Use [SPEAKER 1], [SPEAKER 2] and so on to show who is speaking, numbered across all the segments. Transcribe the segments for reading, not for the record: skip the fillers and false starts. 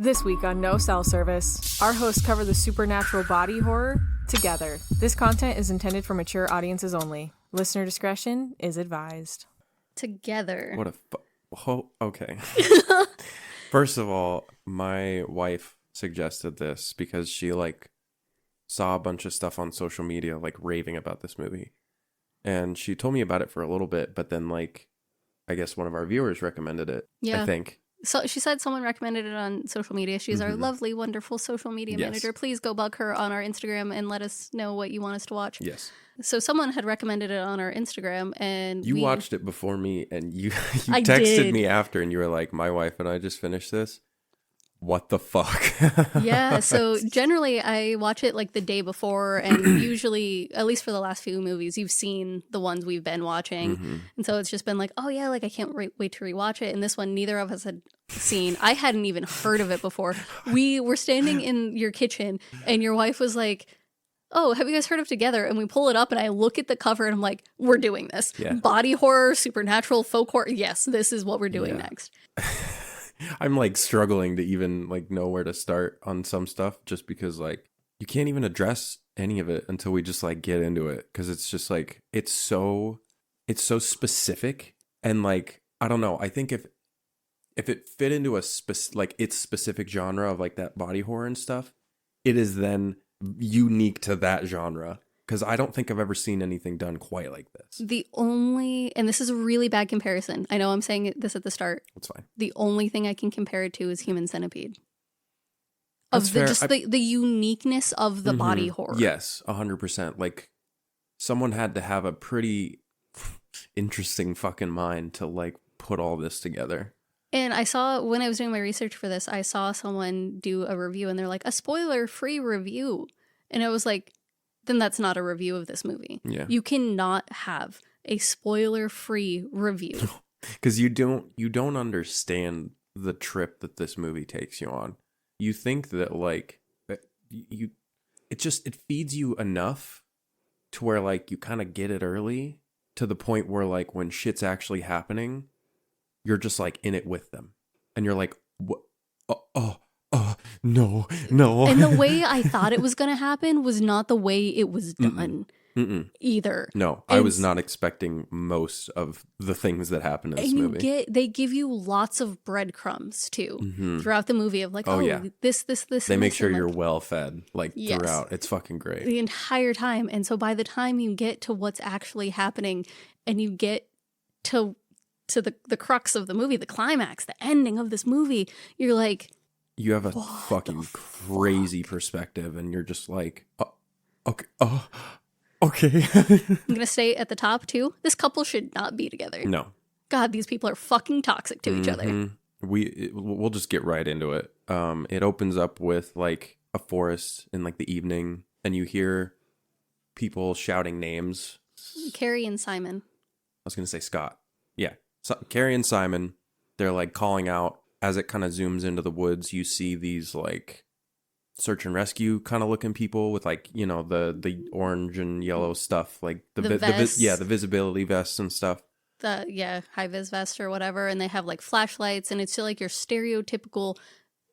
[SPEAKER 1] This week on No Cell Service, our hosts cover the supernatural body horror together. This content is intended for mature audiences only. Listener discretion is advised.
[SPEAKER 2] Together.
[SPEAKER 3] What a okay. First of all, my wife suggested this because she saw a bunch of stuff on social media raving about this movie. And she told me about it for a little bit, but then I guess one of our viewers recommended it. Yeah. I think.
[SPEAKER 2] So she said someone recommended it on social media. She's our lovely, wonderful social media manager. Please go bug her on our Instagram and let us know what you want us to watch.
[SPEAKER 3] Yes.
[SPEAKER 2] So someone had recommended it on our Instagram, and
[SPEAKER 3] you watched it before me, and you texted me after, and you were like, "My wife and I just finished this. What the fuck?"
[SPEAKER 2] Yeah. So generally, I watch it the day before, and usually, at least for the last few movies, you've seen the ones we've been watching, and so it's just been oh yeah, I can't wait to rewatch it. And this one, neither of us had seen. I hadn't even heard of it before. We were standing in your kitchen, and your wife was like, "Oh, have you guys heard of Together?" And we pull it up, and I look at the cover, and I'm like, "We're doing this. Yeah. Body horror, supernatural, folk horror. Yes, this is what we're doing next."
[SPEAKER 3] I'm struggling to even know where to start on some stuff, just because you can't even address any of it until we just get into it, because it's just it's so specific, and I don't know, I think if it fit into a its specific genre of that body horror and stuff, it is then unique to that genre. Because I don't think I've ever seen anything done quite like this.
[SPEAKER 2] And this is a really bad comparison. I know I'm saying this at the start.
[SPEAKER 3] That's fine.
[SPEAKER 2] The only thing I can compare it to is Human Centipede.
[SPEAKER 3] That's fair.
[SPEAKER 2] The uniqueness of the body horror.
[SPEAKER 3] Yes, 100%. Someone had to have a pretty interesting fucking mind to put all this together.
[SPEAKER 2] And I saw, when I was doing my research for this, I saw someone do a review, and they're like, a spoiler-free review. And I was like, then that's not a review of this movie.
[SPEAKER 3] Yeah.
[SPEAKER 2] You cannot have a spoiler-free review.
[SPEAKER 3] Because you don't understand the trip that this movie takes you on. You think that it feeds you enough to where you kind of get it early, to the point where when shit's actually happening, you're just in it with them, and you're like, what? No.
[SPEAKER 2] And the way I thought it was going to happen was not the way it was done either.
[SPEAKER 3] No, I was not expecting most of the things that happen in this movie.
[SPEAKER 2] They give you lots of breadcrumbs too throughout the movie of this.
[SPEAKER 3] They make sure you're well fed throughout. It's fucking great.
[SPEAKER 2] The entire time. And so by the time you get to what's actually happening, and you get to the crux of the movie, the climax, the ending of this movie, you're like,
[SPEAKER 3] you have a fucking crazy perspective, and you're just okay. Okay.
[SPEAKER 2] I'm going to say at the top, too, this couple should not be together.
[SPEAKER 3] No.
[SPEAKER 2] God, these people are fucking toxic to each other.
[SPEAKER 3] We'll just get right into it. It opens up with, a forest in, the evening, and you hear people shouting names.
[SPEAKER 2] Carrie and Simon.
[SPEAKER 3] I was going to say Scott. Yeah. So, Carrie and Simon, they're, calling out. As it kind of zooms into the woods, you see these search and rescue kind of looking people with the orange and yellow stuff, the visibility vests and stuff.
[SPEAKER 2] High vis vest or whatever, and they have flashlights, and it's still your stereotypical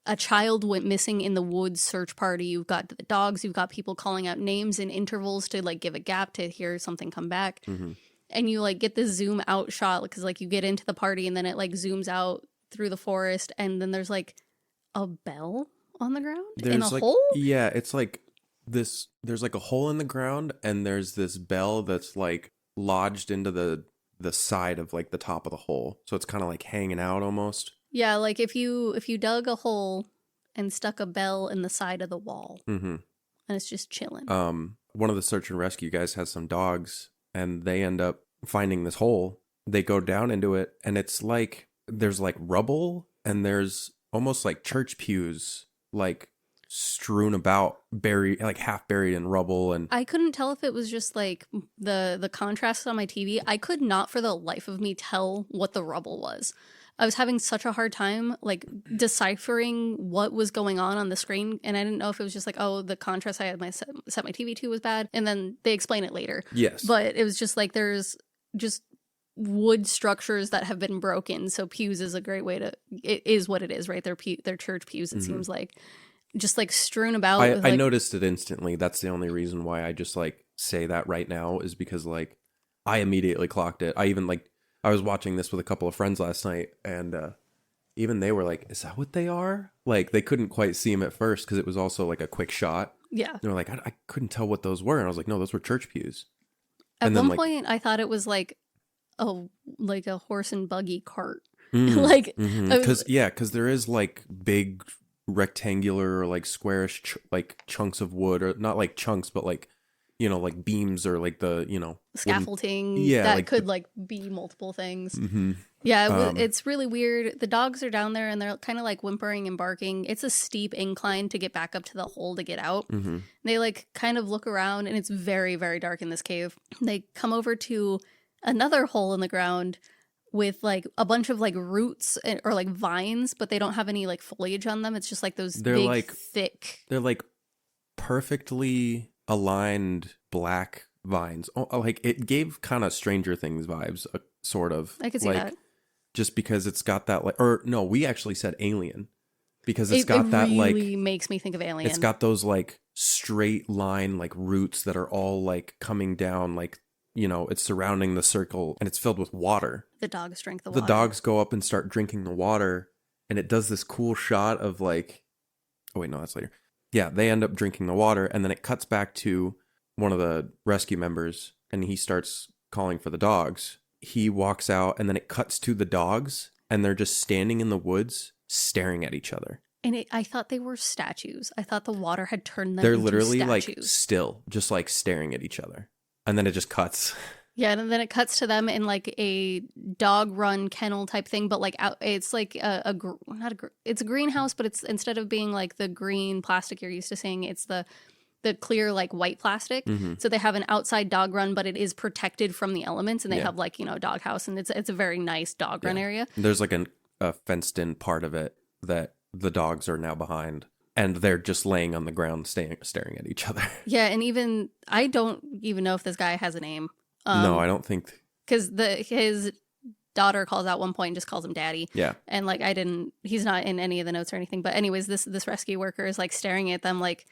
[SPEAKER 2] a child went missing in the woods search party. You've got the dogs, you've got people calling out names in intervals to give a gap to hear something come back, and you get this zoom out shot because you get into the party, and then it zooms out through the forest, and then there's a bell on the ground in a hole.
[SPEAKER 3] Yeah, it's this. There's a hole in the ground, and there's this bell that's lodged into the side of the top of the hole, so it's kind of hanging out almost.
[SPEAKER 2] Yeah, if you dug a hole and stuck a bell in the side of the wall, and it's just chilling.
[SPEAKER 3] One of the search and rescue guys has some dogs, and they end up finding this hole. They go down into it, and it's there's rubble, and there's almost church pews strewn about, buried, half buried in rubble. And
[SPEAKER 2] I couldn't tell if it was just the contrast on my TV. I could not for the life of me tell what the rubble was. I was having such a hard time deciphering what was going on the screen, and I didn't know if it was just the contrast I had set my TV to was bad, and then they explain it later.
[SPEAKER 3] Yes,
[SPEAKER 2] but it was just there's just wood structures that have been broken. So pews is a great way to, it is what it is, right? They're church pews, it seems like. Just like strewn about.
[SPEAKER 3] I noticed it instantly. That's the only reason why I just like say that right now, is because like I immediately clocked it. I even like, I was watching this with a couple of friends last night, and even they were like, is that what they are? Like they couldn't quite see them at first because it was also like a quick shot.
[SPEAKER 2] Yeah.
[SPEAKER 3] They were like, I couldn't tell what those were. And I was like, no, those were church pews.
[SPEAKER 2] At
[SPEAKER 3] then,
[SPEAKER 2] one
[SPEAKER 3] like,
[SPEAKER 2] point, I thought it was like a horse and buggy cart. Like,
[SPEAKER 3] because there is like big rectangular or like squarish like chunks of wood, or not like chunks, but like, you know, like beams or like the, you know,
[SPEAKER 2] scaffolding
[SPEAKER 3] that
[SPEAKER 2] like could like be multiple things. Yeah, it's really weird. The dogs are down there and they're kind of like whimpering and barking. It's a steep incline to get back up to the hole to get out. They like kind of look around, and it's very, very dark in this cave. They come over to another hole in the ground with like a bunch of like roots or like vines, but they don't have any like foliage on them. It's just like those big,
[SPEAKER 3] like
[SPEAKER 2] thick.
[SPEAKER 3] They're like perfectly aligned black vines. Oh, like it gave kind of Stranger Things vibes, sort of.
[SPEAKER 2] I could see
[SPEAKER 3] like,
[SPEAKER 2] that.
[SPEAKER 3] Just because it's got that like, or no, we actually said Alien, because it's got that
[SPEAKER 2] really
[SPEAKER 3] like,
[SPEAKER 2] makes me think of Alien.
[SPEAKER 3] it's got those like straight line like roots that are all like coming down, like, you know, it's surrounding the circle, and it's filled with water.
[SPEAKER 2] The dogs drink the water.
[SPEAKER 3] The dogs go up and start drinking the water, and it does this cool shot of like, oh wait, no, that's later. Yeah, they end up drinking the water, and then it cuts back to one of the rescue members, and he starts calling for the dogs. He walks out, and then it cuts to the dogs, and they're just standing in the woods staring at each other.
[SPEAKER 2] And I thought they were statues. I thought the water had turned them
[SPEAKER 3] They're
[SPEAKER 2] into
[SPEAKER 3] literally
[SPEAKER 2] statues.
[SPEAKER 3] like still, just like staring at each other. And then it just cuts.
[SPEAKER 2] Yeah, and then it cuts to them in like a dog run kennel type thing, but like it's like it's a greenhouse, but it's, instead of being like the green plastic you're used to seeing, it's the clear like white plastic. So they have an outside dog run, but it is protected from the elements, and they have like, you know, a dog house, and it's a very nice dog run area.
[SPEAKER 3] There's like a fenced in part of it that the dogs are now behind, and they're just laying on the ground staring at each other.
[SPEAKER 2] Yeah, and even I don't even know if this guy has a name.
[SPEAKER 3] No, I don't think,
[SPEAKER 2] because his daughter calls out one point and just calls him daddy.
[SPEAKER 3] Yeah.
[SPEAKER 2] And like he's not in any of the notes or anything. But anyways, this rescue worker is like staring at them like,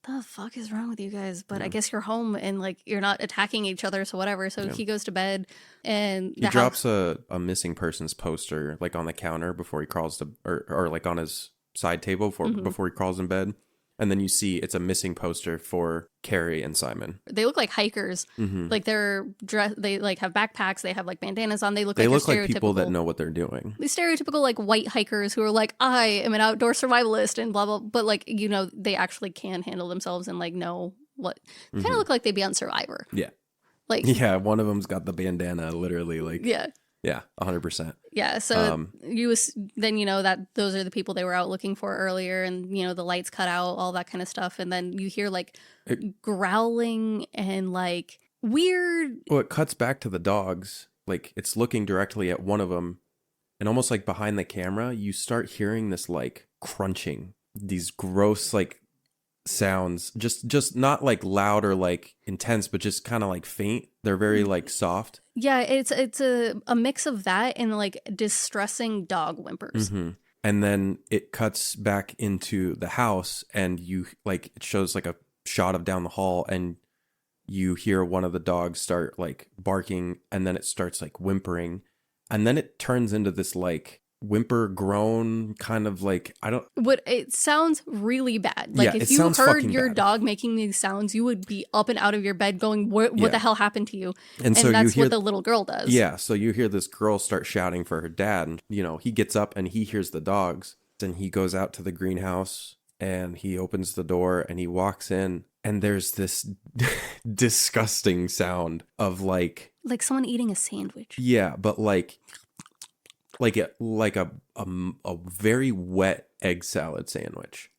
[SPEAKER 2] the fuck is wrong with you guys? But I guess you're home and like you're not attacking each other, so whatever. So he goes to bed, and
[SPEAKER 3] he drops a missing persons poster like on the counter before he crawls to, or like on his side table before he crawls in bed. And then you see it's a missing poster for Carrie and Simon.
[SPEAKER 2] They look like hikers. Like they're dressed. They like have backpacks. They have like bandanas on. They look
[SPEAKER 3] like
[SPEAKER 2] stereotypical,
[SPEAKER 3] people that know what they're doing.
[SPEAKER 2] These stereotypical like white hikers who are like, I am an outdoor survivalist and blah blah. But like, you know, they actually can handle themselves and like know what. Kind of look like they'd be on Survivor.
[SPEAKER 3] Yeah.
[SPEAKER 2] Like,
[SPEAKER 3] yeah, one of them's got the bandana, literally, like,
[SPEAKER 2] yeah.
[SPEAKER 3] Yeah, 100%.
[SPEAKER 2] Yeah, so then you know that those are the people they were out looking for earlier, and you know the lights cut out, all that kind of stuff, and then you hear like growling and like weird.
[SPEAKER 3] Well, it cuts back to the dogs, like it's looking directly at one of them, and almost like behind the camera, you start hearing this like crunching, these gross like sounds, just not like loud or like intense, but just kind of like faint. They're very like soft.
[SPEAKER 2] Yeah, it's a mix of that and like distressing dog whimpers.
[SPEAKER 3] And then it cuts back into the house, and you like, it shows like a shot of down the hall, and you hear one of the dogs start like barking, and then it starts like whimpering, and then it turns into this like whimper groan kind of like, I don't,
[SPEAKER 2] what it sounds really bad. Like if you heard your dog making these sounds, you would be up and out of your bed going, what the hell happened to you? And so that's what the little girl does.
[SPEAKER 3] Yeah, so you hear this girl start shouting for her dad, and you know, he gets up and he hears the dogs, and he goes out to the greenhouse and he opens the door and he walks in, and there's this disgusting sound of like
[SPEAKER 2] someone eating a sandwich.
[SPEAKER 3] Yeah, but like a very wet egg salad sandwich,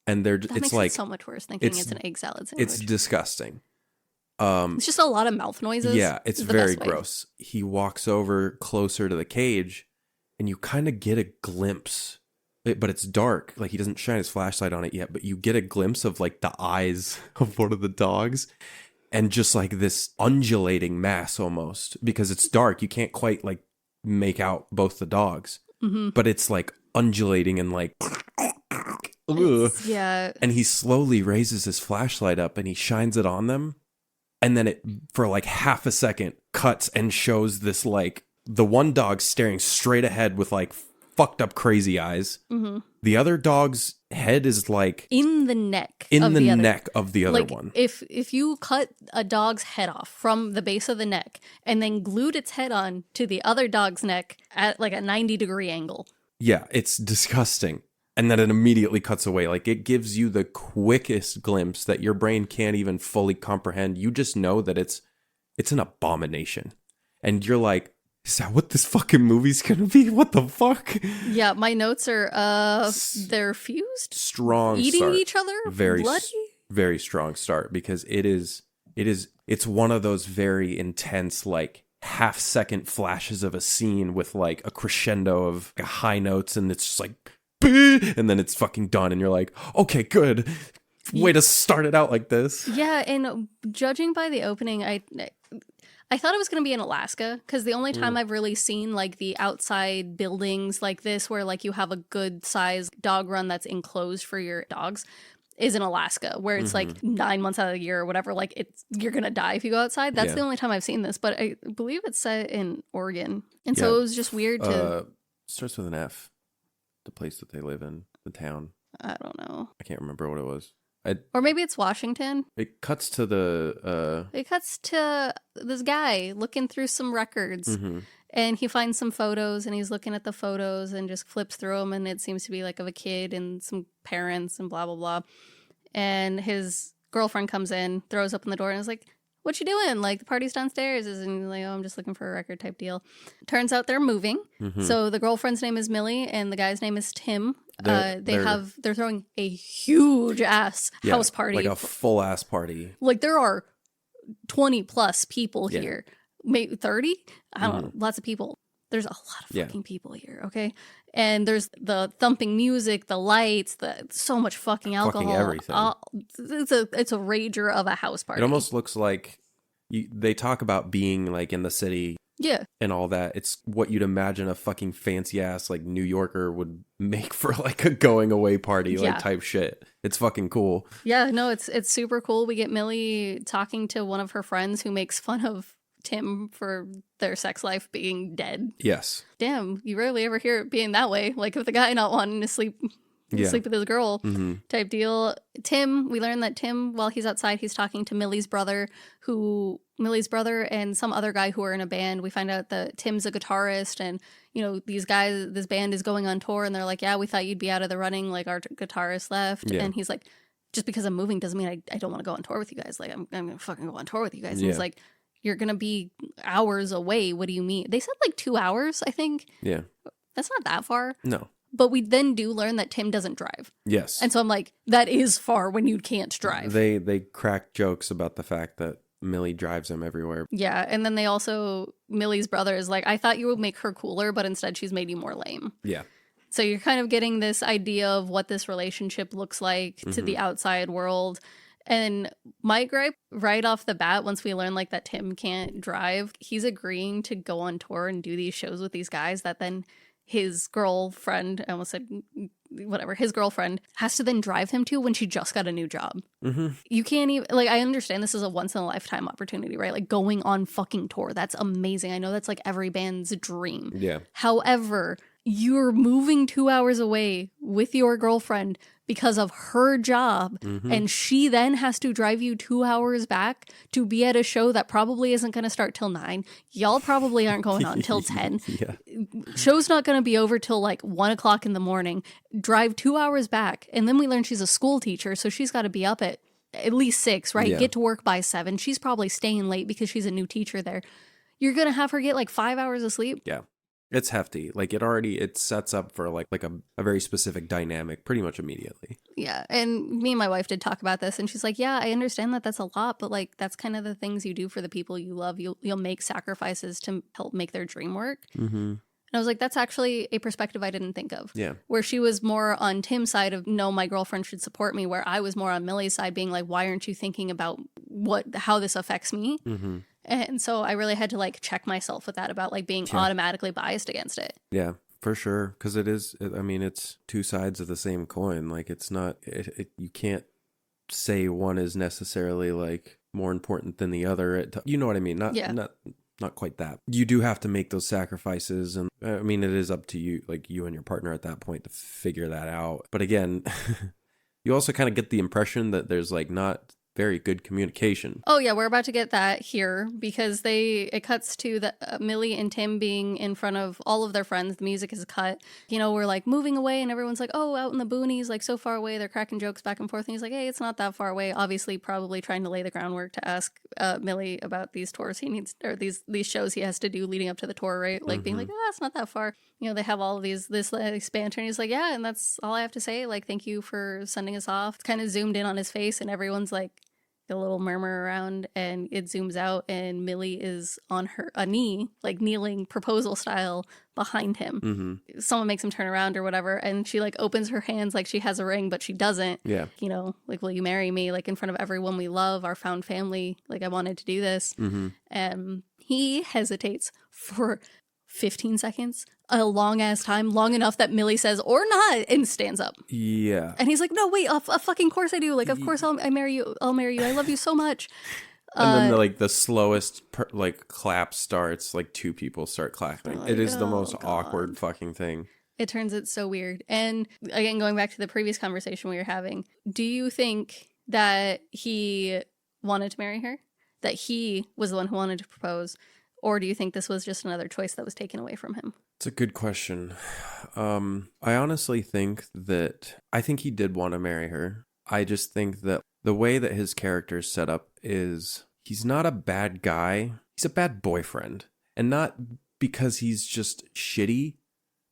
[SPEAKER 3] and
[SPEAKER 2] that makes it so much worse thinking it's an egg salad sandwich.
[SPEAKER 3] It's disgusting.
[SPEAKER 2] It's just a lot of mouth noises.
[SPEAKER 3] Yeah, it's very gross. He walks over closer to the cage, and you kind of get a glimpse, but it's dark. Like he doesn't shine his flashlight on it yet, but you get a glimpse of like the eyes of one of the dogs, and just like this undulating mass almost, because it's dark. You can't quite like make out both the dogs, but it's like undulating and like,
[SPEAKER 2] yeah.
[SPEAKER 3] And he slowly raises his flashlight up and he shines it on them. And then it, for like half a second, cuts and shows this like the one dog staring straight ahead with like fucked up crazy eyes. The other dog's head is like
[SPEAKER 2] in the neck
[SPEAKER 3] of the other
[SPEAKER 2] like,
[SPEAKER 3] one.
[SPEAKER 2] If you cut a dog's head off from the base of the neck and then glued its head on to the other dog's neck at like a 90-degree angle.
[SPEAKER 3] Yeah, it's disgusting. And then it immediately cuts away. Like, it gives you the quickest glimpse that your brain can't even fully comprehend. You just know that it's an abomination. And you're like, is that what this fucking movie's gonna be? What the fuck?
[SPEAKER 2] Yeah, my notes are, they're fused?
[SPEAKER 3] Strong
[SPEAKER 2] eating
[SPEAKER 3] start.
[SPEAKER 2] Each other? Bloody?
[SPEAKER 3] Very strong start, because it's one of those very intense, like, half-second flashes of a scene with, like, a crescendo of high notes, and it's just like, and then it's fucking done, and you're like, okay, good. Way to start it out like this.
[SPEAKER 2] Yeah, and judging by the opening, I thought it was going to be in Alaska, because the only time I've really seen like the outside buildings like this where like you have a good sized dog run that's enclosed for your dogs is in Alaska, where it's like 9 months out of the year or whatever, like you're going to die if you go outside. That's the only time I've seen this, but I believe it's set in Oregon. And so it was just weird to...
[SPEAKER 3] Starts with an F. The place that they live in, the town.
[SPEAKER 2] I don't know.
[SPEAKER 3] I can't remember what it was.
[SPEAKER 2] Or maybe it's Washington.
[SPEAKER 3] It cuts to the...
[SPEAKER 2] It cuts to this guy looking through some records. And he finds some photos and he's looking at the photos and just flips through them. And it seems to be like of a kid and some parents and blah, blah, blah. And his girlfriend comes in, throws open the door and is like, what you doing? Like, the party's downstairs. And he's like, oh, I'm just looking for a record type deal. Turns out they're moving. So the girlfriend's name is Millie and the guy's name is Tim. They're throwing a huge ass house party.
[SPEAKER 3] Like a full ass party.
[SPEAKER 2] Like, there are 20 plus people here. Maybe 30? I don't know. Lots of people. There's a lot of fucking people here, okay? And there's the thumping music, the lights, so much fucking alcohol.
[SPEAKER 3] Fucking everything.
[SPEAKER 2] It's a rager of a house party.
[SPEAKER 3] It almost looks like they talk about being like in the city.
[SPEAKER 2] Yeah.
[SPEAKER 3] And all that. It's what you'd imagine a fucking fancy ass like New Yorker would make for like a going away party like type shit. It's fucking cool.
[SPEAKER 2] Yeah, no, it's super cool. We get Millie talking to one of her friends who makes fun of Tim for their sex life being dead.
[SPEAKER 3] Yes.
[SPEAKER 2] Damn, you rarely ever hear it being that way. Like with the guy not wanting to sleep with his girl type deal. Tim, we learn that Tim, while he's outside, he's talking to Millie's brother and some other guy who are in a band. We find out that Tim's a guitarist and, you know, these guys, this band is going on tour and they're like, yeah, we thought you'd be out of the running. Like, our guitarist left. Yeah. And he's like, just because I'm moving doesn't mean I don't want to go on tour with you guys. Like, I'm going to fucking go on tour with you guys. And he's like, you're going to be hours away. What do you mean? They said like 2 hours, I think.
[SPEAKER 3] Yeah.
[SPEAKER 2] That's not that far.
[SPEAKER 3] No.
[SPEAKER 2] But we then do learn that Tim doesn't drive.
[SPEAKER 3] Yes.
[SPEAKER 2] And so I'm like, that is far when you can't drive.
[SPEAKER 3] They crack jokes about the fact that Millie drives him everywhere.
[SPEAKER 2] Yeah. And then Millie's brother is like, I thought you would make her cooler, but instead she's made you more lame.
[SPEAKER 3] Yeah.
[SPEAKER 2] So you're kind of getting this idea of what this relationship looks like to the outside world. And my gripe right off the bat, once we learn like that Tim can't drive, he's agreeing to go on tour and do these shows with these guys that then his girlfriend, I almost said whatever, his girlfriend has to then drive him to when she just got a new job. You can't even, like, I understand this is a once in a lifetime opportunity, right? Like going on fucking tour. That's amazing. I know that's like every band's dream.
[SPEAKER 3] Yeah.
[SPEAKER 2] However, you're moving 2 hours away with your girlfriend because of her job, and she then has to drive you 2 hours back to be at a show that probably isn't going to start till 9. Y'all probably aren't going on till 10. Show's not going to be over till like 1 o'clock in the morning. Drive 2 hours back, and then we learn she's a school teacher, so she's got to be up at least 6, right? Get to work by 7. She's probably staying late because she's a new teacher there. You're going to have her get like 5 hours of sleep?
[SPEAKER 3] Yeah. It's hefty. Like it sets up for like a very specific dynamic pretty much immediately.
[SPEAKER 2] Yeah. And me and my wife did talk about this and she's like, yeah, I understand that that's a lot, but like that's kind of the things you do for the people you love. You'll make sacrifices to help make their dream work. And I was like, that's actually a perspective I didn't think of. Yeah. Where she was more on Tim's side of, no, my girlfriend should support me. Where I was more on Millie's side being like, why aren't you thinking about how this affects me.
[SPEAKER 3] Mm-hmm.
[SPEAKER 2] And so I really had to like check myself with that about like being automatically biased against it.
[SPEAKER 3] Yeah, for sure. Because it's two sides of the same coin. Like it's not, you can't say one is necessarily like more important than the other. You know what I mean? Not quite that. You do have to make those sacrifices. And I mean, it is up to you, like you and your partner at that point to figure that out. But again, you also kind of get the impression that there's like not very good communication.
[SPEAKER 2] Oh yeah, we're about to get that here because it cuts to the Millie and Tim being in front of all of their friends. The music is cut. You know, we're like moving away and everyone's like, oh, out in the boonies, like so far away. They're cracking jokes back and forth. And he's like, hey, it's not that far away. Obviously, probably trying to lay the groundwork to ask Millie about these tours he needs, or these shows he has to do leading up to the tour, right? Like being like, oh, it's not that far. You know, they have all of this banter and he's like, yeah, and that's all I have to say. Like, thank you for sending us off. It's kind of zoomed in on his face and everyone's like, a little murmur around, and it zooms out and Millie is on a knee, like kneeling proposal style behind him. Mm-hmm. Someone makes him turn around or whatever, and she like opens her hands like she has a ring, but she doesn't. Yeah. You know, like, will you marry me? Like in front of everyone we love, our found family. Like I wanted to do this. Mm-hmm. He hesitates for 15 seconds, a long ass time, long enough that Millie says, or not, and stands up.
[SPEAKER 3] Yeah.
[SPEAKER 2] And he's like, no, wait, of fucking course I do. Like, of course I'll marry you. I'll marry you. I love you so much.
[SPEAKER 3] And then the slowest clap starts, like two people start clapping. It is the most awkward fucking thing.
[SPEAKER 2] It turns it so weird. And again, going back to the previous conversation we were having, do you think that he wanted to marry her? That he was the one who wanted to propose? Or do you think this was just another choice that was taken away from him?
[SPEAKER 3] It's a good question. I honestly think he did want to marry her. I just think that the way that his character is set up is he's not a bad guy. He's a bad boyfriend. And not because he's just shitty,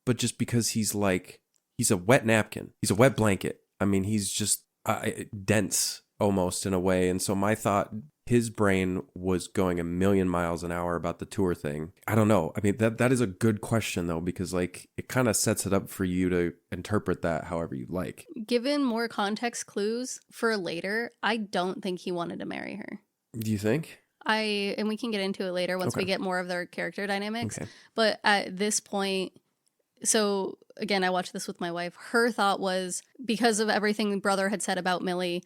[SPEAKER 3] but just because he's a wet napkin. He's a wet blanket. I mean, he's just dense almost in a way. And so my thought, his brain was going a million miles an hour about the tour thing. I don't know. I mean, that is a good question, though, because like it kind of sets it up for you to interpret that however you like.
[SPEAKER 2] Given more context clues for later, I don't think he wanted to marry her.
[SPEAKER 3] Do you think?
[SPEAKER 2] And we can get into it later once we get more of their character dynamics. Okay. But at this point, so again, I watched this with my wife. Her thought was because of everything brother had said about Millie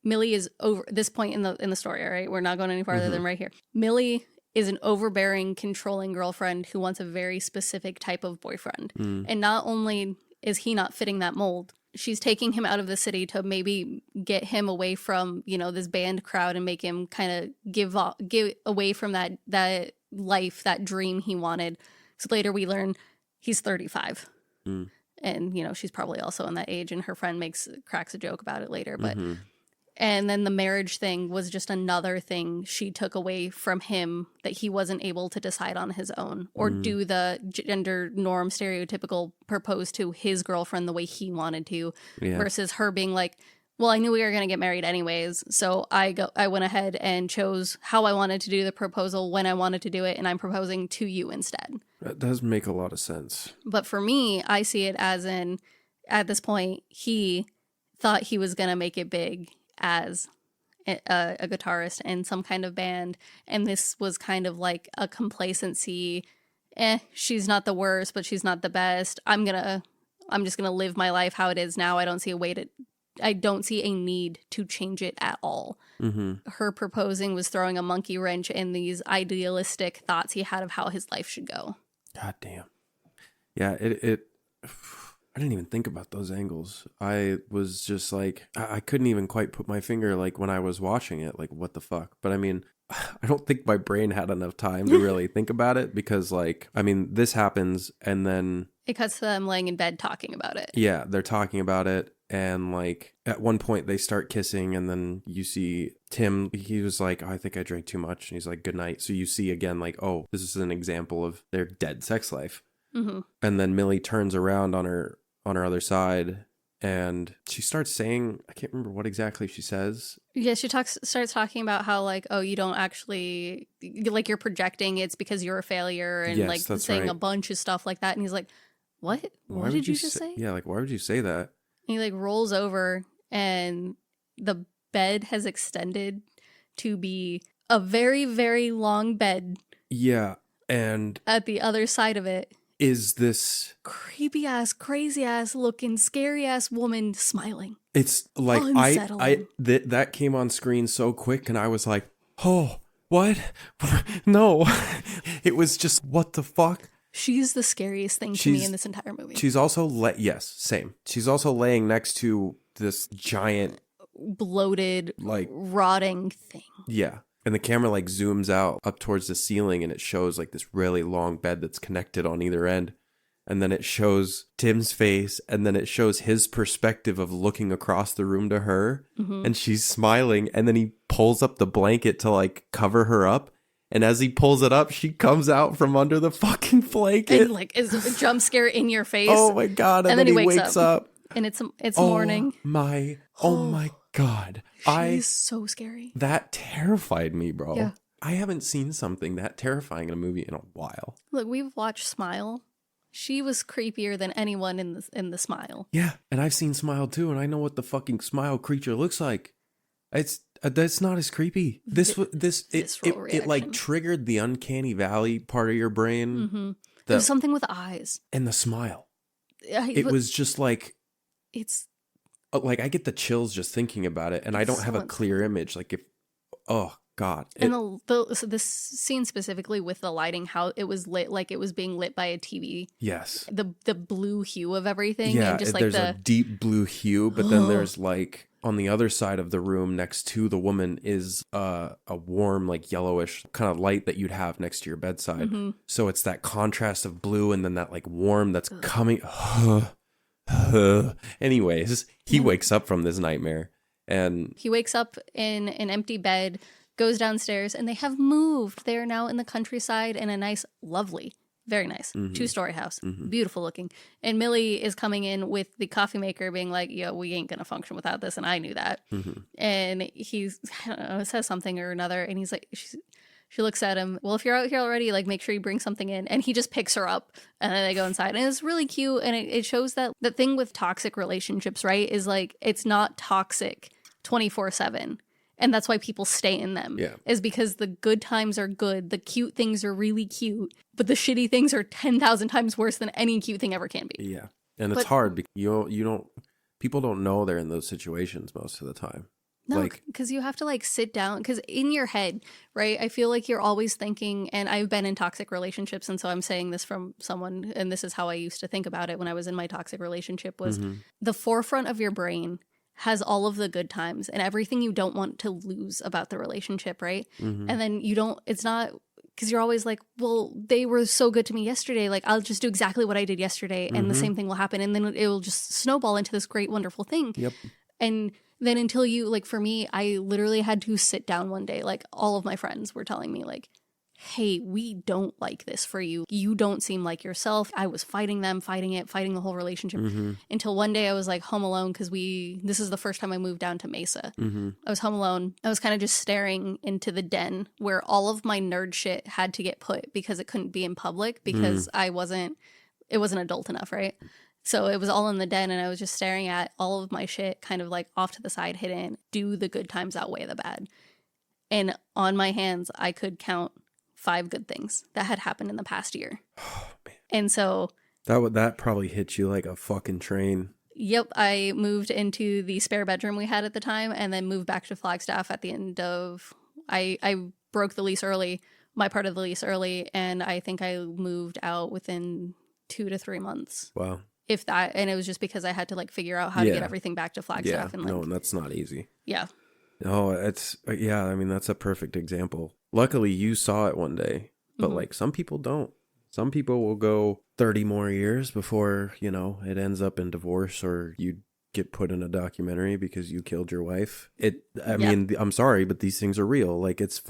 [SPEAKER 2] is over this point in the story, all right? We're not going any farther than right here. Millie is an overbearing, controlling girlfriend who wants a very specific type of boyfriend. And not only is he not fitting that mold, she's taking him out of the city to maybe get him away from, you know, this band crowd and make him kind of give away from that life, that dream he wanted. So later we learn he's 35. And, you know, she's probably also in that age, and her friend cracks a joke about it later, but... And then the marriage thing was just another thing she took away from him that he wasn't able to decide on his own or do the gender norm stereotypical propose to his girlfriend the way he wanted to versus her being like, well, I knew we were going to get married anyways. So I went ahead and chose how I wanted to do the proposal when I wanted to do it. And I'm proposing to you instead.
[SPEAKER 3] That does make a lot of sense.
[SPEAKER 2] But for me, I see it as at this point, he thought he was going to make it big as a guitarist in some kind of band, and this was kind of like a complacency. She's not the worst, but she's not the best. I'm just gonna live my life how it is now. I don't see a need to change it at all. Her proposing was throwing a monkey wrench in these idealistic thoughts he had of how his life should go. God damn.
[SPEAKER 3] Yeah, it I didn't even think about those angles. I was just like, I couldn't even quite put my finger, like when I was watching it, like what the fuck. But I mean, I don't think my brain had enough time to really think about it because like, I mean, this happens and then...
[SPEAKER 2] It cuts to them laying in bed talking about it.
[SPEAKER 3] Yeah, they're talking about it. And like at one point they start kissing and then you see Tim, he was like, oh, I think I drank too much. And he's like, good night. So you see again, like, oh, this is an example of their dead sex life. And then Millie turns around on her other side and she starts saying, I can't remember what exactly she says.
[SPEAKER 2] Yeah, she starts talking about how like, oh, you don't actually, like you're projecting, it's because you're a failure, and yes, like saying a bunch of stuff like that. And he's like, what? What did you just say?
[SPEAKER 3] Yeah, like why would you say that?
[SPEAKER 2] And he like rolls over and the bed has extended to be a very, very long bed.
[SPEAKER 3] Yeah. And
[SPEAKER 2] at the other side of it
[SPEAKER 3] is this
[SPEAKER 2] creepy ass, crazy ass looking, scary ass woman smiling.
[SPEAKER 3] It's like
[SPEAKER 2] Unsettling.
[SPEAKER 3] that came on screen so quick, and I was like, oh, what? No. It was just, what the fuck?
[SPEAKER 2] She's the scariest thing to me in this entire movie.
[SPEAKER 3] She's also yes, same. She's also laying next to this giant
[SPEAKER 2] bloated,
[SPEAKER 3] like
[SPEAKER 2] rotting thing.
[SPEAKER 3] Yeah. And the camera like zooms out up towards the ceiling, and it shows like this really long bed that's connected on either end. And then it shows Tim's face, and then it shows his perspective of looking across the room to her, and she's smiling, and then he pulls up the blanket to like cover her up. And as he pulls it up, she comes out from under the fucking blanket.
[SPEAKER 2] And like is a jump scare in your face.
[SPEAKER 3] Oh my God. And then he wakes up.
[SPEAKER 2] And it's morning.
[SPEAKER 3] Oh my God.
[SPEAKER 2] She's so scary.
[SPEAKER 3] That terrified me, bro.
[SPEAKER 2] Yeah.
[SPEAKER 3] I haven't seen something that terrifying in a movie in a while.
[SPEAKER 2] Look, we've watched Smile. She was creepier than anyone in the Smile.
[SPEAKER 3] Yeah, and I've seen Smile too, and I know what the fucking Smile creature looks like. It's that's not as creepy. It like triggered the uncanny valley part of your brain.
[SPEAKER 2] Mm-hmm. There's something with eyes
[SPEAKER 3] and the smile. It was just like
[SPEAKER 2] it's
[SPEAKER 3] like I get the chills just thinking about it, and I don't have a clear image. Like if God.
[SPEAKER 2] And so this scene specifically with the lighting, how it was lit, like it was being lit by a TV.
[SPEAKER 3] Yes.
[SPEAKER 2] The blue hue of everything.
[SPEAKER 3] Yeah,
[SPEAKER 2] and just like
[SPEAKER 3] there's a deep blue hue, but then there's like on the other side of the room next to the woman is a warm, like yellowish kind of light that you'd have next to your bedside. Mm-hmm. So it's that contrast of blue and then that like warm that's coming. Anyways, he wakes up from this nightmare. And
[SPEAKER 2] he wakes up in an empty bed, goes downstairs, and they have moved. They are now in the countryside in a nice, lovely, very nice, two-story house. Beautiful looking. And Millie is coming in with the coffee maker being like, yo, we ain't going to function without this. And I knew that. And he's, I don't know, says something or another. And he's like, she looks at him. Well, if you're out here already, like make sure you bring something in. And he just picks her up and then they go inside. And it's really cute. And it shows that the thing with toxic relationships, right, is like it's not toxic 24/7. And that's why people stay in them.
[SPEAKER 3] Yeah.
[SPEAKER 2] Is because the good times are good. The cute things are really cute. But the shitty things are 10,000 times worse than any cute thing ever can be.
[SPEAKER 3] Yeah. And it's hard because people don't know they're in those situations most of the time.
[SPEAKER 2] No, because you have to like sit down, because in your head, right, I feel like you're always thinking, and I've been in toxic relationships, and so I'm saying this from someone, and this is how I used to think about it when I was in my toxic relationship, was the forefront of your brain has all of the good times and everything you don't want to lose about the relationship, right? And then it's not, because you're always like, well, they were so good to me yesterday, like I'll just do exactly what I did yesterday and the same thing will happen, and then it will just snowball into this great, wonderful thing.
[SPEAKER 3] Yep.
[SPEAKER 2] And then until you, like for me, I literally had to sit down one day, like all of my friends were telling me like, hey, we don't like this for you. You don't seem like yourself. I was fighting them, fighting the whole relationship until one day I was like home alone because this is the first time I moved down to Mesa. I was home alone. I was kind of just staring into the den where all of my nerd shit had to get put because it couldn't be in public because it wasn't adult enough, right? So it was all in the den, and I was just staring at all of my shit kind of like off to the side, hidden. Do the good times outweigh the bad? And on my hands, I could count 5 good things that had happened in the past year.
[SPEAKER 3] Oh, man.
[SPEAKER 2] And so
[SPEAKER 3] that probably hit you like a fucking train.
[SPEAKER 2] Yep. I moved into the spare bedroom we had at the time and then moved back to Flagstaff at the end of, I broke the lease early, my part of the lease early. And I think I moved out within 2 to 3 months.
[SPEAKER 3] Wow.
[SPEAKER 2] If that, and it was just because I had to like figure out how to get everything back to Flagstaff.
[SPEAKER 3] Yeah,
[SPEAKER 2] and like,
[SPEAKER 3] no, that's not easy.
[SPEAKER 2] Yeah.
[SPEAKER 3] Oh, I mean, that's a perfect example. Luckily, you saw it one day, but like some people don't. Some people will go 30 more years before, it ends up in divorce or you get put in a documentary because you killed your wife. I mean, I'm sorry, but these things are real. Like it's.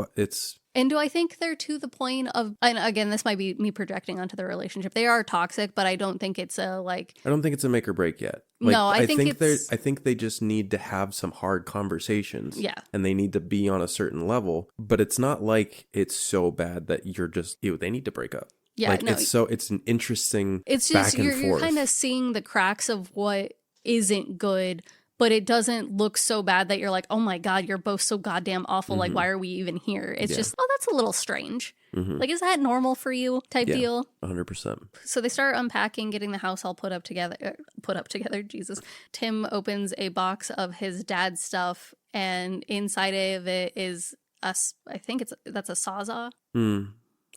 [SPEAKER 2] And do I think they're to the point of, and again, this might be me projecting onto the relationship. They are toxic, but I don't think it's a like.
[SPEAKER 3] I don't think it's a make or break yet.
[SPEAKER 2] Like, no, I think
[SPEAKER 3] they just need to have some hard conversations.
[SPEAKER 2] Yeah.
[SPEAKER 3] And they need to be on a certain level, but it's not like it's so bad that you're just, they need to break up.
[SPEAKER 2] Yeah.
[SPEAKER 3] Like it's an interesting
[SPEAKER 2] it's just,
[SPEAKER 3] back and forth.
[SPEAKER 2] You're kind of seeing the cracks of what isn't good but it doesn't look so bad that you're like, oh my God, you're both so goddamn awful. Like,
[SPEAKER 3] Mm-hmm.
[SPEAKER 2] why are we even here? It's
[SPEAKER 3] Yeah.
[SPEAKER 2] just, oh, that's a little strange.
[SPEAKER 3] Mm-hmm.
[SPEAKER 2] Like, is that normal for you type
[SPEAKER 3] Yeah.
[SPEAKER 2] deal?
[SPEAKER 3] 100%.
[SPEAKER 2] So they start unpacking, getting the house all put up together. Jesus. Tim opens a box of his dad's stuff, and inside of it is us. I think that's a sawzall.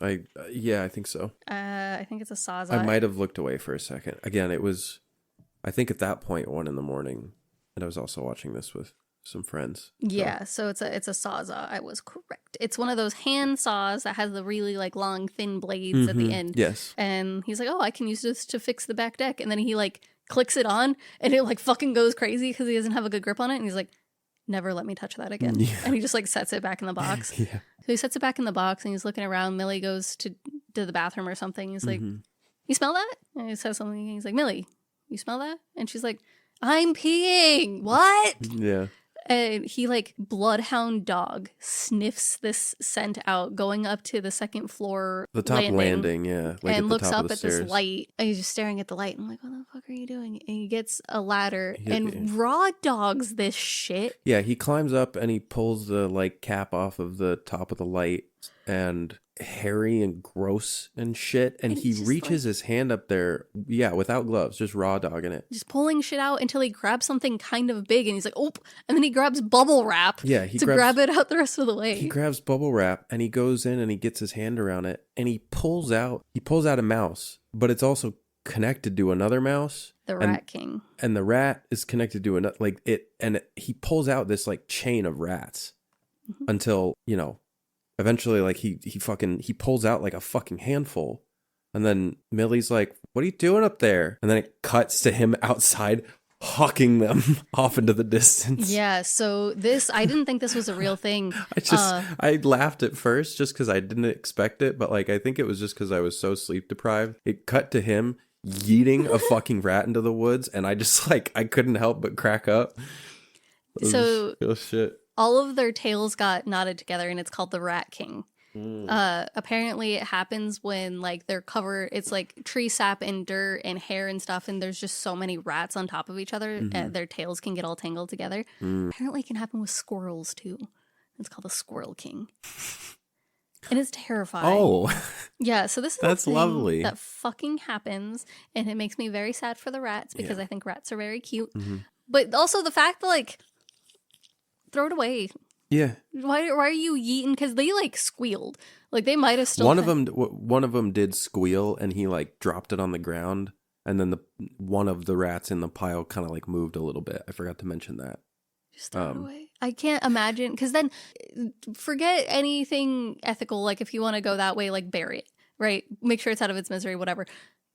[SPEAKER 3] I think so.
[SPEAKER 2] I think it's a sawzall.
[SPEAKER 3] I might have looked away for a second. Again, it was, I think at that point, 1 a.m, and I was also watching this with some friends.
[SPEAKER 2] Yeah, so it's a sawzall. I was correct. It's one of those hand saws that has the really like long, thin blades at the end.
[SPEAKER 3] Yes.
[SPEAKER 2] And he's like, oh, I can use this to fix the back deck. And then he like clicks it on, and it like fucking goes crazy because he doesn't have a good grip on it. And he's like, never let me touch that again. Yeah. And he just like sets it back in the box.
[SPEAKER 3] Yeah.
[SPEAKER 2] So he sets it back in the box, and he's looking around. Millie goes to the bathroom or something. He's like, you smell that? And he says something. And he's like, Millie, you smell that? And she's like, I'm peeing. What?
[SPEAKER 3] Yeah.
[SPEAKER 2] And he like bloodhound dog sniffs this scent out, going up to the second floor,
[SPEAKER 3] The top landing, yeah. Like
[SPEAKER 2] and looks up at
[SPEAKER 3] stairs.
[SPEAKER 2] this light. And he's just staring at the light. I'm like, what the fuck are you doing? And he gets a ladder and raw dogs this shit.
[SPEAKER 3] Yeah, he climbs up and he pulls the like cap off of the top of the light, and hairy and gross and shit, and he reaches his hand up there, yeah, without gloves, just raw dogging it,
[SPEAKER 2] just pulling shit out until he grabs something kind of big, and he's like, oh, and then he grabs bubble wrap, grab it out the rest of the way.
[SPEAKER 3] He grabs bubble wrap and he goes in and he gets his hand around it, and he pulls out a mouse, but it's also connected to another mouse,
[SPEAKER 2] the Rat King,
[SPEAKER 3] and the rat is connected to another, like it, and he pulls out this like chain of rats until, you know, eventually, like, he pulls out, like, a fucking handful. And then Millie's like, what are you doing up there? And then it cuts to him outside, hawking them off into the distance.
[SPEAKER 2] Yeah, so I didn't think this was a real thing.
[SPEAKER 3] I laughed at first just because I didn't expect it. But, like, I think it was just because I was so sleep deprived. It cut to him yeeting a fucking rat into the woods. And I just, like, I couldn't help but crack up.
[SPEAKER 2] So,
[SPEAKER 3] oh, shit.
[SPEAKER 2] All of their tails got knotted together, and it's called the Rat King. Apparently it happens when like they're covered, it's like tree sap and dirt and hair and stuff, and there's just so many rats on top of each other, their tails can get all tangled together. Apparently it can happen with squirrels too. It's called the Squirrel King. And it's terrifying.
[SPEAKER 3] Oh.
[SPEAKER 2] Yeah, so this is
[SPEAKER 3] that's lovely.
[SPEAKER 2] That fucking happens, and it makes me very sad for the rats because I think rats are very cute. But also the fact that like, throw it away.
[SPEAKER 3] Yeah.
[SPEAKER 2] Why are you yeeting? Because they like squealed. Like they might have still.
[SPEAKER 3] One of them did squeal, and he like dropped it on the ground, and then one of the rats in the pile kind of like moved a little bit. I forgot to mention that.
[SPEAKER 2] Just throw it away. I can't imagine, because then forget anything ethical. Like if you want to go that way, like bury it, right? Make sure it's out of its misery, whatever.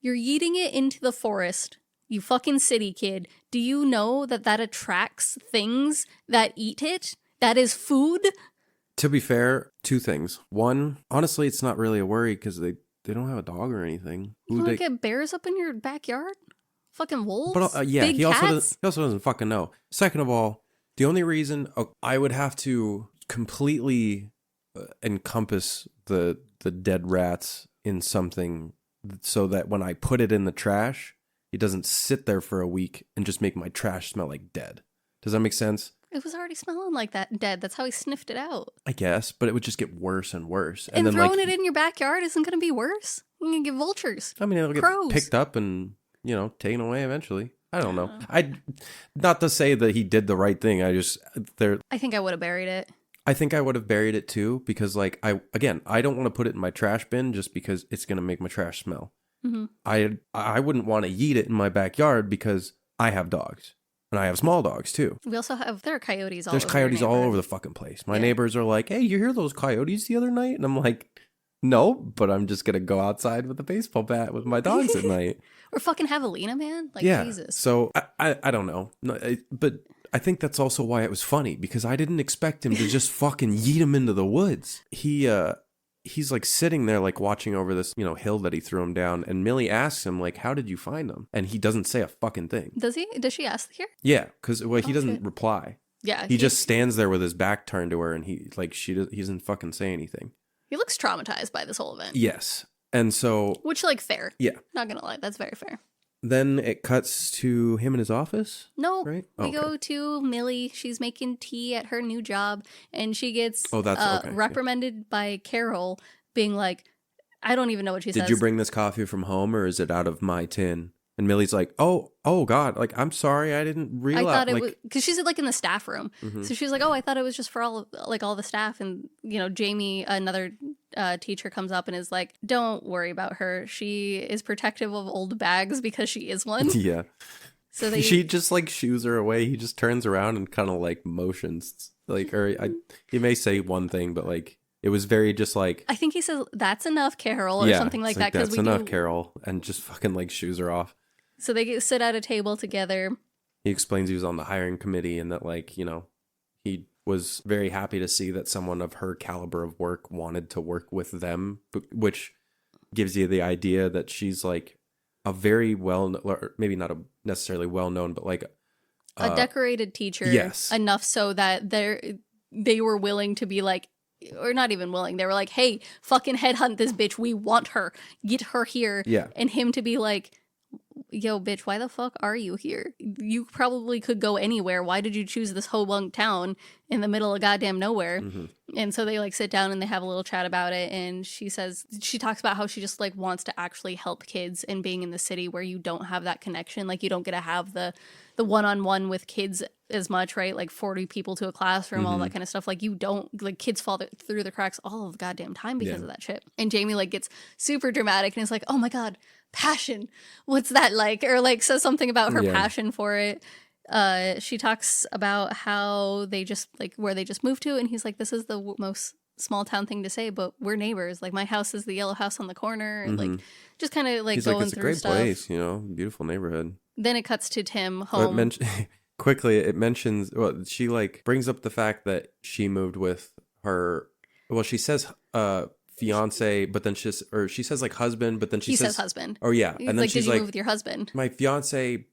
[SPEAKER 2] You're yeeting it into the forest. You fucking city kid. Do you know that attracts things that eat it? That is food?
[SPEAKER 3] To be fair, 2 things. One, honestly, it's not really a worry because they don't have a dog or anything.
[SPEAKER 2] You want to get bears up in your backyard? Fucking wolves?
[SPEAKER 3] But yeah,
[SPEAKER 2] Big
[SPEAKER 3] he also
[SPEAKER 2] cats?
[SPEAKER 3] doesn't fucking know. Second of all, the only reason I would have to completely encompass the dead rats in something so that when I put it in the trash, it doesn't sit there for a week and just make my trash smell like dead. Does that make sense?
[SPEAKER 2] It was already smelling like that dead. That's how he sniffed it out.
[SPEAKER 3] I guess, but it would just get worse and worse.
[SPEAKER 2] And
[SPEAKER 3] then
[SPEAKER 2] throwing it in your backyard isn't going to be worse. You're going to get vultures.
[SPEAKER 3] I mean, it'll
[SPEAKER 2] crows.
[SPEAKER 3] Get picked up and, you know, taken away eventually. I don't know. Not to say that he did the right thing.
[SPEAKER 2] I think I would have buried it.
[SPEAKER 3] I think I would have buried it too because, like, I don't want to put it in my trash bin just because it's going to make my trash smell. I wouldn't want to yeet it in my backyard because I have dogs. And I have small dogs too.
[SPEAKER 2] We also have, there are coyotes all
[SPEAKER 3] There's
[SPEAKER 2] over
[SPEAKER 3] coyotes all over the fucking place. My neighbors are like, hey, you hear those coyotes the other night? And I'm like, no, but I'm just going to go outside with a baseball bat with my dogs at night.
[SPEAKER 2] Or fucking javelina, man. Like, Jesus.
[SPEAKER 3] So I don't know. But I think that's also why it was funny because I didn't expect him to just fucking yeet him into the woods. He's like sitting there like watching over this, you know, hill that he threw him down, and Millie asks him like, how did you find them? And he doesn't say a fucking thing.
[SPEAKER 2] Does she ask here?
[SPEAKER 3] Yeah, because he doesn't reply.
[SPEAKER 2] Yeah.
[SPEAKER 3] He just stands there with his back turned to her, and he doesn't fucking say anything.
[SPEAKER 2] He looks traumatized by this whole event.
[SPEAKER 3] Yes. And so,
[SPEAKER 2] which, like, fair.
[SPEAKER 3] Yeah.
[SPEAKER 2] Not gonna lie, that's very fair.
[SPEAKER 3] then it cuts to him in his office.
[SPEAKER 2] No,
[SPEAKER 3] right?
[SPEAKER 2] we go to Millie. She's making tea at her new job, and she gets reprimanded by Carol, being like, I don't even know what she says.
[SPEAKER 3] Did you bring this coffee from home, or is it out of my tin? And Millie's like, oh God, like, I'm sorry, I didn't realize.
[SPEAKER 2] I thought it was, because she's like in the staff room. So she's like, oh, I thought it was just for all the staff. And, Jamie, another teacher, comes up and is like, don't worry about her. She is protective of old bags because she is one.
[SPEAKER 3] Yeah.
[SPEAKER 2] So
[SPEAKER 3] she just like shoos her away. He just turns around and kind of like motions, like, he may say one thing, but like, it was very just like,
[SPEAKER 2] I think he says, that's enough, Carol, or something like that.
[SPEAKER 3] That's enough, Carol, and just fucking like shoos her off.
[SPEAKER 2] So they sit at a table together.
[SPEAKER 3] He explains he was on the hiring committee and that, like, he was very happy to see that someone of her caliber of work wanted to work with them, which gives you the idea that she's like a very maybe not a necessarily well-known, but like
[SPEAKER 2] a decorated teacher.
[SPEAKER 3] Yes.
[SPEAKER 2] Enough so that they were willing to be like, or not even willing. They were like, hey, fucking headhunt this bitch. We want her. Get her here.
[SPEAKER 3] Yeah.
[SPEAKER 2] And him to be like, yo, bitch, why the fuck are you here? You probably could go anywhere. Why did you choose this whole town in the middle of goddamn nowhere? And so they like sit down and they have a little chat about it. And she talks about how she just like wants to actually help kids, and being in the city where you don't have that connection. Like, you don't get to have the one-on-one with kids as much, right? Like 40 people to a classroom, all that kind of stuff. Like, you don't, like, kids fall through the cracks all of the goddamn time because of that shit. And Jamie like gets super dramatic and is like, oh my God, passion, what's that like? Or like says something about her passion for it. She talks about how they just like where they just moved to, and he's like, this is the most small town thing to say, but we're neighbors. Like, my house is the yellow house on the corner, and like just kind of like
[SPEAKER 3] he's
[SPEAKER 2] going
[SPEAKER 3] like, it's
[SPEAKER 2] through
[SPEAKER 3] a great
[SPEAKER 2] stuff.
[SPEAKER 3] Place, beautiful neighborhood.
[SPEAKER 2] Then it cuts to Tim home.
[SPEAKER 3] Quickly, it mentions, well, she like brings up the fact that she moved with her, well, she says fiance, but then she says like husband, but then she says
[SPEAKER 2] husband.
[SPEAKER 3] Oh yeah,
[SPEAKER 2] He's
[SPEAKER 3] and then
[SPEAKER 2] like,
[SPEAKER 3] she's
[SPEAKER 2] did you
[SPEAKER 3] like,
[SPEAKER 2] move with your husband?
[SPEAKER 3] My fiance,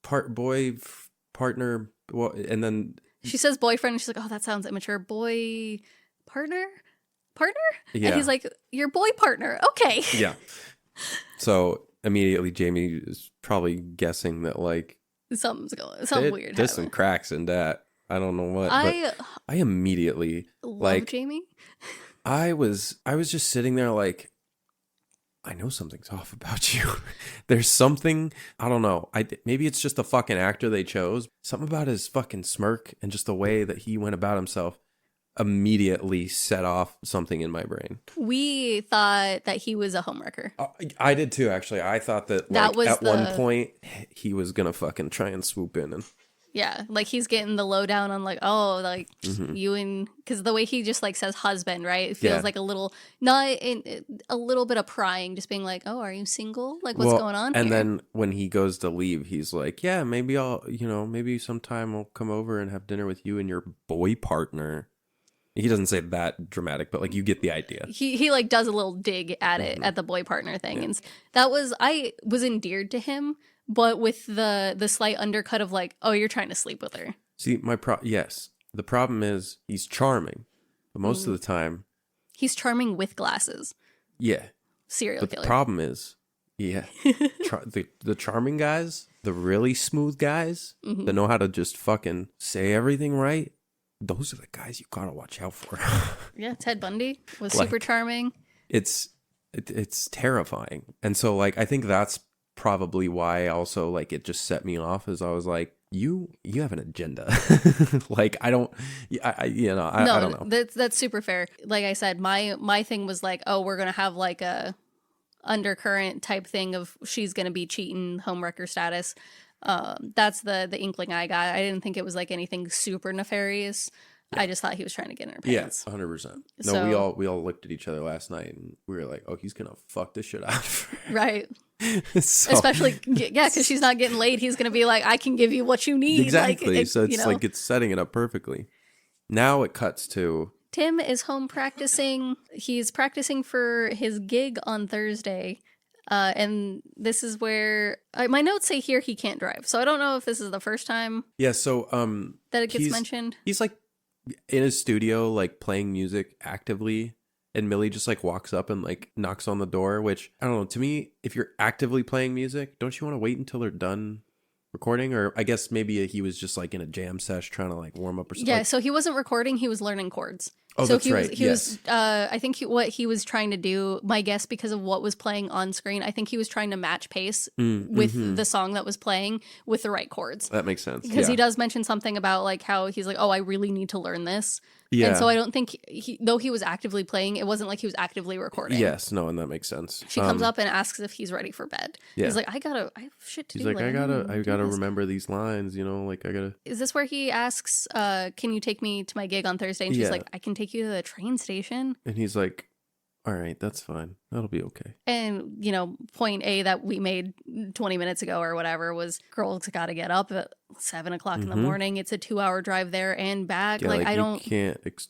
[SPEAKER 3] partner, well, and then
[SPEAKER 2] she says boyfriend, and she's like, oh, that sounds immature. Boy partner.
[SPEAKER 3] Yeah. And
[SPEAKER 2] he's like, your boy partner. Okay.
[SPEAKER 3] Yeah. So immediately Jamie is probably guessing that like
[SPEAKER 2] something weird.
[SPEAKER 3] There's some cracks in that. I don't know what. I immediately
[SPEAKER 2] love Jamie.
[SPEAKER 3] I was just sitting there like, I know something's off about you. There's something, I don't know. Maybe it's just the fucking actor they chose. Something about his fucking smirk and just the way that he went about himself immediately set off something in my brain.
[SPEAKER 2] We thought that he was a homewrecker.
[SPEAKER 3] I did too, actually. I thought that like, at one point he was gonna fucking try and swoop in and.
[SPEAKER 2] Yeah, like he's getting the lowdown on like, oh, like you and, because the way he just like says husband, right? It feels like a little, a little bit of prying, just being like, oh, are you single? Like, what's going on
[SPEAKER 3] and
[SPEAKER 2] here?
[SPEAKER 3] then when he goes to leave, he's like, yeah, maybe maybe sometime I'll come over and have dinner with you and your boy partner. He doesn't say that dramatic, but like you get the idea.
[SPEAKER 2] He like does a little dig at it, at the boy partner thing. And I was endeared to him, but with the slight undercut of like, oh, you're trying to sleep with her.
[SPEAKER 3] See, yes. The problem is he's charming, but most of the time.
[SPEAKER 2] He's charming with glasses.
[SPEAKER 3] Yeah.
[SPEAKER 2] Serial killer.
[SPEAKER 3] The problem is, the charming guys, the really smooth guys that know how to just fucking say everything right, those are the guys you gotta watch out for.
[SPEAKER 2] Yeah, Ted Bundy was super charming.
[SPEAKER 3] It's terrifying. And so like I think that's probably why also like it just set me off, as I was like, you have an agenda. Like I don't know.
[SPEAKER 2] That's super fair. Like I said, my thing was like, oh, we're gonna have like a undercurrent type thing of she's gonna be cheating, homewrecker status. That's the inkling I got. I didn't think it was like anything super nefarious. Yeah. I just thought he was trying to get in her pants.
[SPEAKER 3] Yeah, 100%. No, we all looked at each other last night and we were like, oh, he's gonna fuck this shit out of her.
[SPEAKER 2] Right. Especially, yeah, because she's not getting laid. He's gonna be like, I can give you what you need.
[SPEAKER 3] Exactly. Like, so it's like it's setting it up perfectly. Now it cuts to
[SPEAKER 2] Tim is home practicing. He's practicing for his gig on Thursday. And this is where my notes say here he can't drive. So I don't know if this is the first time.
[SPEAKER 3] Yeah. So
[SPEAKER 2] that it gets mentioned.
[SPEAKER 3] He's like in his studio, like playing music actively, and Millie just like walks up and like knocks on the door, which I don't know, to me, if you're actively playing music, don't you want to wait until they're done recording? Or I guess maybe he was just like in a jam sesh trying to like warm up or something.
[SPEAKER 2] Yeah, so he wasn't recording, he was learning chords.
[SPEAKER 3] Oh,
[SPEAKER 2] so
[SPEAKER 3] that's right.
[SPEAKER 2] He was I think what he was trying to do, my guess because of what was playing on screen, I think he was trying to match pace with the song that was playing with the right chords.
[SPEAKER 3] That makes sense.
[SPEAKER 2] Because he does mention something about like how he's like, oh, I really need to learn this.
[SPEAKER 3] Yeah.
[SPEAKER 2] And so I don't think, though he was actively playing, it wasn't like he was actively recording.
[SPEAKER 3] Yes, no, and that makes sense.
[SPEAKER 2] She comes up and asks if he's ready for bed.
[SPEAKER 3] Yeah.
[SPEAKER 2] He's like, I have shit to do.
[SPEAKER 3] He's like, I gotta
[SPEAKER 2] this."
[SPEAKER 3] remember these lines, like I gotta.
[SPEAKER 2] Is this where he asks, can you take me to my gig on Thursday? And she's
[SPEAKER 3] Yeah.
[SPEAKER 2] like, I can take you to the train station.
[SPEAKER 3] And he's like, all right, that's fine. That'll be okay.
[SPEAKER 2] And, point A that we made 20 minutes ago or whatever was girls got to get up at 7 o'clock in the morning. It's a 2-hour drive there and back.
[SPEAKER 3] Yeah,
[SPEAKER 2] like I don't.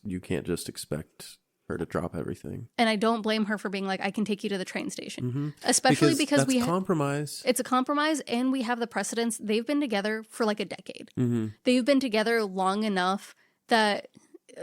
[SPEAKER 3] You can't just expect her to drop everything.
[SPEAKER 2] And I don't blame her for being like, I can take you to the train station. Especially because
[SPEAKER 3] that's compromise.
[SPEAKER 2] It's a compromise, and we have the precedence. They've been together for like a decade. They've been together long enough that,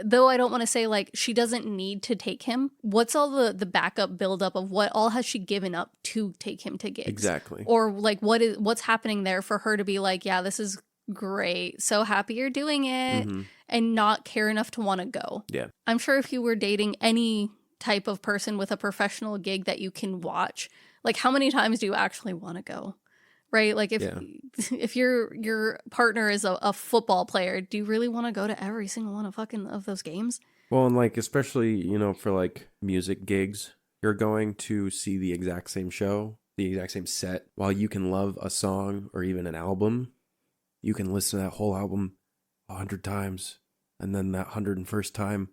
[SPEAKER 2] though I don't want to say like she doesn't need to take him, what's all the backup buildup of what all has she given up to take him to gigs?
[SPEAKER 3] Exactly.
[SPEAKER 2] Or like what's happening there for her to be like, yeah, this is great. So happy you're doing it, and not care enough to want to go.
[SPEAKER 3] Yeah.
[SPEAKER 2] I'm sure if you were dating any type of person with a professional gig that you can watch, like how many times do you actually want to go? Right? Like if your partner is a football player, do you really want to go to every single one of those games?
[SPEAKER 3] Well, and like especially, for like music gigs, you're going to see the exact same show, the exact same set. While you can love a song or even an album, you can listen to that whole album 100 times, and then that 101st time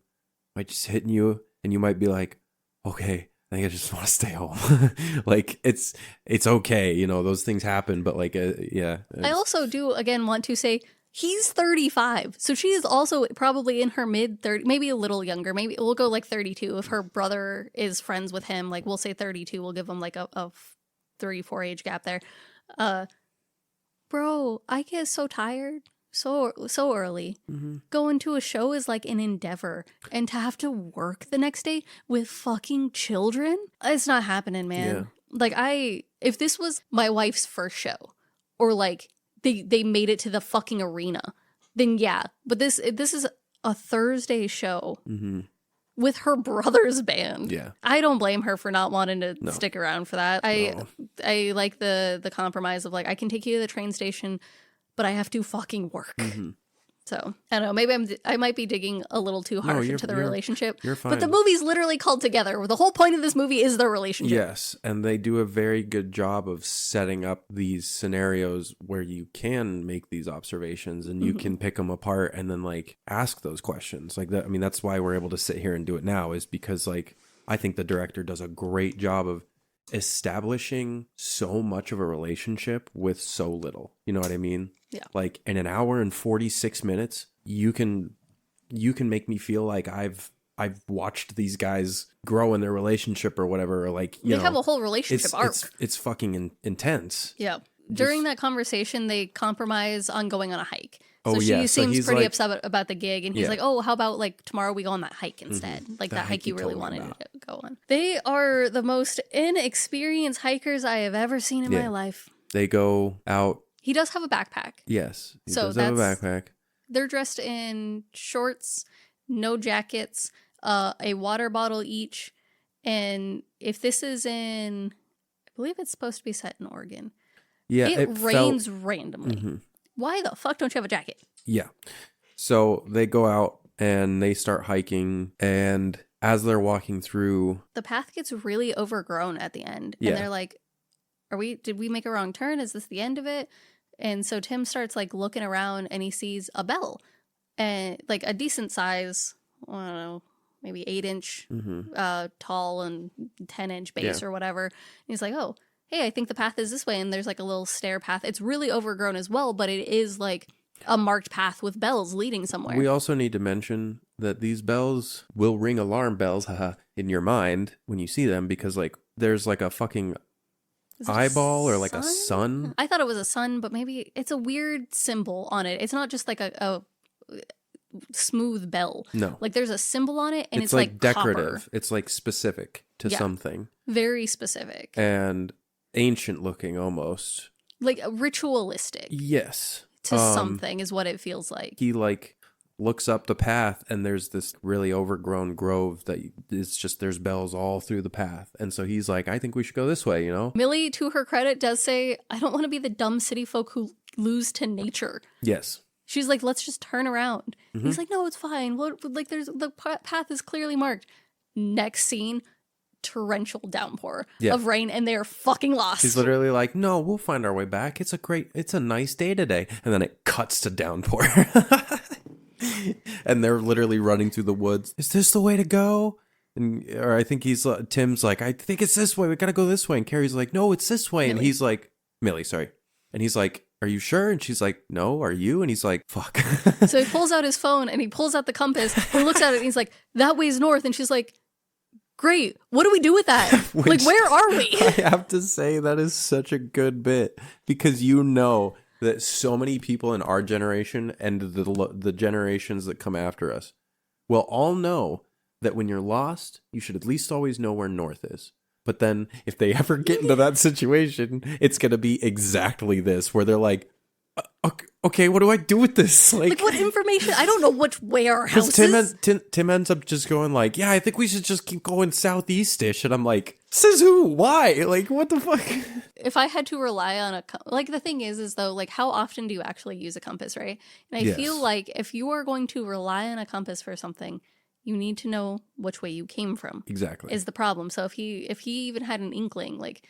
[SPEAKER 3] might just hit you, and you might be like, okay, I think I just want to stay home. Like it's okay, those things happen, but like yeah.
[SPEAKER 2] I also do again want to say he's 35, so she is also probably in her mid 30s, maybe a little younger. Maybe we'll go like 32 if her brother is friends with him. Like we'll say 32. We'll give him like a 3-4 age gap there. Bro, I get so tired so early. Going to a show is like an endeavor, and to have to work the next day with fucking children, it's not happening, man.
[SPEAKER 3] Yeah.
[SPEAKER 2] Like if this was my wife's first show, or like they made it to the fucking arena, then yeah. But this is a Thursday show with her brother's band.
[SPEAKER 3] Yeah.
[SPEAKER 2] I don't blame her for not wanting to stick around for that. I like the compromise of like, I can take you to the train station, but I have to fucking work. So I don't know. Maybe I might be digging a little too harsh into the relationship.
[SPEAKER 3] You're fine.
[SPEAKER 2] But the movie's literally called Together. The whole point of this movie is their relationship.
[SPEAKER 3] Yes, and they do a very good job of setting up these scenarios where you can make these observations and you can pick them apart and then like ask those questions. Like that. I mean, that's why we're able to sit here and do it now, is because like I think the director does a great job of establishing so much of a relationship with so little. You know what I mean?
[SPEAKER 2] Yeah.
[SPEAKER 3] Like in an hour and 46 minutes, you can make me feel like I've watched these guys grow in their relationship or whatever, or like
[SPEAKER 2] they have a whole relationship arc.
[SPEAKER 3] It's fucking intense.
[SPEAKER 2] Yeah. During that conversation, they compromise on going on a hike. So
[SPEAKER 3] Oh,
[SPEAKER 2] she
[SPEAKER 3] yeah. So
[SPEAKER 2] seems
[SPEAKER 3] he's
[SPEAKER 2] pretty
[SPEAKER 3] like-
[SPEAKER 2] upset about the gig, and he's
[SPEAKER 3] Yeah.
[SPEAKER 2] like, "Oh, how about like tomorrow we go on that hike instead? Like
[SPEAKER 3] The
[SPEAKER 2] that
[SPEAKER 3] hike
[SPEAKER 2] hike
[SPEAKER 3] you
[SPEAKER 2] you really
[SPEAKER 3] told me
[SPEAKER 2] wanted
[SPEAKER 3] about.
[SPEAKER 2] to go on." They are the most inexperienced hikers I have ever seen in my
[SPEAKER 3] Yeah.
[SPEAKER 2] life.
[SPEAKER 3] They go out.
[SPEAKER 2] He does have a backpack.
[SPEAKER 3] Yes. He
[SPEAKER 2] So
[SPEAKER 3] does have a
[SPEAKER 2] that's-
[SPEAKER 3] backpack.
[SPEAKER 2] They're dressed in shorts, no jackets, a water bottle each, and if this is in, I believe it's supposed to be set in Oregon.
[SPEAKER 3] Yeah.
[SPEAKER 2] it
[SPEAKER 3] felt-
[SPEAKER 2] rains randomly. Why the fuck don't you have a jacket?
[SPEAKER 3] Yeah. So they go out and they start hiking, and as they're walking through,
[SPEAKER 2] The path gets really overgrown at the end,
[SPEAKER 3] Yeah.
[SPEAKER 2] and they're like, did we make a wrong turn? Is this the end of it? And so Tim starts like looking around, and he sees a bell, and like a decent size, I don't know, maybe 8-inch tall and 10-inch base
[SPEAKER 3] Yeah.
[SPEAKER 2] or whatever. And he's like, oh, hey, I think the path is this way, and there's like a little stair path. It's really overgrown as well, but it is like a marked path with bells leading somewhere.
[SPEAKER 3] we also need to mention that these bells will ring alarm bells in your mind when you see them, because like there's like a fucking
[SPEAKER 2] Is it a
[SPEAKER 3] eyeball or like a sun.
[SPEAKER 2] I thought it was a sun, but maybe it's a weird symbol on it. It's not just like a smooth bell.
[SPEAKER 3] No.
[SPEAKER 2] Like there's a symbol on it and it's
[SPEAKER 3] like decorative.
[SPEAKER 2] Copper.
[SPEAKER 3] It's like specific to something.
[SPEAKER 2] Very specific.
[SPEAKER 3] And ancient looking almost.
[SPEAKER 2] Like ritualistic.
[SPEAKER 3] Yes.
[SPEAKER 2] To something is what it feels like.
[SPEAKER 3] He like looks up the path and there's this really overgrown grove that is just, there's bells all through the path. And so he's like, I think we should go this way, you know?
[SPEAKER 2] Millie, to her credit, does say, I don't want to be the dumb city folk who lose to nature.
[SPEAKER 3] Yes.
[SPEAKER 2] She's like, let's just turn around. He's like, no, it's fine. Like the path is clearly marked. Next scene, torrential downpour of rain and they're fucking lost.
[SPEAKER 3] He's literally like, no, we'll find our way back. It's a nice day today. And then it cuts to downpour. And they're literally running through the woods. Is this the way to go? Or I think Tim's like, I think it's this way. We got to go this way. And Carrie's like, no, it's this way.
[SPEAKER 2] Millie.
[SPEAKER 3] And he's like, Millie, sorry. And he's like, are you sure? And she's like, no, are you? And he's like, fuck.
[SPEAKER 2] So he pulls out his phone and he pulls out the compass. He looks at it and he's like, that way's north. And she's like, great. What do we do with that? Like, where are we?
[SPEAKER 3] I have to say that is such a good bit because you know that so many people in our generation and the generations that come after us will all know that when you're lost, you should at least always know where north is. But then if they ever get into that situation, it's going to be exactly this, where they're like, okay, what do I do with this?
[SPEAKER 2] Like what information? I don't know which way our house is.
[SPEAKER 3] Tim ends up just going like, yeah, I think we should just keep going southeast-ish. And I'm like, says who? Why? Like, what the fuck?
[SPEAKER 2] If I had to rely on like the thing is though, like how often do you actually use a compass, right? And I feel like if you are going to rely on a compass for something, you need to know which way you came from.
[SPEAKER 3] Exactly.
[SPEAKER 2] Is the problem. So if he even had an inkling, like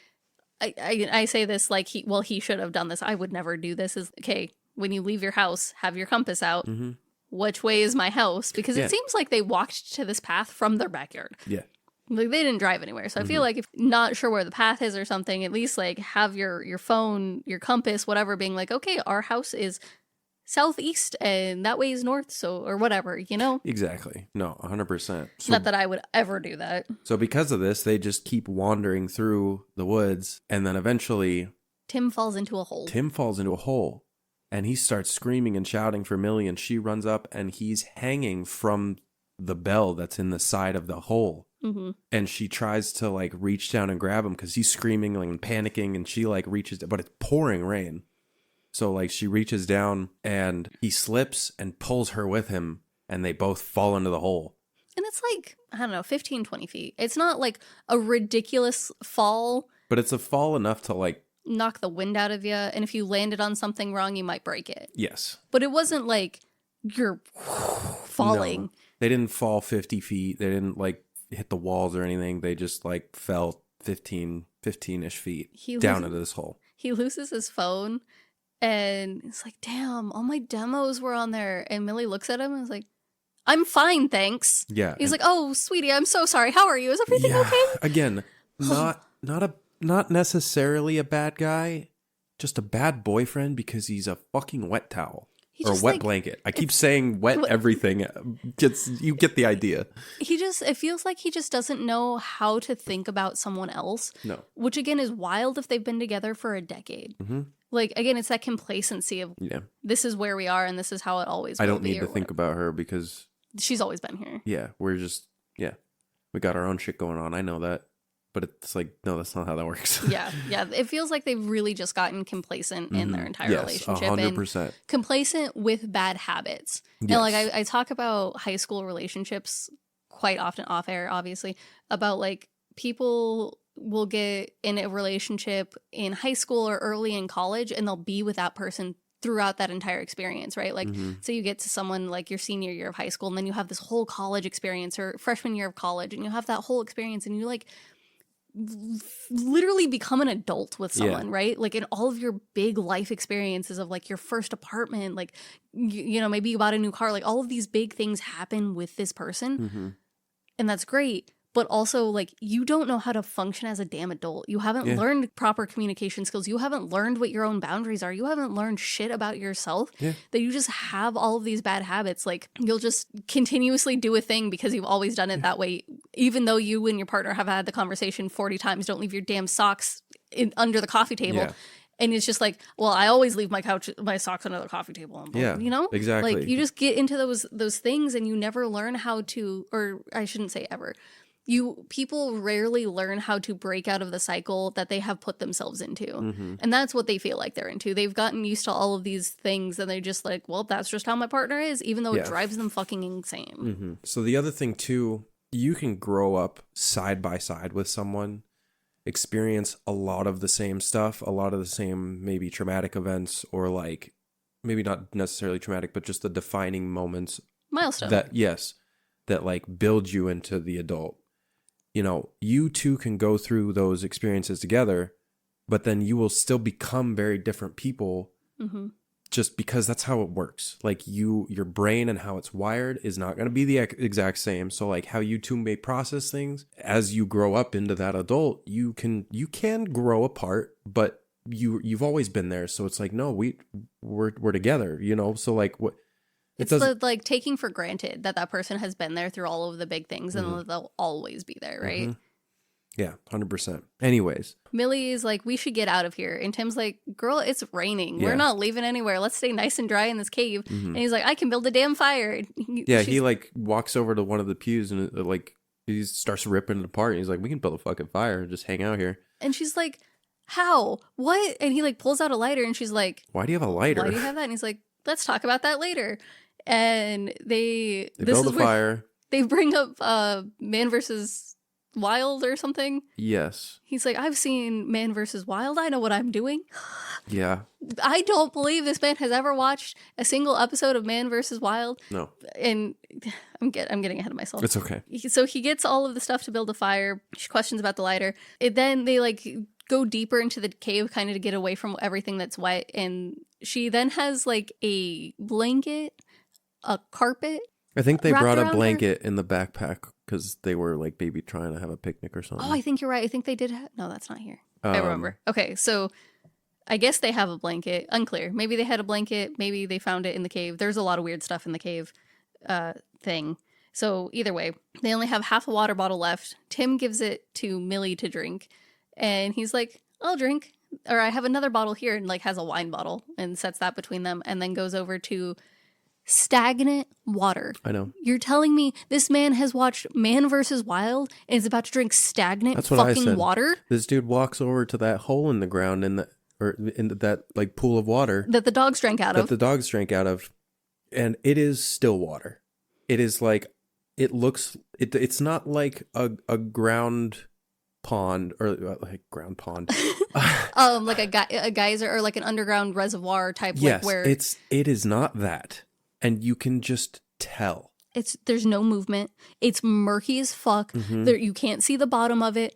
[SPEAKER 2] I say this like he should have done this. I would never do this. Is okay, when you leave your house, have your compass out.
[SPEAKER 3] Mm-hmm.
[SPEAKER 2] Which way is my house? Because it seems like they walked to this path from their backyard. Yeah. Like they didn't drive anywhere. So I feel like if not sure where the path is or something, at least like have your phone, your compass, whatever, being like, okay, our house is southeast and that way is north, so or whatever, you know?
[SPEAKER 3] Exactly. No, 100%. So,
[SPEAKER 2] not that I would ever do that.
[SPEAKER 3] So because of this, they just keep wandering through the woods, and then eventually
[SPEAKER 2] Tim falls into a hole. And he starts screaming and shouting for Millie, and she runs up and he's hanging from the bell that's in the side of the hole. Mm-hmm. And she tries to like reach down and grab him because he's screaming and panicking, and she like reaches, but it's pouring rain. So like she reaches down and he slips and pulls her with him, and they both fall into the hole. And it's like, I don't know, 15, 20 feet. It's not like a ridiculous fall.
[SPEAKER 3] But it's a fall enough to like
[SPEAKER 2] knock the wind out of you. And if you landed on something wrong, you might break it.
[SPEAKER 3] Yes.
[SPEAKER 2] But it wasn't like you're falling.
[SPEAKER 3] No, they didn't fall 50 feet. They didn't like hit the walls or anything. They just like fell 15-ish feet down into this hole.
[SPEAKER 2] He loses his phone. And it's like, damn, all my demos were on there. And Millie looks at him and is like, I'm fine, thanks.
[SPEAKER 3] Yeah.
[SPEAKER 2] He's like, oh, sweetie, I'm so sorry. How are you? Is everything okay?
[SPEAKER 3] Again, not necessarily a bad guy, just a bad boyfriend because he's a fucking wet towel. Or wet like, blanket. I keep saying wet everything. You get the idea.
[SPEAKER 2] It feels like he just doesn't know how to think about someone else. No. Which again is wild if they've been together for a decade. Mm-hmm. Like, again, it's that complacency of this is where we are and this is how it always will be.
[SPEAKER 3] I don't need to think about her because
[SPEAKER 2] she's always been here.
[SPEAKER 3] Yeah, we got our own shit going on. I know that. But it's like, no, that's not how that works.
[SPEAKER 2] Yeah. It feels like they've really just gotten complacent in their entire relationship.
[SPEAKER 3] 100%.
[SPEAKER 2] And complacent with bad habits. Yes. And like I talk about high school relationships quite often off air, obviously, about like people will get in a relationship in high school or early in college and they'll be with that person throughout that entire experience, right? Like, so you get to someone like your senior year of high school and then you have this whole college experience or freshman year of college and you have that whole experience and you like literally become an adult with someone, right? Like in all of your big life experiences of like your first apartment, like, you know, maybe you bought a new car, like all of these big things happen with this person and that's great. But also, like, you don't know how to function as a damn adult. You haven't learned proper communication skills. You haven't learned what your own boundaries are. You haven't learned shit about yourself. Yeah. That you just have all of these bad habits. Like, you'll just continuously do a thing because you've always done it that way. Even though you and your partner have had the conversation 40 times, don't leave your damn socks under the coffee table. Yeah. And it's just like, well, I always leave my socks under the coffee table.
[SPEAKER 3] Yeah,
[SPEAKER 2] you know?
[SPEAKER 3] exactly.
[SPEAKER 2] Like, you just get into those things and you never learn how to, or I shouldn't say ever. People rarely learn how to break out of the cycle that they have put themselves into.
[SPEAKER 3] Mm-hmm.
[SPEAKER 2] And that's what they feel like they're into. They've gotten used to all of these things and they're just like, well, that's just how my partner is, even though it drives them fucking insane.
[SPEAKER 3] Mm-hmm. So the other thing too, you can grow up side by side with someone, experience a lot of the same stuff, a lot of the same maybe traumatic events, or like maybe not necessarily traumatic, but just the defining moments.
[SPEAKER 2] Milestone.
[SPEAKER 3] That like build you into the adult. You know, you two can go through those experiences together, but then you will still become very different people just because that's how it works. Like your brain and how it's wired is not going to be the exact same. So like how you two may process things as you grow up into that adult, you can grow apart, but you've always been there. So it's like, no, we're together, you know? So like what,
[SPEAKER 2] it's like taking for granted that person has been there through all of the big things and they'll always be there, right?
[SPEAKER 3] Yeah, 100%. Anyways.
[SPEAKER 2] Millie is like, we should get out of here. And Tim's like, girl, it's raining. We're not leaving anywhere. Let's stay nice and dry in this cave. And he's like, I can build a damn fire.
[SPEAKER 3] He like walks over to one of the pews and like he starts ripping it apart. And he's like, we can build a fucking fire and just hang out here.
[SPEAKER 2] And she's like, how? What? And he like pulls out a lighter and she's like,
[SPEAKER 3] why do you have a lighter?
[SPEAKER 2] Why do you have that? And he's like, let's talk about that later. And they
[SPEAKER 3] build a fire.
[SPEAKER 2] They bring up Man versus Wild or something.
[SPEAKER 3] Yes.
[SPEAKER 2] He's like, I've seen Man versus Wild. I know what I'm doing.
[SPEAKER 3] Yeah.
[SPEAKER 2] I don't believe this man has ever watched a single episode of Man versus Wild.
[SPEAKER 3] No.
[SPEAKER 2] And I'm getting ahead of myself.
[SPEAKER 3] It's okay.
[SPEAKER 2] So he gets all of the stuff to build a fire. She questions about the lighter. Then they like go deeper into the cave kind of to get away from everything that's wet. And she then has like a blanket, a carpet.
[SPEAKER 3] I think they brought a blanket in the backpack because they were like maybe trying to have a picnic or something.
[SPEAKER 2] Oh, I think you're right. I think they did no, that's not here. I remember. Okay, so I guess they have a blanket. Unclear. Maybe they had a blanket. Maybe they found it in the cave. There's a lot of weird stuff in the cave thing. So either way, they only have half a water bottle left. Tim gives it to Millie to drink. And he's like, I'll drink. Or I have another bottle here, and like has a wine bottle and sets that between them and then goes over to stagnant water.
[SPEAKER 3] I know.
[SPEAKER 2] You're telling me this man has watched Man versus Wild and is about to drink stagnant fucking water?
[SPEAKER 3] This dude walks over to that hole in the ground in that like pool of water
[SPEAKER 2] that the dogs drank out of.
[SPEAKER 3] And it is still water. It is like it's not like a ground pond or like ground pond.
[SPEAKER 2] Like a geyser or like an underground reservoir type.
[SPEAKER 3] Yes,
[SPEAKER 2] like where
[SPEAKER 3] it is not that. And you can just tell.
[SPEAKER 2] There's no movement. It's murky as fuck. You can't see the bottom of it.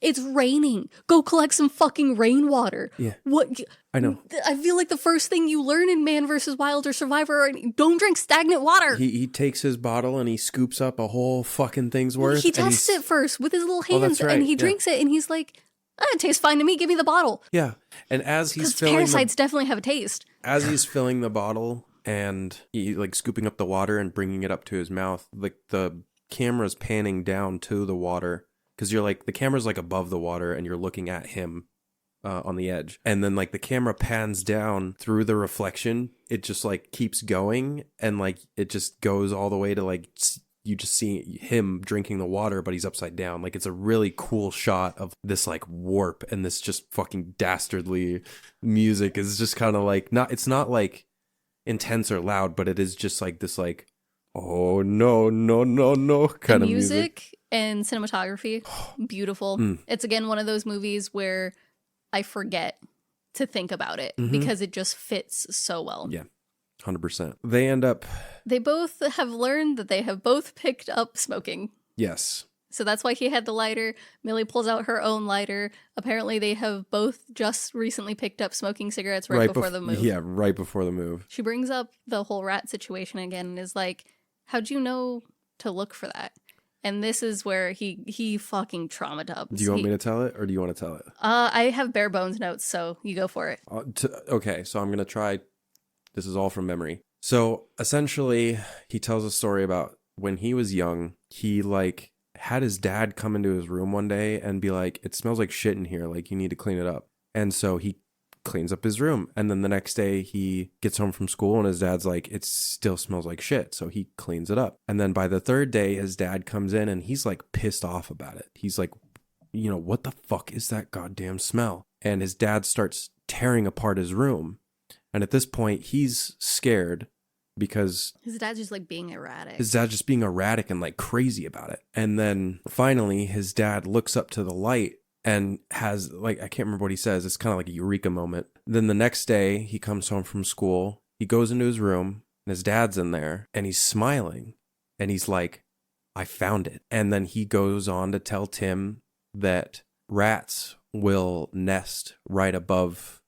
[SPEAKER 2] It's raining. Go collect some fucking rainwater.
[SPEAKER 3] Yeah.
[SPEAKER 2] What?
[SPEAKER 3] I know.
[SPEAKER 2] I feel like the first thing you learn in Man versus Wild or Survivor, don't drink stagnant water.
[SPEAKER 3] He takes his bottle and he scoops up a whole fucking thing's worth.
[SPEAKER 2] He tests it first with his little hands,
[SPEAKER 3] that's right.
[SPEAKER 2] and he drinks it, and he's like, it tastes fine to me. Give me the bottle.
[SPEAKER 3] Yeah. And as he's filling
[SPEAKER 2] parasites definitely have a taste.
[SPEAKER 3] As he's filling the bottle and he like scooping up the water and bringing it up to his mouth, like the camera's panning down to the water. Because you're like, the camera's like above the water and you're looking at him on the edge. And then like the camera pans down through the reflection. It just like keeps going. And like it just goes all the way to like, you just see him drinking the water, but he's upside down. Like it's a really cool shot of this like warp and this just fucking dastardly music is just kind of like, it's not like intense or loud, but it is just like this like, oh no kind of music.
[SPEAKER 2] And cinematography, beautiful. It's again one of those movies where I forget to think about it because it just fits so well.
[SPEAKER 3] Yeah, 100%. They
[SPEAKER 2] both have learned that they have both picked up smoking.
[SPEAKER 3] Yes.
[SPEAKER 2] So that's why he had the lighter. Millie pulls out her own lighter. Apparently they have both just recently picked up smoking cigarettes right before the move.
[SPEAKER 3] Yeah, right before the move.
[SPEAKER 2] She brings up the whole rat situation again and is like, how'd you know to look for that? And this is where he fucking traumatized.
[SPEAKER 3] Do you want me to tell it or do you want to tell it?
[SPEAKER 2] I have bare bones notes, so you go for it.
[SPEAKER 3] Okay, so I'm going to try. This is all from memory. So essentially, he tells a story about when he was young, he like had his dad come into his room one day and be like, it smells like shit in here. Like you need to clean it up. And so he cleans up his room. And then the next day he gets home from school and his dad's like, it still smells like shit. So he cleans it up. And then by the third day, his dad comes in and he's like pissed off about it. He's like, what the fuck is that goddamn smell? And his dad starts tearing apart his room. And at this point, he's scared because
[SPEAKER 2] his dad's just like being erratic.
[SPEAKER 3] His dad's just being erratic and like crazy about it. And then finally, his dad looks up to the light and has like, I can't remember what he says. It's kind of like a eureka moment. Then the next day, he comes home from school. He goes into his room and his dad's in there and he's smiling. And he's like, I found it. And then he goes on to tell Tim that rats will nest right above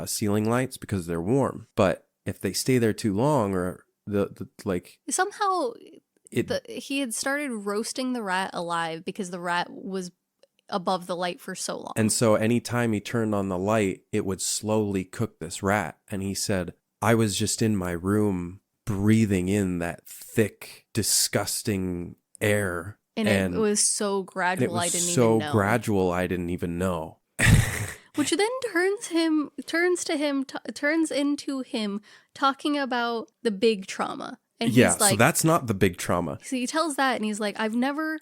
[SPEAKER 3] ceiling lights because they're warm. But if they stay there too long, or the like,
[SPEAKER 2] somehow he had started roasting the rat alive because the rat was above the light for so long.
[SPEAKER 3] And so anytime he turned on the light, it would slowly cook this rat. And he said, I was just in my room breathing in that thick, disgusting air.
[SPEAKER 2] And it was so gradual, I didn't even know.
[SPEAKER 3] So gradual, I didn't even know.
[SPEAKER 2] Which then turns into him talking about the big trauma. And he's like,
[SPEAKER 3] so that's not the big trauma.
[SPEAKER 2] So he tells that and he's like, I've never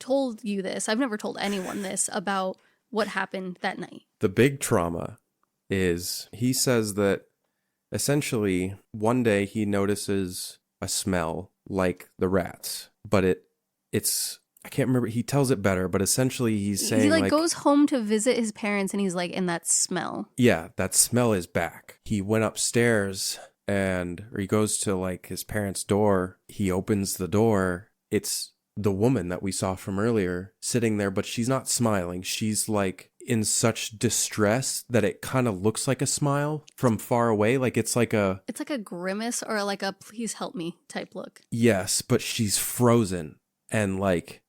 [SPEAKER 2] told you this. I've never told anyone this about what happened that night.
[SPEAKER 3] The big trauma is, he says that essentially one day he notices a smell like the rats, but it's I can't remember. He tells it better, but essentially he's saying
[SPEAKER 2] he like goes home to visit his parents and he's like, and that smell.
[SPEAKER 3] Yeah, that smell is back. He went upstairs or he goes to like his parents' door. He opens the door. It's the woman that we saw from earlier sitting there, but she's not smiling. She's like in such distress that it kind of looks like a smile from far away. Like it's like a
[SPEAKER 2] grimace or like a please help me type look.
[SPEAKER 3] Yes, but she's frozen. And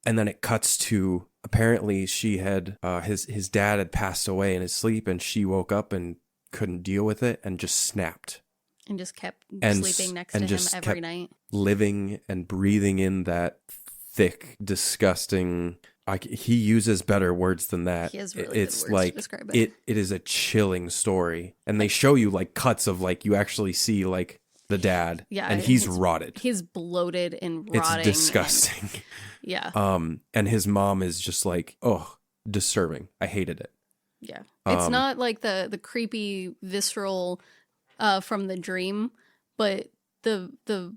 [SPEAKER 3] then it cuts to, apparently she had, his dad had passed away in his sleep and she woke up and couldn't deal with it and just snapped.
[SPEAKER 2] And just kept sleeping next to him every night.
[SPEAKER 3] Living and breathing in that thick, disgusting, he uses better words than that.
[SPEAKER 2] He has really good words to describe
[SPEAKER 3] it is a chilling story. And they show you like cuts of like, you actually see like the dad, and he's rotted.
[SPEAKER 2] He's bloated and rotting.
[SPEAKER 3] It's disgusting.
[SPEAKER 2] Yeah.
[SPEAKER 3] And his mom is just like, oh, disturbing. I hated it.
[SPEAKER 2] Yeah. It's not like the creepy, visceral from The Dream, but the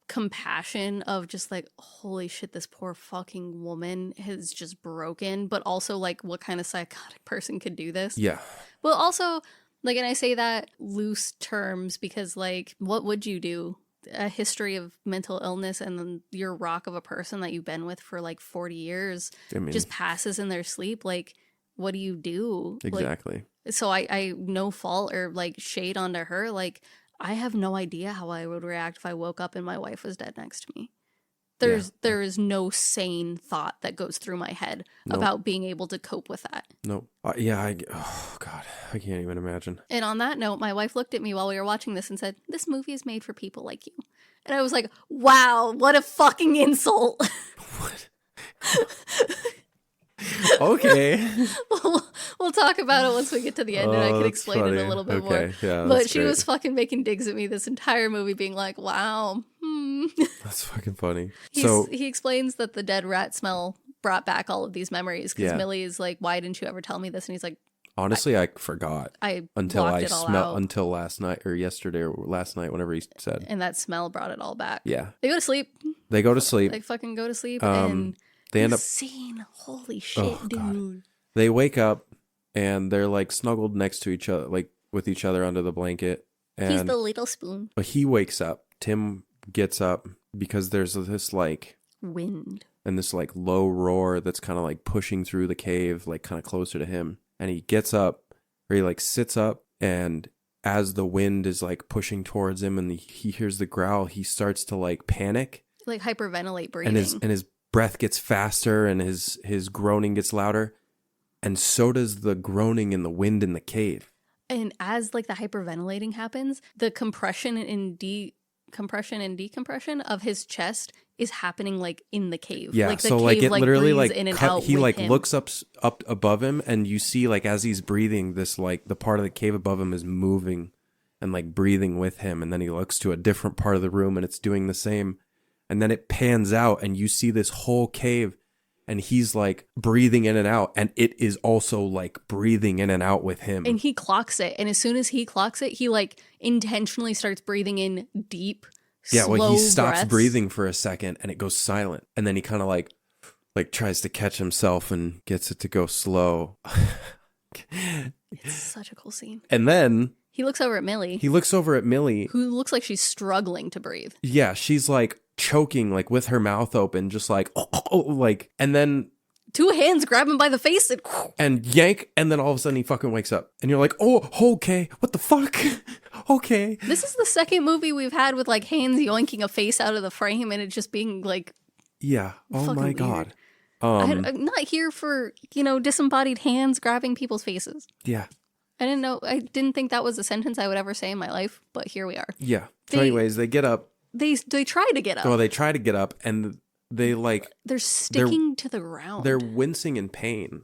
[SPEAKER 2] compassion of just like, holy shit, this poor fucking woman has just broken, but also like, what kind of psychotic person could do this?
[SPEAKER 3] Yeah.
[SPEAKER 2] But also, like, and I say that loose terms because, like, what would you do? A history of mental illness and then your rock of a person that you've been with for like 40 years just passes in their sleep. Like, what do you do?
[SPEAKER 3] Exactly.
[SPEAKER 2] Like, so I no fault or like shade onto her. Like, I have no idea how I would react if I woke up and my wife was dead next to me. There is no sane thought that goes through my head about being able to cope with that.
[SPEAKER 3] Nope. Oh God, I can't even imagine.
[SPEAKER 2] And on that note, my wife looked at me while we were watching this and said, "This movie is made for people like you." And I was like, "Wow, what a fucking insult!"
[SPEAKER 3] What? Okay.
[SPEAKER 2] We'll talk about it once we get to the end, and I can explain it a little bit more.
[SPEAKER 3] Yeah,
[SPEAKER 2] but she was fucking making digs at me this entire movie, being like, "Wow."
[SPEAKER 3] That's fucking funny.
[SPEAKER 2] He explains that the dead rat smell brought back all of these memories because Millie is like, "Why didn't you ever tell me this?" And he's like,
[SPEAKER 3] "Honestly, I forgot.
[SPEAKER 2] Until
[SPEAKER 3] last night or yesterday or last night, whenever he said."
[SPEAKER 2] And that smell brought it all back.
[SPEAKER 3] Yeah.
[SPEAKER 2] They go to sleep.
[SPEAKER 3] They
[SPEAKER 2] fucking go to sleep, and
[SPEAKER 3] they end up
[SPEAKER 2] scene. Holy shit, dude! God.
[SPEAKER 3] They wake up and they're like snuggled next to each other, like with each other under the blanket. And
[SPEAKER 2] he's the little spoon.
[SPEAKER 3] But he wakes up. Tim gets up because there's this like
[SPEAKER 2] wind
[SPEAKER 3] and this like low roar that's kind of like pushing through the cave, like kind of closer to him. And he gets up, or he like sits up, and as the wind is like pushing towards him and he hears the growl, he starts to like panic,
[SPEAKER 2] like hyperventilate breathing,
[SPEAKER 3] and his breath gets faster and his groaning gets louder, and so does the groaning in the wind in the cave.
[SPEAKER 2] And as like the hyperventilating happens, the compression and compression and decompression of his chest is happening like in the cave.
[SPEAKER 3] Yeah,
[SPEAKER 2] like, the
[SPEAKER 3] so
[SPEAKER 2] cave,
[SPEAKER 3] like it literally
[SPEAKER 2] breathes
[SPEAKER 3] like
[SPEAKER 2] in and out
[SPEAKER 3] he
[SPEAKER 2] with
[SPEAKER 3] like
[SPEAKER 2] him.
[SPEAKER 3] looks up above him, and you see like as he's breathing, this like the part of the cave above him is moving and like breathing with him, and then he looks to a different part of the room and it's doing the same, and then it pans out and you see this whole cave, and he's like breathing in and out, and it is also like breathing in and out with him.
[SPEAKER 2] And he clocks it, and as soon as he clocks it, he like intentionally starts breathing in deep.
[SPEAKER 3] Yeah, well, he stops
[SPEAKER 2] breaths.
[SPEAKER 3] breathing for a second and it goes silent. And then he kind of like tries to catch himself and gets it to go slow.
[SPEAKER 2] It's such a cool scene.
[SPEAKER 3] And then
[SPEAKER 2] He looks over at Millie,
[SPEAKER 3] who
[SPEAKER 2] looks like she's struggling to breathe.
[SPEAKER 3] yeah, she's like choking, like with her mouth open, just like, like, and then
[SPEAKER 2] Two hands grab him by the face
[SPEAKER 3] and yank, and then all of a sudden he fucking wakes up. And you're like, oh, okay, what the fuck? Okay.
[SPEAKER 2] This is the second movie we've had with like hands yoinking a face out of the frame and it just being like,
[SPEAKER 3] Yeah. Oh
[SPEAKER 2] fucking
[SPEAKER 3] my
[SPEAKER 2] weird.
[SPEAKER 3] God.
[SPEAKER 2] I'm not here for, disembodied hands grabbing people's faces.
[SPEAKER 3] Yeah.
[SPEAKER 2] I didn't think that was a sentence I would ever say in my life, but here we are.
[SPEAKER 3] Yeah. So anyways, they get up.
[SPEAKER 2] They try to get up.
[SPEAKER 3] Well, they try to get up, and they like,
[SPEAKER 2] They're sticking to the ground.
[SPEAKER 3] they're wincing in pain.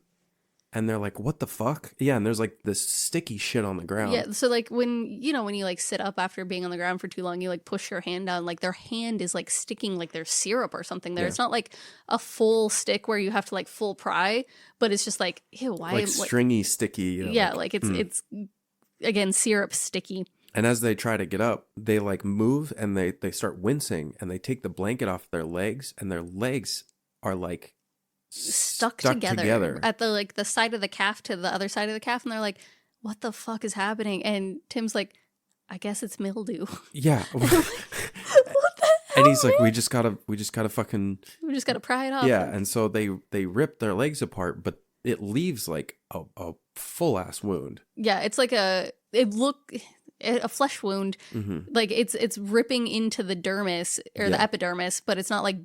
[SPEAKER 3] And they're like, what the fuck? Yeah, and there's like this sticky shit on the ground.
[SPEAKER 2] Yeah, so like when you like sit up after being on the ground for too long, you like push your hand down, like their hand is like sticking like there's syrup or something there.
[SPEAKER 3] Yeah.
[SPEAKER 2] It's not like a full stick where you have to like full pry, but it's just like, ew, why
[SPEAKER 3] like
[SPEAKER 2] am
[SPEAKER 3] stringy, sticky.
[SPEAKER 2] yeah, like it's again syrup sticky.
[SPEAKER 3] And as they try to get up, they like move and they start wincing, and they take the blanket off their legs, and their legs are like
[SPEAKER 2] Stuck together at the like the side of the calf to the other side of the calf, and they're like, what the fuck is happening? And Tim's like, I guess it's mildew.
[SPEAKER 3] Yeah.
[SPEAKER 2] What the hell?
[SPEAKER 3] And he's like, we just gotta fucking
[SPEAKER 2] We just gotta pry it off.
[SPEAKER 3] yeah. And so they rip their legs apart, but it leaves like a full ass wound.
[SPEAKER 2] Yeah, it's like a flesh wound.
[SPEAKER 3] Mm-hmm.
[SPEAKER 2] Like it's ripping into the dermis or the
[SPEAKER 3] Yeah.
[SPEAKER 2] epidermis, but it's not like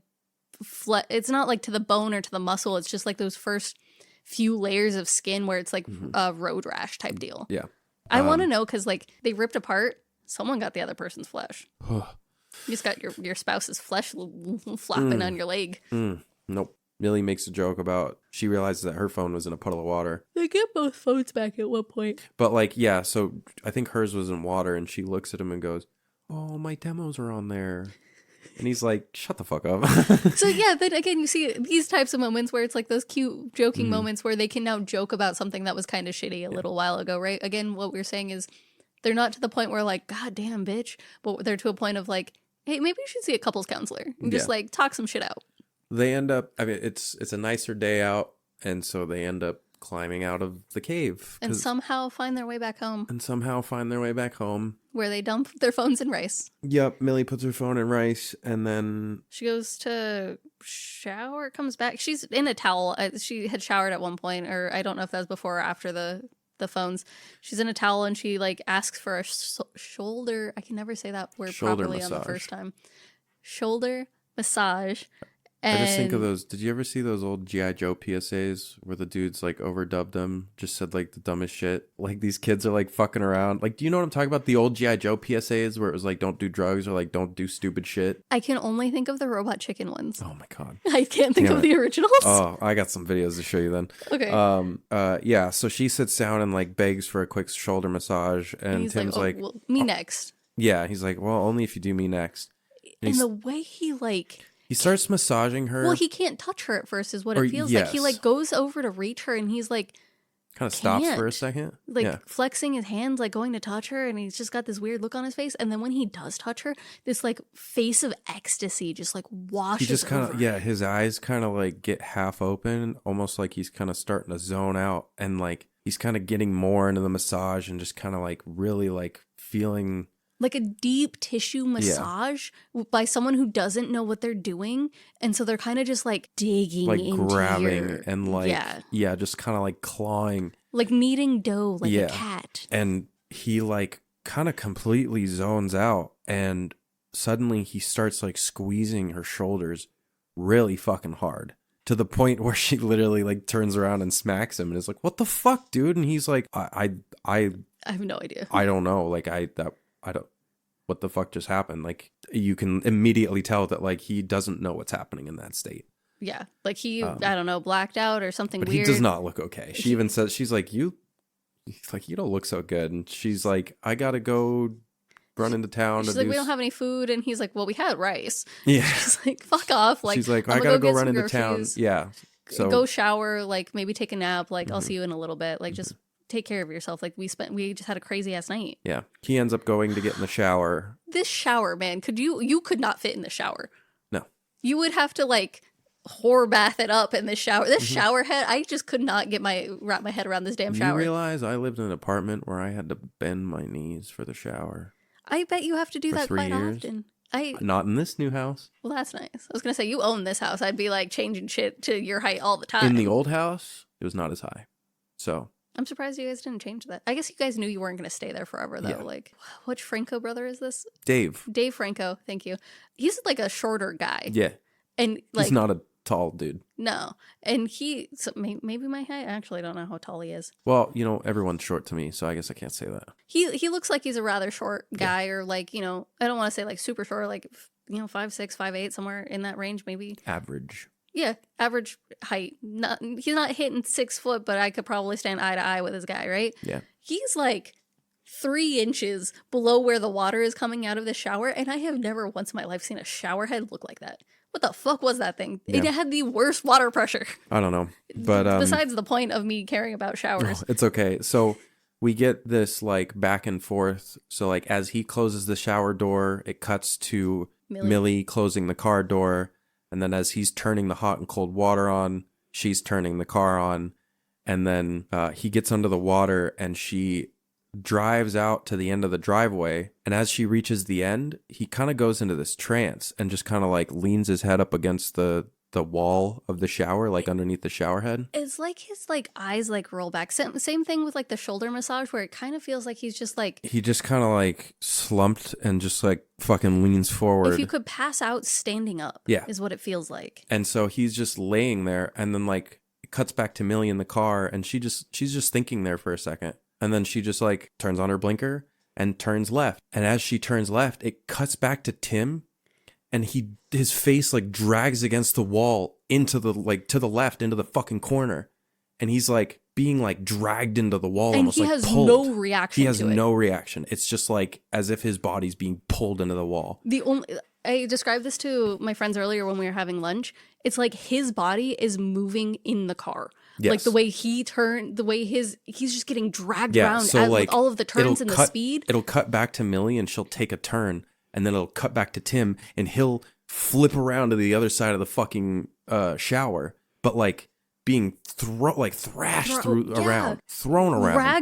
[SPEAKER 2] it's not like to the bone or to the muscle. It's just like those first few layers of skin where it's like a road rash type deal.
[SPEAKER 3] Yeah.
[SPEAKER 2] I want to know because like they ripped apart. Someone got the other person's flesh. You just got your spouse's flesh flopping on your leg.
[SPEAKER 3] Nope. Millie makes a joke about she realizes that her phone was in a puddle of water.
[SPEAKER 2] They get both phones back at one point.
[SPEAKER 3] But like, yeah, so I think hers was in water, and she looks at him and goes, oh, my demos are on there. And he's like, shut the fuck up.
[SPEAKER 2] So yeah, then again, you see these types of moments where it's like those cute joking moments where they can now joke about something that was kind of shitty a little while ago, right? Again, what we're saying is they're not to the point where like, God damn, bitch, but they're to a point of like, hey, maybe you should see a couples counselor and just like talk some shit out.
[SPEAKER 3] They end up, I mean, it's a nicer day out, and so they end up climbing out of the cave.
[SPEAKER 2] And somehow find their way back home.
[SPEAKER 3] Where
[SPEAKER 2] they dump their phones in rice.
[SPEAKER 3] Yep, Millie puts her phone in rice, and then
[SPEAKER 2] She goes to shower, comes back. She's in a towel. She had showered at one point, or I don't know if that was before or after the phones. She's in a towel, and she like asks for a shoulder. I can never say that word
[SPEAKER 3] Shoulder
[SPEAKER 2] properly on the
[SPEAKER 3] massage.
[SPEAKER 2] first time. Shoulder massage.
[SPEAKER 3] I just think of
[SPEAKER 2] And
[SPEAKER 3] those. Did you ever see those old G.I. Joe PSAs where the dudes like overdubbed them, just said like the dumbest shit? Like these kids are like fucking around. Like, do you know what I'm talking about? The old G.I. Joe PSAs where it was like, don't do drugs or like, don't do stupid shit.
[SPEAKER 2] I can only think of the robot chicken ones.
[SPEAKER 3] Oh my God.
[SPEAKER 2] I can't think
[SPEAKER 3] Damn
[SPEAKER 2] of
[SPEAKER 3] it.
[SPEAKER 2] the originals.
[SPEAKER 3] Oh, I got some videos to show you then.
[SPEAKER 2] Okay.
[SPEAKER 3] Yeah. So she sits down and like begs for a quick shoulder massage, and
[SPEAKER 2] he's
[SPEAKER 3] Tim's like,
[SPEAKER 2] well, me next.
[SPEAKER 3] yeah. He's like, well, only if you do me next.
[SPEAKER 2] And the way he like.
[SPEAKER 3] He starts massaging her.
[SPEAKER 2] Well, he can't touch her at first is what
[SPEAKER 3] Or
[SPEAKER 2] it feels like. He
[SPEAKER 3] yes.
[SPEAKER 2] like goes over to reach her and he's like
[SPEAKER 3] kind of stops for a
[SPEAKER 2] can't.
[SPEAKER 3] second.
[SPEAKER 2] like
[SPEAKER 3] yeah.
[SPEAKER 2] flexing his hands, like going to touch her, and he's just got this weird look on his face. And then when he does touch her, this like face of ecstasy just like washes
[SPEAKER 3] He just kind
[SPEAKER 2] over
[SPEAKER 3] of, yeah, his eyes kind of like get half open, almost like he's kind of starting to zone out, and like he's kind of getting more into the massage and just kind of like really like feeling.
[SPEAKER 2] like a deep tissue massage by someone who doesn't know what they're doing. And so they're kind of just like digging
[SPEAKER 3] Like
[SPEAKER 2] into
[SPEAKER 3] grabbing
[SPEAKER 2] your,
[SPEAKER 3] and like,
[SPEAKER 2] yeah,
[SPEAKER 3] yeah, just kind of like clawing.
[SPEAKER 2] like kneading dough like
[SPEAKER 3] Yeah.
[SPEAKER 2] a cat.
[SPEAKER 3] And he like kind of completely zones out, and suddenly he starts like squeezing her shoulders really fucking hard, to the point where she literally like turns around and smacks him and is like, what the fuck, dude? And he's like, I
[SPEAKER 2] I have no idea.
[SPEAKER 3] don't know. Like, I don't. what the fuck just happened? Like, you can immediately tell that, like, he doesn't know what's happening in that state.
[SPEAKER 2] Yeah. Like he, I don't know, blacked out or something
[SPEAKER 3] But
[SPEAKER 2] weird.
[SPEAKER 3] he does not look okay. She even says, she's like, you don't look so good. And she's like, I gotta go run into town.
[SPEAKER 2] She's like, we don't have any food. And he's like, well, we had rice.
[SPEAKER 3] Yeah.
[SPEAKER 2] She's like, fuck off. Like,
[SPEAKER 3] she's like,
[SPEAKER 2] I
[SPEAKER 3] gotta go
[SPEAKER 2] get
[SPEAKER 3] run
[SPEAKER 2] some
[SPEAKER 3] into town.
[SPEAKER 2] groceries.
[SPEAKER 3] Yeah. So
[SPEAKER 2] go shower, like maybe take a nap. Like, I'll see you in a little bit. Like, just take care of yourself. Like, we just had a crazy ass night.
[SPEAKER 3] yeah. He ends up going to get in the shower.
[SPEAKER 2] This shower, man, you could not fit in the shower.
[SPEAKER 3] No.
[SPEAKER 2] You would have to like whore bath it up in this shower. This shower head, I just could not wrap my head around this damn shower.
[SPEAKER 3] You realize I lived in an apartment where I had to bend my knees for the shower?
[SPEAKER 2] I bet you have to do
[SPEAKER 3] For
[SPEAKER 2] that
[SPEAKER 3] 3
[SPEAKER 2] quite
[SPEAKER 3] years?
[SPEAKER 2] often.
[SPEAKER 3] Not in this new house.
[SPEAKER 2] Well, that's nice. I was gonna say, you own this house. I'd be like changing shit to your height all the time.
[SPEAKER 3] In the old house, it was not as high. So
[SPEAKER 2] I'm surprised you guys didn't change that. I guess you guys knew you weren't gonna stay there forever, though.
[SPEAKER 3] Yeah.
[SPEAKER 2] Like, which Franco brother is this?
[SPEAKER 3] Dave.
[SPEAKER 2] Dave Franco. Thank you. He's like a shorter guy.
[SPEAKER 3] Yeah.
[SPEAKER 2] And like,
[SPEAKER 3] He's not a tall dude.
[SPEAKER 2] no. And so maybe my height. I actually don't know how tall he is.
[SPEAKER 3] Well, everyone's short to me, so I guess I can't say that.
[SPEAKER 2] He looks like he's a rather short guy, or like, I don't want to say like super short, like 5'6", 5'8", somewhere in that range, maybe.
[SPEAKER 3] Average.
[SPEAKER 2] Yeah, average height. He's not hitting 6 foot, but I could probably stand eye to eye with this guy, right?
[SPEAKER 3] Yeah.
[SPEAKER 2] He's like 3 inches below where the water is coming out of the shower, and I have never once in my life seen a shower head look like that. What the fuck was that thing?
[SPEAKER 3] Yeah.
[SPEAKER 2] It had the worst water pressure.
[SPEAKER 3] I don't know. But
[SPEAKER 2] besides the point of me caring about showers.
[SPEAKER 3] no, it's okay. So we get this like back and forth. So like as he closes the shower door, it cuts to Millie closing the car door. And then as he's turning the hot and cold water on, she's turning the car on. And then he gets under the water and she drives out to the end of the driveway. And as she reaches the end, he kind of goes into this trance and just kind of like leans his head up against the wall of the shower, like underneath the shower head.
[SPEAKER 2] It's like his like eyes like roll back. Same thing with like the shoulder massage, where it kind of feels like he's just like,
[SPEAKER 3] he just kind of like slumped and just like fucking leans forward.
[SPEAKER 2] if you could pass out standing up,
[SPEAKER 3] Yeah.
[SPEAKER 2] is what it feels like.
[SPEAKER 3] And so he's just laying there, and then like it cuts back to Millie in the car, and she's just thinking there for a second. And then she just like turns on her blinker and turns left. And as she turns left, it cuts back to Tim, and his face like drags against the wall into the like to the left into the fucking corner. And he's like being like dragged into the wall,
[SPEAKER 2] And
[SPEAKER 3] almost
[SPEAKER 2] he
[SPEAKER 3] like
[SPEAKER 2] has
[SPEAKER 3] pulled.
[SPEAKER 2] no reaction
[SPEAKER 3] He has
[SPEAKER 2] to it.
[SPEAKER 3] no reaction. It's just like as if his body's being pulled into the wall.
[SPEAKER 2] I described this to my friends earlier when we were having lunch. It's like his body is moving in the car.
[SPEAKER 3] Yes.
[SPEAKER 2] Like the way he turned, the way he's just getting dragged
[SPEAKER 3] Yeah,
[SPEAKER 2] around
[SPEAKER 3] so like
[SPEAKER 2] with all of the turns and the speed.
[SPEAKER 3] It'll cut back to Millie and she'll take a turn, and then it'll cut back to Tim and he'll flip around to the other side of the fucking shower, but like being thrashed thrown around.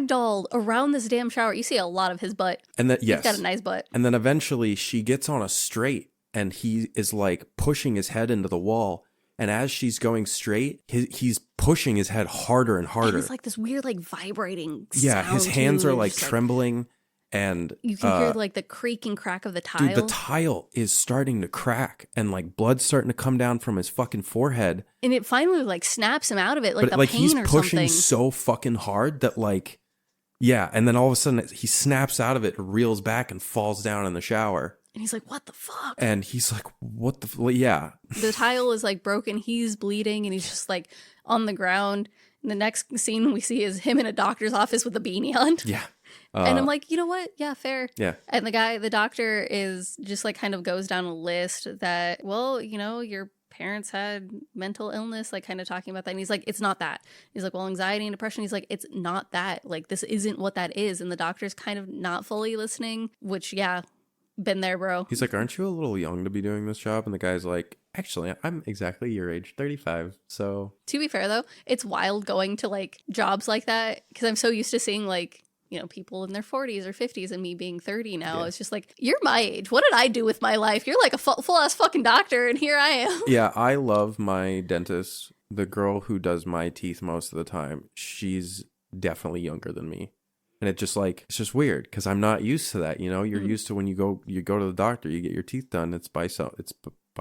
[SPEAKER 2] Ragdolled around this damn shower. You see a lot of his butt.
[SPEAKER 3] And that, yes.
[SPEAKER 2] He's got a nice butt.
[SPEAKER 3] And then eventually she gets on a straight and he is like pushing his head into the wall. And as she's going straight, he's pushing his head harder and harder.
[SPEAKER 2] And it's like this weird, like vibrating
[SPEAKER 3] Yeah,
[SPEAKER 2] sound
[SPEAKER 3] his hands
[SPEAKER 2] too.
[SPEAKER 3] are like
[SPEAKER 2] Just,
[SPEAKER 3] trembling. And
[SPEAKER 2] you can hear like the creak and crack of the tile.
[SPEAKER 3] dude, the tile is starting to crack and like blood's starting to come down from his fucking forehead.
[SPEAKER 2] And it finally like snaps him out of it, like
[SPEAKER 3] But
[SPEAKER 2] the
[SPEAKER 3] like
[SPEAKER 2] pain
[SPEAKER 3] he's
[SPEAKER 2] or
[SPEAKER 3] pushing
[SPEAKER 2] something.
[SPEAKER 3] so fucking hard that like, yeah. And then all of a sudden he snaps out of it, reels back and falls down in the shower.
[SPEAKER 2] And he's like, what the fuck?
[SPEAKER 3] And he's like, what the yeah.
[SPEAKER 2] The tile is like broken. He's bleeding and he's just like on the ground. And the next scene we see is him in a doctor's office with a beanie on.
[SPEAKER 3] Yeah.
[SPEAKER 2] And I'm like, you know what? Yeah, fair.
[SPEAKER 3] Yeah.
[SPEAKER 2] And the doctor is just like kind of goes down a list that, well, your parents had mental illness, like kind of talking about that. And he's like, it's not that. He's like, well, anxiety and depression. He's like, it's not that. Like, this isn't what that is. And the doctor's kind of not fully listening, which, yeah, been there, bro.
[SPEAKER 3] He's like, aren't you a little young to be doing this job? And the guy's like, actually, I'm exactly your age, 35. So
[SPEAKER 2] To be fair, though, it's wild going to like jobs like that because I'm so used to seeing like, people in their 40s or 50s and me being 30 now.
[SPEAKER 3] Yeah.
[SPEAKER 2] It's just like, you're my age. What did I do with my life? You're like a full-ass fucking doctor and here I am.
[SPEAKER 3] yeah, I love my dentist. The girl who does my teeth most of the time, she's definitely younger than me. And it's just weird because I'm not used to that. You're used to when you go to the doctor, you get your teeth done. It's by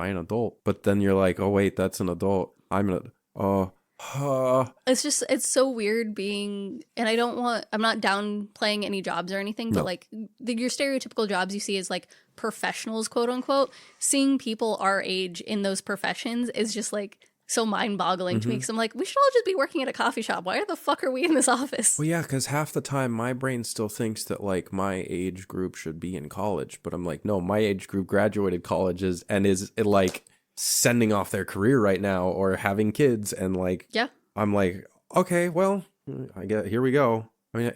[SPEAKER 3] an adult. But then you're like, oh wait, that's an adult.
[SPEAKER 2] It's so weird being, and I'm not downplaying any jobs or anything, but
[SPEAKER 3] No.
[SPEAKER 2] like your stereotypical jobs you see as like professionals, quote unquote, seeing people our age in those professions is just like so mind boggling to me. Cause I'm like, we should all just be working at a coffee shop. Why the fuck are we in this office?
[SPEAKER 3] Well, yeah, because half the time my brain still thinks that like my age group should be in college, but I'm like, no, my age group graduated colleges and is like sending off their career right now or having kids, and like,
[SPEAKER 2] Yeah.
[SPEAKER 3] I'm like, okay, well, I get here we go. I mean,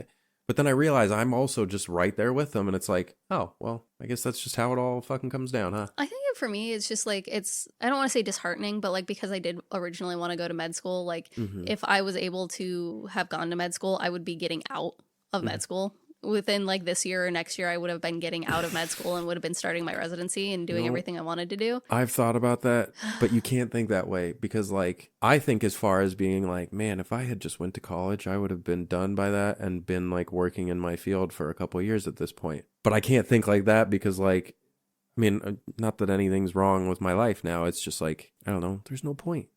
[SPEAKER 3] but then I realize I'm also just right there with them, and it's like, oh, well, I guess that's just how it all fucking comes down, huh?
[SPEAKER 2] I think for me, it's just like, I don't want to say disheartening, but like, because I did originally want to go to med school, like if I was able to have gone to med school, I would be getting out of med school. Within like this year or next year, I would have been getting out of med school and would have been starting my residency and doing everything I wanted to do.
[SPEAKER 3] I've thought about that, but you can't think that way because like I think as far as being like, man, if I had just went to college, I would have been done by that and been like working in my field for a couple of years at this point. But I can't think like that because like, I mean, not that anything's wrong with my life now. It's just like, I don't know, there's no point.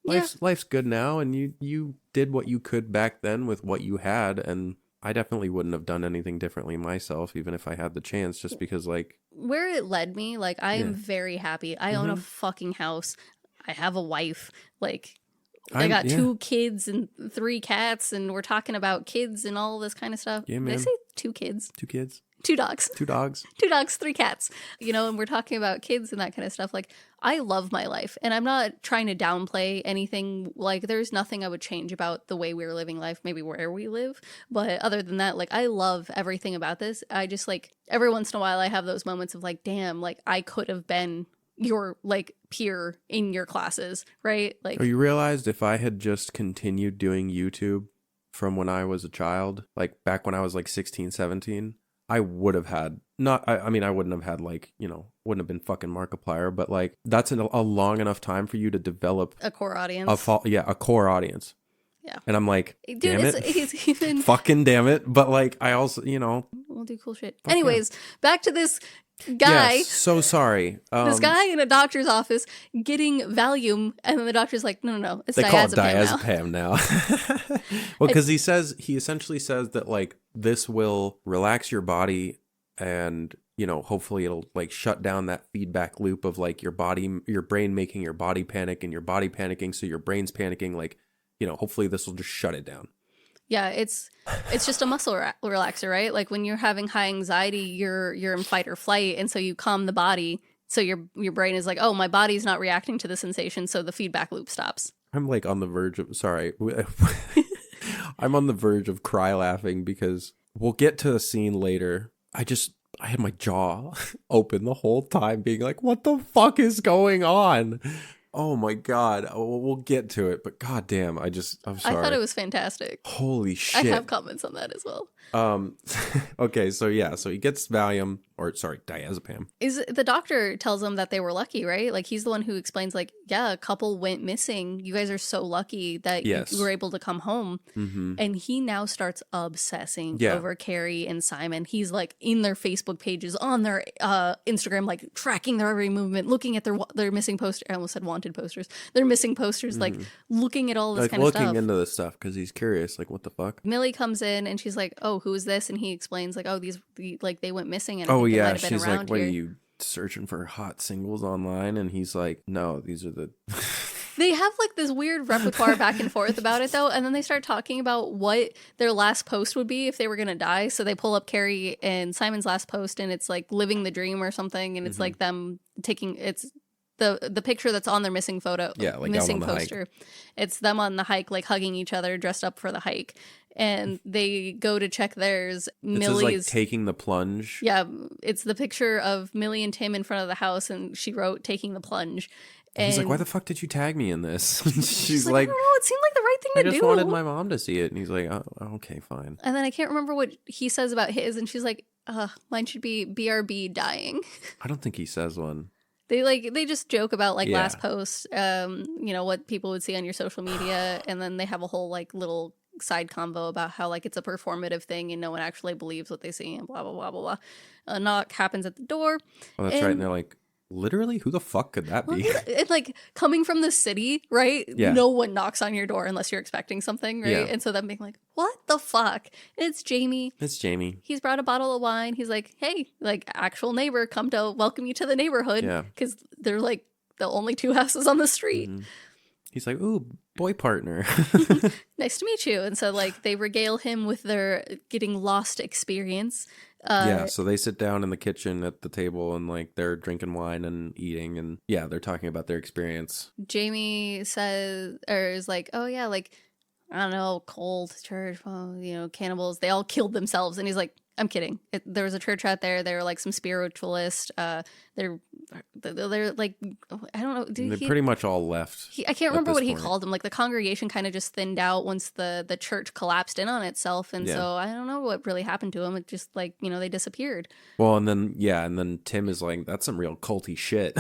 [SPEAKER 3] Life's good now, and you did what you could back then with what you had, and I definitely wouldn't have done anything differently myself, even if I had the chance, just because, like...
[SPEAKER 2] Where it led me, like, I am very happy. I own a fucking house. I have a wife. Like, I got 2 kids and 3 cats, and we're talking about kids and all this kind of stuff.
[SPEAKER 3] Yeah, man.
[SPEAKER 2] Did I say 2 kids?
[SPEAKER 3] 2 kids.
[SPEAKER 2] 2 dogs.
[SPEAKER 3] 2 dogs.
[SPEAKER 2] 2 dogs, 3 cats. You know, and we're talking about kids and that kind of stuff. Like, I love my life, and I'm not trying to downplay anything. Like, there's nothing I would change about the way we're living life, maybe where we live. But other than that, like, I love everything about this. I just, like, every once in a while I have those moments of like, damn, like, I could have been your, like, peer in your classes, right? Like,
[SPEAKER 3] Oh, you realized if I had just continued doing YouTube from when I was a child, like back when I was like 16, 17, I would have had I mean, I wouldn't have had like, you know, wouldn't have been fucking Markiplier, but like that's a long enough time for you to develop
[SPEAKER 2] a core audience.
[SPEAKER 3] a core audience.
[SPEAKER 2] Yeah.
[SPEAKER 3] And I'm like,
[SPEAKER 2] Dude,
[SPEAKER 3] damn it.
[SPEAKER 2] it's even...
[SPEAKER 3] Fucking damn it. But like, I also, you know.
[SPEAKER 2] We'll do cool shit. Anyways, back to this guy.
[SPEAKER 3] Yes, so sorry.
[SPEAKER 2] This guy in a doctor's office getting Valium, and then the doctor's like, no, it's
[SPEAKER 3] they call it
[SPEAKER 2] diazepam now.
[SPEAKER 3] diazepam now. Well, because he essentially says that like this will relax your body, and you know, hopefully it'll like shut down that feedback loop of like your brain making your body panic, and your body panicking, so your brain's panicking. Like, you know, hopefully this will just shut it down.
[SPEAKER 2] Yeah, it's just a muscle relaxer, right? Like when you're having high anxiety, you're in fight or flight, and so you calm the body. So your brain is like, oh, my body's not reacting to the sensation, so the feedback loop stops.
[SPEAKER 3] I'm like on the verge of I'm on the verge of cry laughing because we'll get to a scene later. I had my jaw open the whole time being like, what the fuck is going on? Oh my God. We'll get to it, but goddamn, I'm sorry.
[SPEAKER 2] I thought it was fantastic.
[SPEAKER 3] Holy shit.
[SPEAKER 2] I have comments on that as well.
[SPEAKER 3] Okay, so he gets Valium, or sorry, diazepam.
[SPEAKER 2] Is the doctor tells him that they were lucky, right? Like he's the one who explains like, yeah, a couple went missing. You guys are so lucky that you were able to come home. Mm-hmm. And he now starts obsessing over Carrie and Simon. He's like in their Facebook pages, on their Instagram, like tracking their every movement, looking at their missing posters. I almost said wanted posters. Their missing posters, like looking at all this kind of stuff.
[SPEAKER 3] Looking into this stuff because he's curious, like what the fuck?
[SPEAKER 2] Millie comes in and she's like, oh, who is this? And he explains like, oh, they went missing. And
[SPEAKER 3] oh
[SPEAKER 2] I think
[SPEAKER 3] yeah,
[SPEAKER 2] they might have been
[SPEAKER 3] she's
[SPEAKER 2] around
[SPEAKER 3] like, what
[SPEAKER 2] here.
[SPEAKER 3] are you searching for hot singles online? And he's like, no, these are the...
[SPEAKER 2] They have like this weird repertoire back and forth about it though, and then they start talking about what their last post would be if they were gonna die. So they pull up Carrie and Simon's last post, and it's like living the dream or something, and it's like them taking the picture that's on their missing photo,
[SPEAKER 3] like
[SPEAKER 2] missing
[SPEAKER 3] out on the
[SPEAKER 2] poster.
[SPEAKER 3] hike.
[SPEAKER 2] It's them on the hike, like hugging each other, dressed up for the hike, and they go to check theirs. Millie's
[SPEAKER 3] like taking the plunge.
[SPEAKER 2] Yeah, it's the picture of Millie and Tim in front of the house, and she wrote "taking the plunge." And
[SPEAKER 3] he's like, why the fuck did you tag me in this? She's
[SPEAKER 2] I
[SPEAKER 3] like,
[SPEAKER 2] don't know, it seemed like the right thing to do.
[SPEAKER 3] I just wanted my mom to see it. And he's like, oh, okay, fine.
[SPEAKER 2] And then I can't remember what he says about his, and she's like, mine should be BRB dying.
[SPEAKER 3] I don't think he says one.
[SPEAKER 2] They just joke about like last post, you know, what people would see on your social media, and then they have a whole like little side convo about how like it's a performative thing and no one actually believes what they see and blah blah blah blah blah. A knock happens at the door.
[SPEAKER 3] Oh, that's right. And they're like, literally, who the fuck could that be?
[SPEAKER 2] It's like coming from the city, right?
[SPEAKER 3] Yeah.
[SPEAKER 2] No one knocks on your door unless you're expecting something, right?
[SPEAKER 3] Yeah.
[SPEAKER 2] And so them being like, what the fuck? It's Jamie.
[SPEAKER 3] It's Jamie.
[SPEAKER 2] He's brought a bottle of wine. He's like, hey, like actual neighbor, come to welcome you to the neighborhood.
[SPEAKER 3] Yeah.
[SPEAKER 2] Because they're like the only two houses on the street.
[SPEAKER 3] Mhm. He's like, ooh, boy partner.
[SPEAKER 2] Nice to meet you. And so like they regale him with their getting lost experience.
[SPEAKER 3] Yeah, so they sit down in the kitchen at the table and like they're drinking wine and eating, and yeah, they're talking about their experience.
[SPEAKER 2] Jamie says, or is like, oh yeah, like, I don't know, cold church, cannibals, they all killed themselves. And he's like, I'm kidding. There was a church out there. They were like some spiritualists. They're like, I don't know.
[SPEAKER 3] They pretty much all left.
[SPEAKER 2] I can't remember what he
[SPEAKER 3] point.
[SPEAKER 2] called them. Like the congregation kind of just thinned out once the church collapsed in on itself. And
[SPEAKER 3] Yeah.
[SPEAKER 2] so I don't know what really happened to them. It just like, they disappeared.
[SPEAKER 3] Well, and then Tim is like, that's some real culty shit.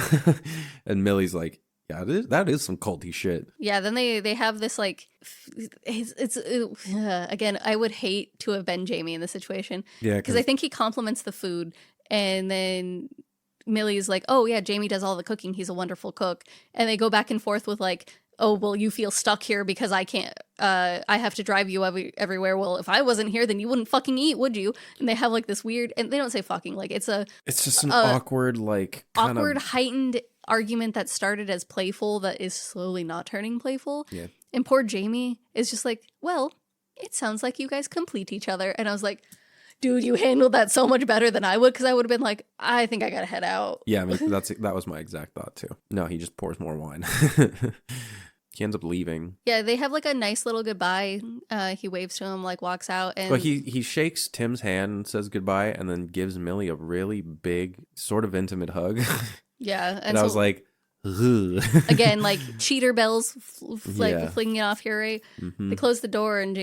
[SPEAKER 3] And Millie's like, yeah, that is some culty shit.
[SPEAKER 2] Yeah, then they have this like, again, I would hate to have been Jamie in this situation.
[SPEAKER 3] Yeah,
[SPEAKER 2] because I think he compliments the food, and then Millie's like, oh yeah, Jamie does all the cooking. He's a wonderful cook. And they go back and forth with like, oh, well, you feel stuck here because I can't, I have to drive you everywhere. Well, if I wasn't here, then you wouldn't fucking eat, would you? And they have like this weird, and they don't say fucking, like it's
[SPEAKER 3] just an awkward, like
[SPEAKER 2] awkward, heightened argument that started as playful that is slowly not turning playful.
[SPEAKER 3] Yeah.
[SPEAKER 2] And poor Jamie is just like, well, it sounds like you guys complete each other. And I was like, dude, you handled that so much better than I would, because I would have been like, I think I gotta head out.
[SPEAKER 3] Yeah, I mean, that was my exact thought too. No, he just pours more wine. He ends up leaving.
[SPEAKER 2] Yeah, they have like a nice little goodbye. He waves to him, like walks out, and
[SPEAKER 3] But he shakes Tim's hand and says goodbye, and then gives Millie a really big, sort of intimate hug.
[SPEAKER 2] yeah,
[SPEAKER 3] And I was like, ugh.
[SPEAKER 2] again, like cheater bells,
[SPEAKER 3] Yeah.
[SPEAKER 2] flinging it off here, right?
[SPEAKER 3] Mhm.
[SPEAKER 2] They close the door, and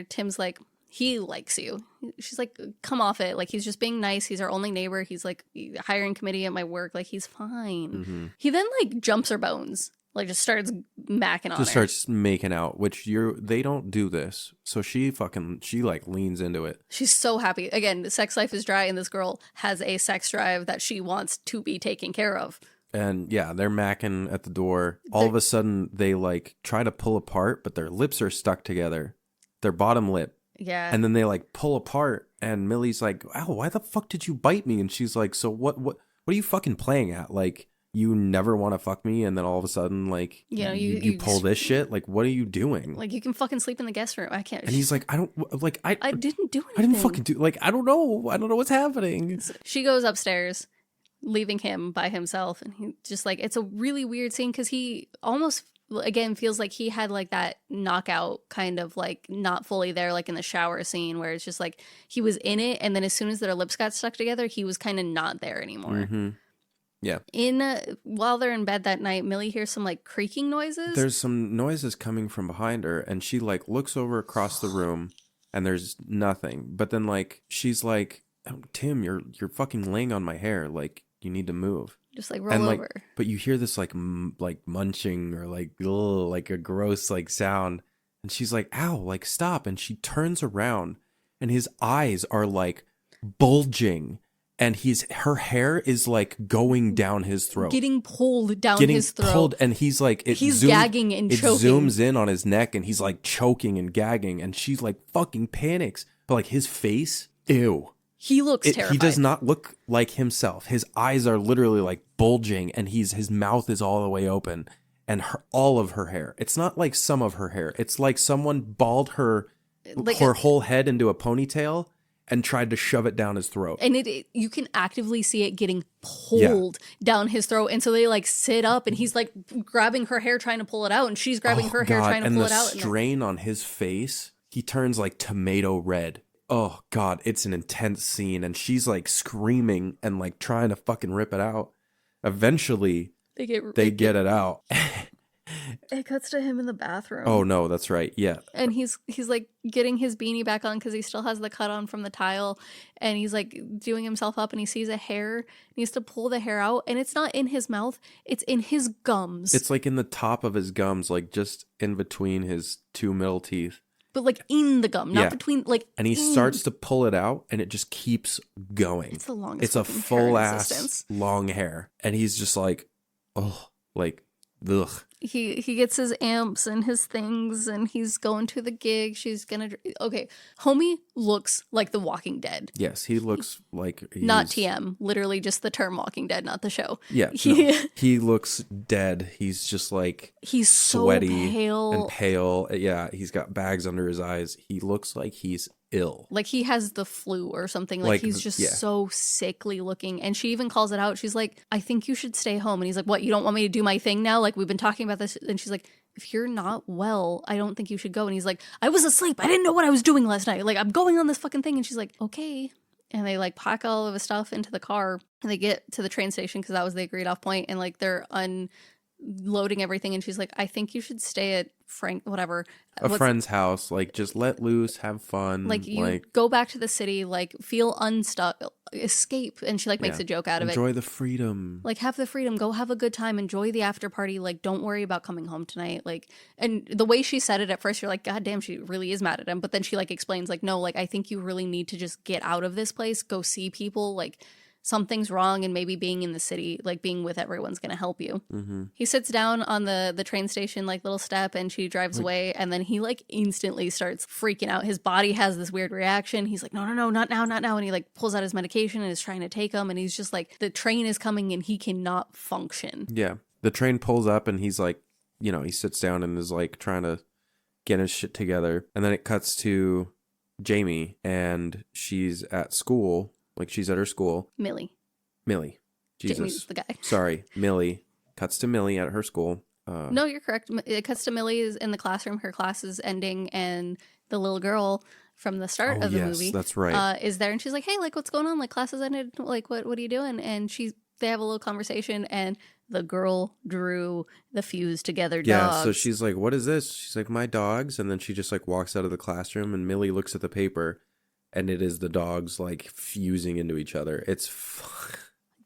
[SPEAKER 2] Tim's like, he likes you. She's like, come off it. Like, he's just being nice. He's our only neighbor. He's like hiring committee at my work. Like, he's fine.
[SPEAKER 3] Mm-hmm.
[SPEAKER 2] He then like jumps her bones. Like, just starts macking on
[SPEAKER 3] Just
[SPEAKER 2] her.
[SPEAKER 3] starts making out, which they don't do this. So she like leans into it.
[SPEAKER 2] She's so happy. Again, the sex life is dry, and this girl has a sex drive that she wants to be taken care of.
[SPEAKER 3] And yeah, they're macking at the door. All of a sudden, they like try to pull apart, but their lips are stuck together. Their bottom lip.
[SPEAKER 2] Yeah.
[SPEAKER 3] And then they like pull apart, and Millie's like, ow, why the fuck did you bite me? And she's like, so what are you fucking playing at? Like, you never want to fuck me, and then all of a sudden, like, you pull this shit? Like, what are you doing?
[SPEAKER 2] Like, you can fucking sleep in the guest room. I can't.
[SPEAKER 3] And he's like, I didn't do anything.
[SPEAKER 2] I didn't
[SPEAKER 3] Fucking do, like, I don't know what's happening.
[SPEAKER 2] She goes upstairs, leaving him by himself, and he just like, it's a really weird scene because he almost again feels like he had like that knockout kind of like not fully there, like in the shower scene where it's just like he was in it, and then as soon as their lips got stuck together, he was kind of not there anymore.
[SPEAKER 3] Mm-hmm. Yeah.
[SPEAKER 2] While they're in bed that night, Millie hears some like creaking noises.
[SPEAKER 3] There's some noises coming from behind her, and she like looks over across the room, and there's nothing. But then like she's like, oh, Tim, you're fucking laying on my hair. Like, you need to move.
[SPEAKER 2] Just like roll over.
[SPEAKER 3] But you hear this like like munching or like like a gross like sound, and she's like, ow, like stop. And she turns around, and his eyes are like bulging. And her hair is like going down his throat.
[SPEAKER 2] Getting pulled down his throat.
[SPEAKER 3] And he's like,
[SPEAKER 2] he's gagging and choking.
[SPEAKER 3] It zooms in on his neck, and he's like choking and gagging, and she's like fucking panics. But like his face, ew.
[SPEAKER 2] He looks terrified.
[SPEAKER 3] He does not look like himself. His eyes are literally like bulging, and his mouth is all the way open, and all of her hair. It's not like some of her hair. It's like someone balled her whole head into a ponytail and tried to shove it down his throat.
[SPEAKER 2] And you can actively see it getting pulled down his throat. And so they like sit up, and he's like grabbing her hair trying to pull it out, and she's grabbing her hair trying to pull it out.
[SPEAKER 3] And the strain on his face, he turns like tomato red. Oh God, it's an intense scene, and she's like screaming and like trying to fucking rip it out. Eventually, they get it out.
[SPEAKER 2] It cuts to him in the bathroom.
[SPEAKER 3] Oh no, that's right. Yeah.
[SPEAKER 2] And he's like getting his beanie back on because he still has the cut on from the tile, and he's like doing himself up, and he sees a hair. He needs to pull the hair out, and it's not in his mouth, it's in his gums.
[SPEAKER 3] It's like in the top of his gums, like just in between his two middle teeth.
[SPEAKER 2] But like in the gum, not between, like.
[SPEAKER 3] And he starts to pull it out, and it just keeps going.
[SPEAKER 2] It's the longest.
[SPEAKER 3] It's a full ass long hair, and he's just like, oh, like, ugh.
[SPEAKER 2] He gets his amps and his things, and he's going to the gig. She's gonna. Okay, homie looks like The Walking Dead.
[SPEAKER 3] Yes, he looks like
[SPEAKER 2] not TM. Literally, just the term Walking Dead, not the show.
[SPEAKER 3] Yeah, he looks dead. He's just like
[SPEAKER 2] he's
[SPEAKER 3] sweaty
[SPEAKER 2] so pale
[SPEAKER 3] and pale. Yeah, he's got bags under his eyes. He looks like he's ill.
[SPEAKER 2] Like he has the flu or something. Like he's just so sickly looking. And she even calls it out. She's like, I think you should stay home. And he's like, what, you don't want me to do my thing now? Like, we've been talking about this. And she's like, if you're not well, I don't think you should go. And he's like, I was asleep. I didn't know what I was doing last night. Like, I'm going on this fucking thing. And she's like, okay. And they like pack all of his stuff into the car. And they get to the train station because that was the agreed off point. And like they're unloading everything. And she's like, I think you should stay at a
[SPEAKER 3] friend's house. Like, just let loose, have fun.
[SPEAKER 2] Like, you go back to the city, like, feel unstuck, escape. And she like makes a joke out of it.
[SPEAKER 3] Enjoy the freedom.
[SPEAKER 2] Like, have the freedom, go have a good time, enjoy the after party. Like, don't worry about coming home tonight. Like, and the way she said it at first, you're like, God damn, she really is mad at him. But then she like explains, like, no, like, I think you really need to just get out of this place, go see people, like, something's wrong, and maybe being in the city, like being with everyone's gonna help you.
[SPEAKER 3] Mm-hmm.
[SPEAKER 2] He sits down on the train station, like little step, and she drives away, and then he like instantly starts freaking out. His body has this weird reaction. He's like, no, not now, and he like pulls out his medication and is trying to take him, and he's just like, the train is coming and he cannot function.
[SPEAKER 3] Yeah, the train pulls up and he's like, you know, he sits down and is like trying to get his shit together, and then it cuts to Jamie, and she's at school. Like, she's at her school.
[SPEAKER 2] Millie.
[SPEAKER 3] Jesus.
[SPEAKER 2] Jamie's the guy.
[SPEAKER 3] Sorry, Millie. Cuts to Millie at her school.
[SPEAKER 2] No, you're correct. It cuts to Millie is in the classroom. Her class is ending, and the little girl from the start of the movie,
[SPEAKER 3] that's right,
[SPEAKER 2] is there, and she's like, "Hey, like, what's going on? Like, class has ended. Like, what are you doing?" And they have a little conversation, and the girl drew the fused together dogs.
[SPEAKER 3] Yeah, so she's like, "What is this?" She's like, "My dogs," and then she just like walks out of the classroom, and Millie looks at the paper. And it is the dogs, like, fusing into each other.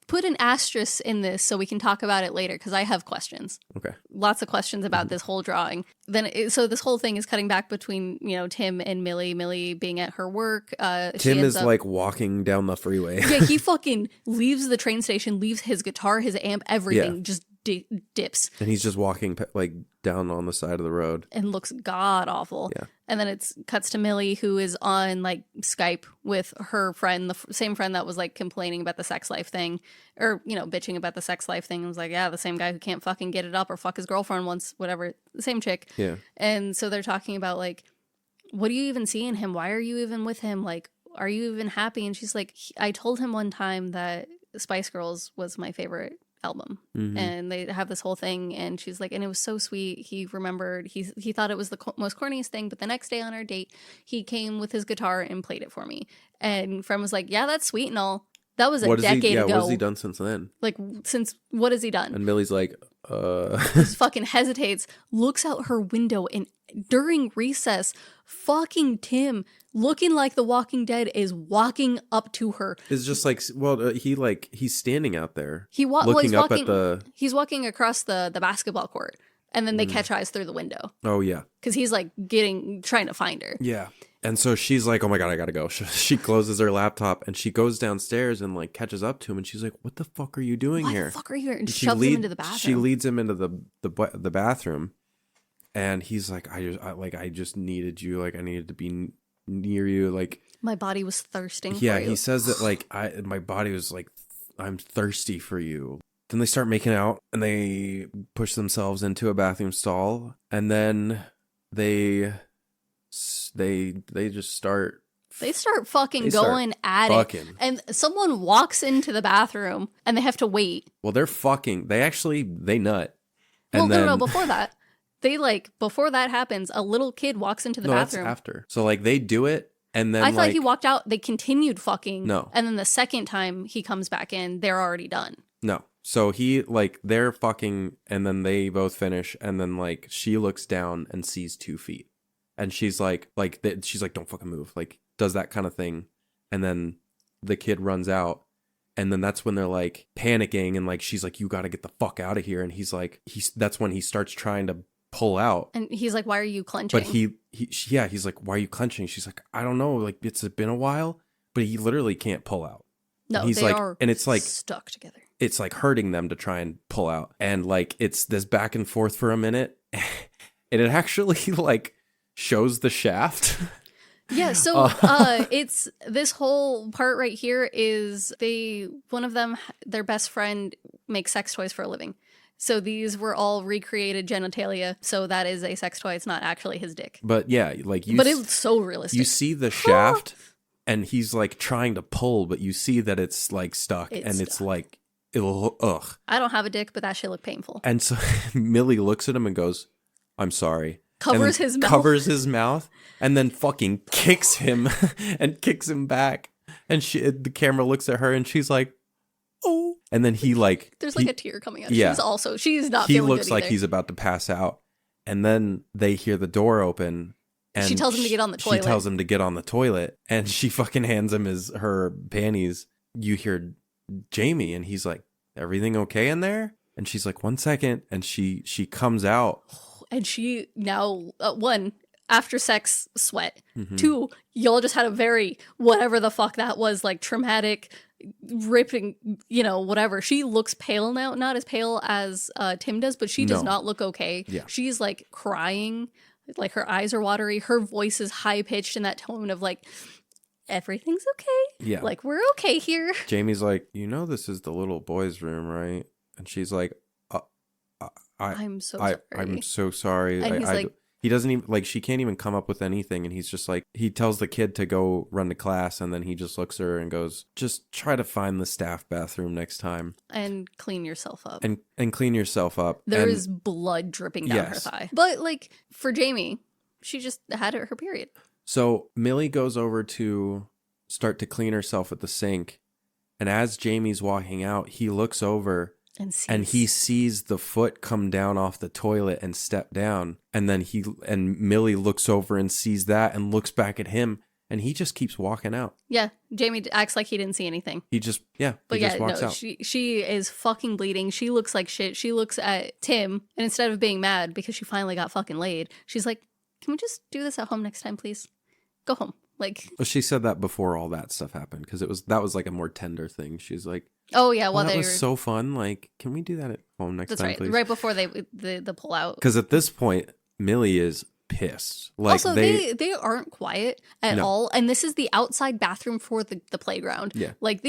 [SPEAKER 2] Put an asterisk in this so we can talk about it later, because I have questions.
[SPEAKER 3] Okay.
[SPEAKER 2] Lots of questions about this whole drawing. So this whole thing is cutting back between, you know, Tim and Millie. Millie being at her work.
[SPEAKER 3] Tim is, like, walking down the freeway.
[SPEAKER 2] Yeah, he fucking leaves the train station, leaves his guitar, his amp, everything, just dips.
[SPEAKER 3] And he's just walking, like, down on the side of the road.
[SPEAKER 2] And looks god awful.
[SPEAKER 3] Yeah.
[SPEAKER 2] And then it cuts to Millie, who is on like Skype with her friend, the same friend that was like complaining about the sex life thing, or, you know, bitching about the sex life thing. It was like, yeah, the same guy who can't fucking get it up or fuck his girlfriend once, whatever, the same chick.
[SPEAKER 3] Yeah.
[SPEAKER 2] And so they're talking about like, what do you even see in him? Why are you even with him? Like, are you even happy? And she's like, I told him one time that Spice Girls was my favorite album.
[SPEAKER 3] Mm-hmm.
[SPEAKER 2] And they have this whole thing, and she's like, and it was so sweet. He remembered, he thought it was the most corniest thing, but the next day on our date he came with his guitar and played it for me. And friend was like, yeah, that's sweet and all, that was a decade ago.
[SPEAKER 3] What has he done since then?
[SPEAKER 2] Like, since what has he done?
[SPEAKER 3] And Millie's like,
[SPEAKER 2] just fucking hesitates, looks out her window, and during recess, fucking Tim, looking like The Walking Dead, is walking up to her.
[SPEAKER 3] It's just like, well, he's standing out there.
[SPEAKER 2] He's walking across the basketball court, and then they catch eyes through the window.
[SPEAKER 3] Oh yeah,
[SPEAKER 2] because he's like trying to find her.
[SPEAKER 3] Yeah. And so she's like, oh my God, I gotta go. She closes her laptop and she goes downstairs and like catches up to him, and she's like, what the fuck are you doing here?
[SPEAKER 2] Why the fuck are you here? And shoves him into the bathroom.
[SPEAKER 3] She leads him into the bathroom, and he's like, I just needed you. Like, I needed to be near you. Like,
[SPEAKER 2] my body was thirsting for
[SPEAKER 3] you.
[SPEAKER 2] you.
[SPEAKER 3] He says that like, my body was like, I'm thirsty for you. Then they start making out and they push themselves into a bathroom stall, and then they just start.
[SPEAKER 2] They start fucking going at it. And someone walks into the bathroom and they have to wait.
[SPEAKER 3] Well, they're fucking. They nut.
[SPEAKER 2] Well, no, before that. Before that happens, a little kid walks into the bathroom.
[SPEAKER 3] That's after. So like they do it, and then
[SPEAKER 2] I thought he walked out, they continued fucking.
[SPEAKER 3] No.
[SPEAKER 2] And then the second time he comes back in, they're already done.
[SPEAKER 3] No. So they're fucking, and then they both finish, and then like she looks down and sees 2 feet. And she's like, she's like, don't fucking move. Like, does that kind of thing. And then the kid runs out. And then that's when they're like panicking. And like, she's like, you got to get the fuck out of here. And he's like, that's when he starts trying to pull out.
[SPEAKER 2] And he's like, why are you clenching?
[SPEAKER 3] But he's like, why are you clenching? She's like, I don't know. Like, it's been a while. But he literally can't pull out.
[SPEAKER 2] No,
[SPEAKER 3] and he's
[SPEAKER 2] they
[SPEAKER 3] like,
[SPEAKER 2] are
[SPEAKER 3] and it's like
[SPEAKER 2] stuck together.
[SPEAKER 3] It's like hurting them to try and pull out. And like, it's this back and forth for a minute. And it actually like shows the shaft.
[SPEAKER 2] Yeah, so it's this whole part right here is one of them, their best friend, makes sex toys for a living. So these were all recreated genitalia. So that is a sex toy. It's not actually his dick.
[SPEAKER 3] But yeah, like
[SPEAKER 2] but it's so realistic.
[SPEAKER 3] You see the shaft and he's like trying to pull, but you see that it's like stuck it's like, ugh.
[SPEAKER 2] I don't have a dick, but that shit looked painful.
[SPEAKER 3] And so Millie looks at him and goes, I'm sorry.
[SPEAKER 2] Covers his mouth.
[SPEAKER 3] And then fucking kicks him and kicks him back. And the camera looks at her and she's like, oh. And then he like...
[SPEAKER 2] There's like a tear coming out.
[SPEAKER 3] Yeah.
[SPEAKER 2] She's not feeling good
[SPEAKER 3] He looks like
[SPEAKER 2] either.
[SPEAKER 3] he's about to pass out. And then they hear the door open. And
[SPEAKER 2] she tells him to get on the toilet.
[SPEAKER 3] She tells him to get on the toilet. And she fucking hands him her panties. You hear Jamie and he's like, everything okay in there? And she's like, 1 second. And she comes out.
[SPEAKER 2] And she now, one, after sex sweat.
[SPEAKER 3] Mm-hmm.
[SPEAKER 2] 2, y'all just had a very, whatever the fuck that was, like traumatic, ripping, whatever. She looks pale now, not as pale as Tim does, but she does not look okay.
[SPEAKER 3] Yeah.
[SPEAKER 2] She's like crying, like her eyes are watery. Her voice is high pitched in that tone of like, everything's okay.
[SPEAKER 3] Yeah.
[SPEAKER 2] Like, we're okay here.
[SPEAKER 3] Jamie's like, this is the little boy's room, right? And she's like,
[SPEAKER 2] I'm so sorry.
[SPEAKER 3] I'm so sorry.
[SPEAKER 2] And he's like,
[SPEAKER 3] he doesn't even, like, she can't even come up with anything. And he's just like, he tells the kid to go run to class. And then he just looks at her and goes, just try to find the staff bathroom next time.
[SPEAKER 2] And clean yourself up.
[SPEAKER 3] And clean yourself up.
[SPEAKER 2] There is blood dripping down her thigh. But, like, for Jamie, she just had her period.
[SPEAKER 3] So Millie goes over to start to clean herself at the sink. And as Jamie's walking out, he looks over and he sees the foot come down off the toilet and step down. And then Millie looks over and sees that and looks back at him. And he just keeps walking out.
[SPEAKER 2] Yeah. Jamie acts like he didn't see anything.
[SPEAKER 3] He just walks out.
[SPEAKER 2] She is fucking bleeding. She looks like shit. She looks at Tim, and instead of being mad because she finally got fucking laid, she's like, can we just do this at home next time, please? Go home. Like,
[SPEAKER 3] she said that before all that stuff happened, because that was like a more tender thing. She's like,
[SPEAKER 2] oh yeah, well,
[SPEAKER 3] that was so fun. Like, can we do that at home next time, please?
[SPEAKER 2] Right before the pull out.
[SPEAKER 3] Because at this point, Millie is pissed. Like,
[SPEAKER 2] also, they aren't quiet at all, and this is the outside bathroom for the playground.
[SPEAKER 3] Yeah,
[SPEAKER 2] like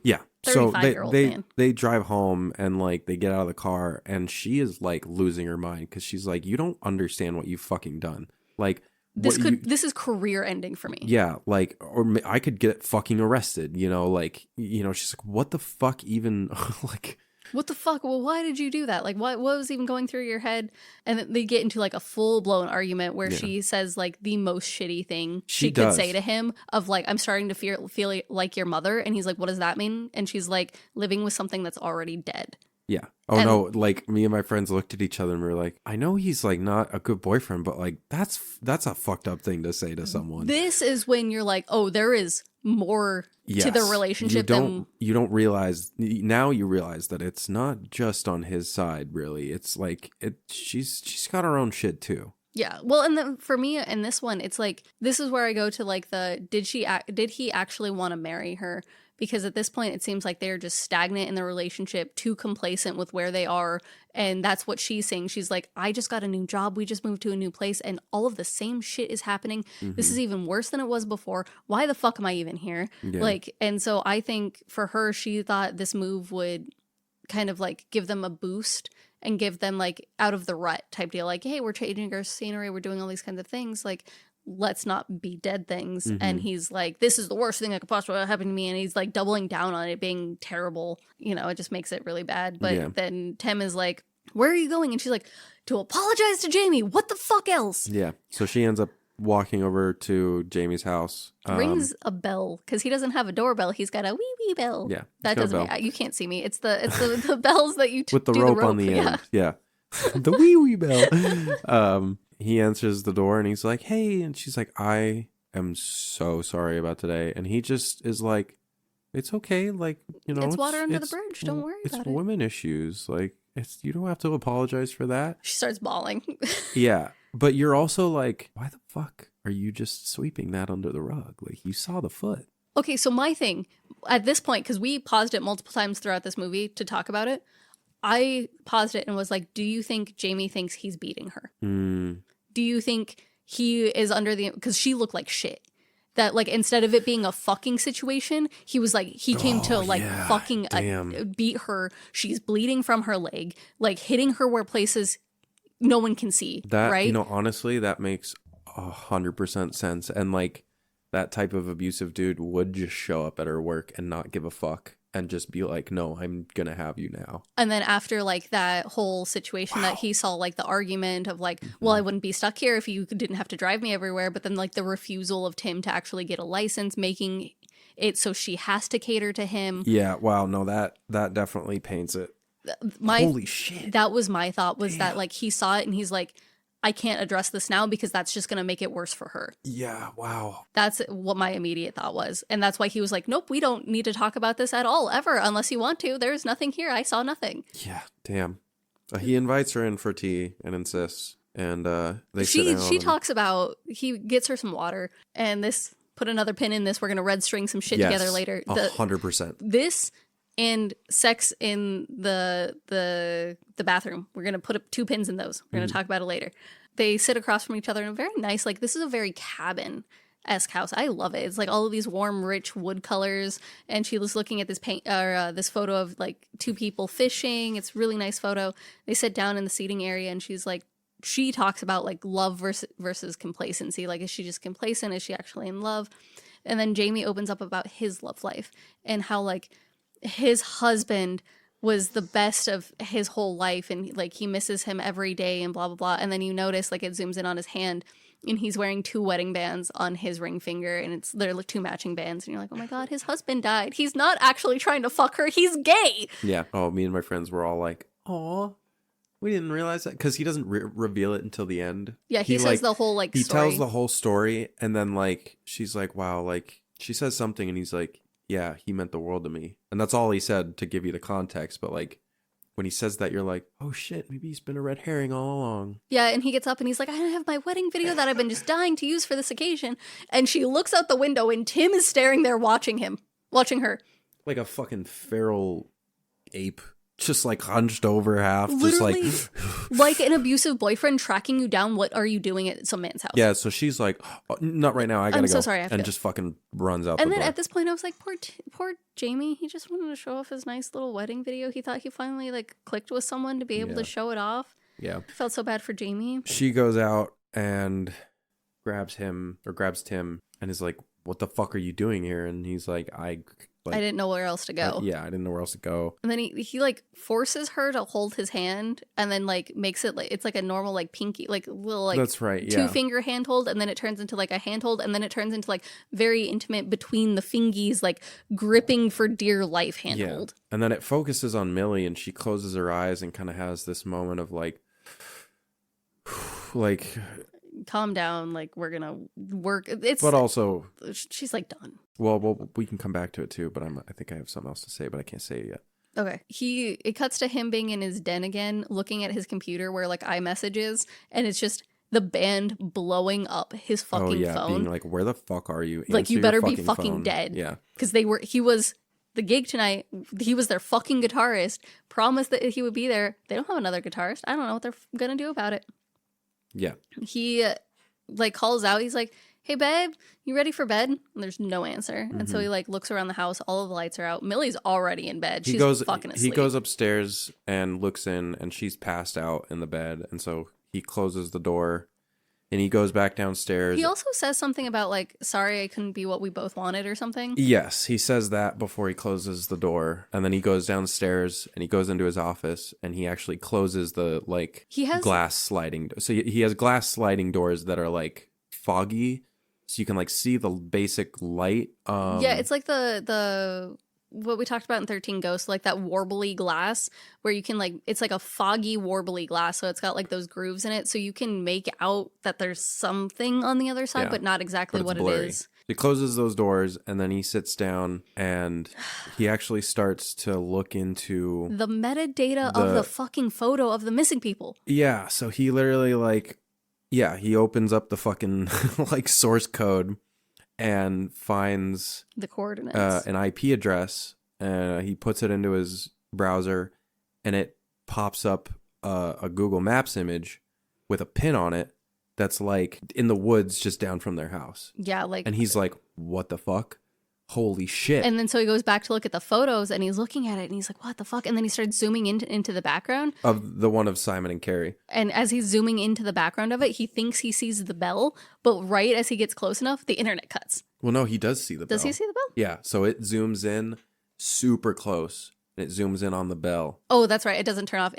[SPEAKER 3] yeah. So
[SPEAKER 2] man.
[SPEAKER 3] they drive home and like they get out of the car and she is like losing her mind because she's like, you don't understand what you've fucking done. Like,
[SPEAKER 2] this is career ending for me.
[SPEAKER 3] Yeah, like, or I could get fucking arrested. Like, she's like, what the fuck even? Like,
[SPEAKER 2] what the fuck? Well, why did you do that? Like, what was even going through your head? And then they get into like a full blown argument where she says like the most shitty thing she could say to him of like, I'm starting to feel like your mother. And he's like, what does that mean? And she's like, living with something that's already dead.
[SPEAKER 3] Yeah. Oh, no. Like, me and my friends looked at each other and we were like, I know he's like not a good boyfriend, but like that's a fucked up thing to say to someone.
[SPEAKER 2] This is when you're like, oh, there is more to the relationship.
[SPEAKER 3] You don't realize, now you realize that it's not just on his side, really. It's like, she's got her own shit too.
[SPEAKER 2] Yeah. Well, and then for me in this one, it's like, this is where I go to like did he actually want to marry her? Because at this point, it seems like they're just stagnant in the relationship, too complacent with where they are. And that's what she's saying. She's like, I just got a new job. We just moved to a new place. And all of the same shit is happening. Mm-hmm. This is even worse than it was before. Why the fuck am I even here? Yeah. Like, and so I think for her, she thought this move would kind of like give them a boost and give them like out of the rut type deal. Like, hey, we're changing our scenery. We're doing all these kinds of things. Like, let's not be dead things. Mm-hmm. And he's like, this is the worst thing that could possibly happen to me. And he's like doubling down on it being terrible. It just makes it really bad. But then Tim is like, where are you going? And she's like, to apologize to Jamie. What the fuck else?
[SPEAKER 3] Yeah. So she ends up walking over to Jamie's house.
[SPEAKER 2] Rings a bell because he doesn't have a doorbell. He's got a wee bell.
[SPEAKER 3] Yeah.
[SPEAKER 2] That doesn't, you can't see me. It's the bells that you
[SPEAKER 3] with the rope on the end. Yeah. The wee bell. He answers the door and he's like, hey. And she's like, I am so sorry about today. And he just is like, it's okay. Like,
[SPEAKER 2] it's water under the bridge. Don't worry about it.
[SPEAKER 3] It's women issues. Like, you don't have to apologize for that.
[SPEAKER 2] She starts bawling.
[SPEAKER 3] Yeah. But you're also like, why the fuck are you just sweeping that under the rug? Like, you saw the foot.
[SPEAKER 2] Okay, so my thing at this point, because we paused it multiple times throughout this movie to talk about it, I paused it and was like, do you think Jamie thinks he's beating her? Do you think he is under the... Because she looked like shit. That, like, instead of it being a fucking situation, he was like, he came to, like, fucking beat her. She's bleeding from her leg, like, hitting her where places no one can see,
[SPEAKER 3] That,
[SPEAKER 2] right?
[SPEAKER 3] you know, honestly, that makes 100% sense. And, like, that type of abusive dude would just show up at her work and not give a fuck and just be like, no, I'm gonna have you now.
[SPEAKER 2] And then after, like, that whole situation that he saw, like, the argument of, like, well, I wouldn't be stuck here if you didn't have to drive me everywhere. But then, like, the refusal of Tim to actually get a license, making it so she has to cater to him.
[SPEAKER 3] Yeah, wow, no, that definitely paints it. Holy shit.
[SPEAKER 2] That was my thought, was that, like, he saw it and he's like, I can't address this now because that's just going to make it worse for her.
[SPEAKER 3] Yeah, wow.
[SPEAKER 2] That's what my immediate thought was. And that's why he was like, nope, we don't need to talk about this at all, ever, unless you want to. There's nothing here. I saw nothing.
[SPEAKER 3] Yeah, damn. He invites her in for tea and insists. And they sit down.
[SPEAKER 2] She talks about, he gets her some water. And this, put another pin in this, we're going to red string some shit together later.
[SPEAKER 3] 100%.
[SPEAKER 2] This and sex in the bathroom. We're going to put up 2 pins in those. We're going to talk about it later. They sit across from each other in a very nice, like, this is a very cabin-esque house. I love it. It's like all of these warm, rich wood colors. And she was looking at this this photo of, like, 2 people fishing. It's a really nice photo. They sit down in the seating area and she's like, she talks about, like, love versus complacency. Like, is she just complacent? Is she actually in love? And then Jamie opens up about his love life and how, like, his husband was the best of his whole life and, like, he misses him every day and blah, blah, blah. And then you notice, like, it zooms in on his hand and he's wearing 2 wedding bands on his ring finger and they're like 2 matching bands. And you're like, oh my God, his husband died. He's not actually trying to fuck her. He's gay.
[SPEAKER 3] Yeah. Oh, me and my friends were all like, aw, we didn't realize that. Because he doesn't reveal it until the end.
[SPEAKER 2] Yeah, he says, like, the whole, like,
[SPEAKER 3] he
[SPEAKER 2] story.
[SPEAKER 3] tells the whole story and then, like, she's like, wow, like, she says something and he's like, yeah, he meant the world to me. And that's all he said to give you the context. But, like, when he says that, you're like, oh shit, maybe he's been a red herring all along.
[SPEAKER 2] Yeah, and he gets up and he's like, I have my wedding video that I've been just dying to use for this occasion. And she looks out the window and Tim is staring there watching her.
[SPEAKER 3] Like a fucking feral ape. Just, like, hunched over half.
[SPEAKER 2] Literally,
[SPEAKER 3] just
[SPEAKER 2] like an abusive boyfriend tracking you down. What are you doing at some man's house?
[SPEAKER 3] Yeah, so she's like, oh, not right now, I gotta
[SPEAKER 2] I'm
[SPEAKER 3] go.
[SPEAKER 2] so sorry, I have to
[SPEAKER 3] and
[SPEAKER 2] go.
[SPEAKER 3] just fucking runs out
[SPEAKER 2] And
[SPEAKER 3] the
[SPEAKER 2] then
[SPEAKER 3] door.
[SPEAKER 2] at this point, I was like, poor Jamie. He just wanted to show off his nice little wedding video. He thought he finally, like, clicked with someone to be able to show it off.
[SPEAKER 3] Yeah.
[SPEAKER 2] I felt so bad for Jamie.
[SPEAKER 3] She goes out and grabs Tim and is like, what the fuck are you doing here? And he's like, I
[SPEAKER 2] didn't know where else to go.
[SPEAKER 3] I didn't know where else to go.
[SPEAKER 2] And then he like forces her to hold his hand and then, like, makes it like it's like a normal, like, pinky, like, little, like,
[SPEAKER 3] that's right, yeah.
[SPEAKER 2] 2-finger handhold, and then it turns into, like, a handhold, and then it turns into, like, very intimate between the fingies, like, gripping for dear life handhold.
[SPEAKER 3] Yeah. And then it focuses on Millie and she closes her eyes and kind of has this moment of like
[SPEAKER 2] calm down, like, we're gonna work. It's
[SPEAKER 3] but also
[SPEAKER 2] she's like done.
[SPEAKER 3] Well, we can come back to it too, but I think I have something else to say, but I can't say it yet.
[SPEAKER 2] Okay. It cuts to him being in his den again, looking at his computer where, like, iMessage is, and it's just the band blowing up his fucking phone.
[SPEAKER 3] Being like, where the fuck are you?
[SPEAKER 2] Like,
[SPEAKER 3] Answer
[SPEAKER 2] you better
[SPEAKER 3] your
[SPEAKER 2] be fucking
[SPEAKER 3] phone.
[SPEAKER 2] dead.
[SPEAKER 3] Yeah.
[SPEAKER 2] Because he was the gig tonight. He was their fucking guitarist. Promised that he would be there. They don't have another guitarist. I don't know what they're gonna do about it.
[SPEAKER 3] Yeah.
[SPEAKER 2] He, like, calls out. He's like, hey, babe, you ready for bed? And there's no answer. And so he, like, looks around the house. All of the lights are out. Millie's already in bed. She's fucking asleep.
[SPEAKER 3] He goes upstairs and looks in, and she's passed out in the bed. And so he closes the door, and he goes back downstairs.
[SPEAKER 2] He also says something about, like, sorry I couldn't be what we both wanted or something.
[SPEAKER 3] Yes, he says that before he closes the door. And then he goes downstairs, and he goes into his office, and he actually closes the, like, glass sliding. So he has glass sliding doors that are, like, foggy. So you can, like, see the basic light.
[SPEAKER 2] Yeah, it's like the what we talked about in 13 Ghosts, like that warbly glass where you can, like, it's like a foggy warbly glass. So it's got, like, those grooves in it. So you can make out that there's something on the other side, but not exactly what it is.
[SPEAKER 3] He closes those doors and then he sits down and he actually starts to look into
[SPEAKER 2] The metadata of the fucking photo of the missing people.
[SPEAKER 3] Yeah, so he literally he opens up the fucking like source code and finds
[SPEAKER 2] the coordinates,
[SPEAKER 3] an IP address. He puts it into his browser and it pops up a Google Maps image with a pin on it that's like in the woods just down from their house.
[SPEAKER 2] Yeah, like,
[SPEAKER 3] and he's like, what the fuck? Holy shit.
[SPEAKER 2] And then so he goes back to look at the photos and he's looking at it and he's like, what the fuck? And then he starts zooming into the background.
[SPEAKER 3] Of the one of Simon and Carrie.
[SPEAKER 2] And as he's zooming into the background of it, he thinks he sees the bell, but right as he gets close enough, the internet cuts.
[SPEAKER 3] Well, no, he does see the bell.
[SPEAKER 2] Does he see the bell?
[SPEAKER 3] Yeah, so it zooms in super close. And it zooms in on the bell.
[SPEAKER 2] Oh, that's right. It doesn't turn off.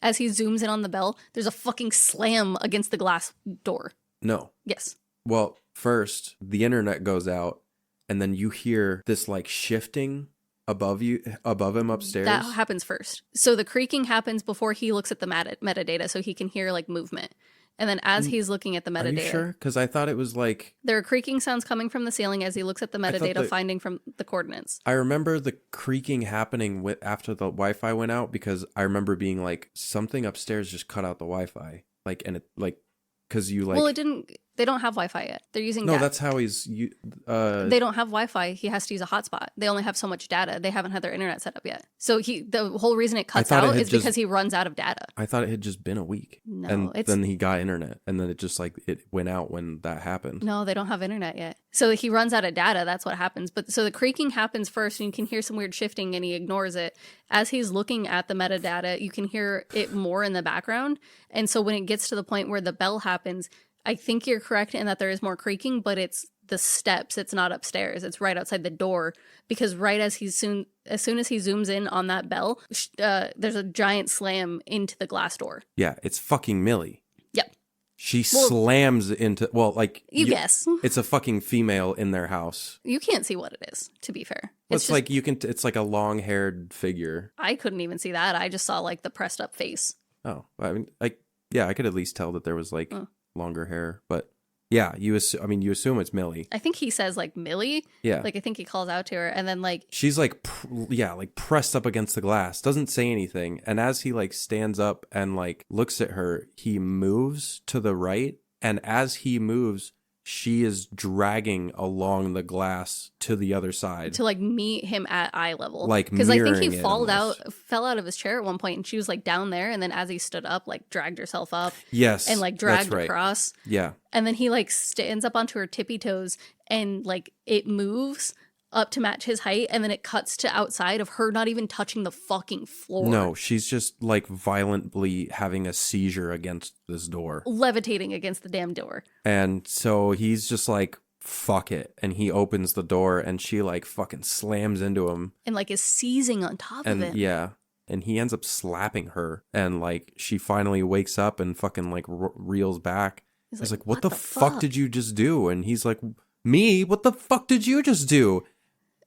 [SPEAKER 2] As he zooms in on the bell, there's a fucking slam against the glass door.
[SPEAKER 3] No.
[SPEAKER 2] Yes.
[SPEAKER 3] Well, first, the internet goes out, and then you hear this like shifting above him upstairs.
[SPEAKER 2] That happens first. So the creaking happens before he looks at the metadata, so he can hear like movement. And then as he's looking at the metadata.
[SPEAKER 3] Are you sure? Because I thought it was like...
[SPEAKER 2] There are creaking sounds coming from the ceiling as he looks at the metadata, finding from the coordinates.
[SPEAKER 3] I remember the creaking happening after the Wi-Fi went out, because I remember being like, something upstairs just cut out the Wi-Fi. Like, and it like... Because you like...
[SPEAKER 2] Well, it didn't... They don't have Wi-Fi yet. They're using data.
[SPEAKER 3] No, that's how he's...
[SPEAKER 2] They don't have Wi-Fi. He has to use a hotspot. They only have so much data. They haven't had their internet set up yet. So the whole reason it cuts out is because he runs out of data.
[SPEAKER 3] I thought it had just been a week.
[SPEAKER 2] No.
[SPEAKER 3] And then he got internet. And then it just like... It went out when that happened.
[SPEAKER 2] No, they don't have internet yet. So he runs out of data. That's what happens. But so the creaking happens first and you can hear some weird shifting and he ignores it. As he's looking at the metadata, you can hear it more in the background. And so when it gets to the point where the bell happens... I think you're correct in that there is more creaking, but it's the steps. It's not upstairs. It's right outside the door, because right as soon as he zooms in on that bell, there's a giant slam into the glass door.
[SPEAKER 3] Yeah, it's fucking Millie.
[SPEAKER 2] Yep.
[SPEAKER 3] She slams into... Well, like...
[SPEAKER 2] You guess.
[SPEAKER 3] It's a fucking female in their house.
[SPEAKER 2] You can't see what it is, to be fair.
[SPEAKER 3] It's like you can... It's like a long-haired figure.
[SPEAKER 2] I couldn't even see that. I just saw like the pressed up face.
[SPEAKER 3] Oh, I mean, I could at least tell that there was like... longer hair, but yeah, you assume it's Millie.
[SPEAKER 2] I think he says like Millie.
[SPEAKER 3] Yeah,
[SPEAKER 2] like I think he calls out to her, and then like
[SPEAKER 3] she's like like pressed up against the glass, doesn't say anything, and as he like stands up and like looks at her, he moves to the right, and as he moves, she is dragging along the glass to the other side
[SPEAKER 2] to like meet him at eye level,
[SPEAKER 3] like
[SPEAKER 2] because I think he fell out of his chair at one point, and she was like down there, and then as he stood up, like dragged herself up,
[SPEAKER 3] and
[SPEAKER 2] like dragged across, and then he like stands up onto her tippy toes, and like it moves up to match his height, and then it cuts to outside of her not even touching the fucking floor.
[SPEAKER 3] No, she's just like violently having a seizure against this door,
[SPEAKER 2] levitating against the damn door.
[SPEAKER 3] And so he's just like, fuck it, and he opens the door, and she like fucking slams into him and
[SPEAKER 2] like is seizing on top of him.
[SPEAKER 3] Yeah, and he ends up slapping her, and like she finally wakes up and fucking like reels back. He's like, what the fuck did you just do? And he's like, me? What the fuck did you just do?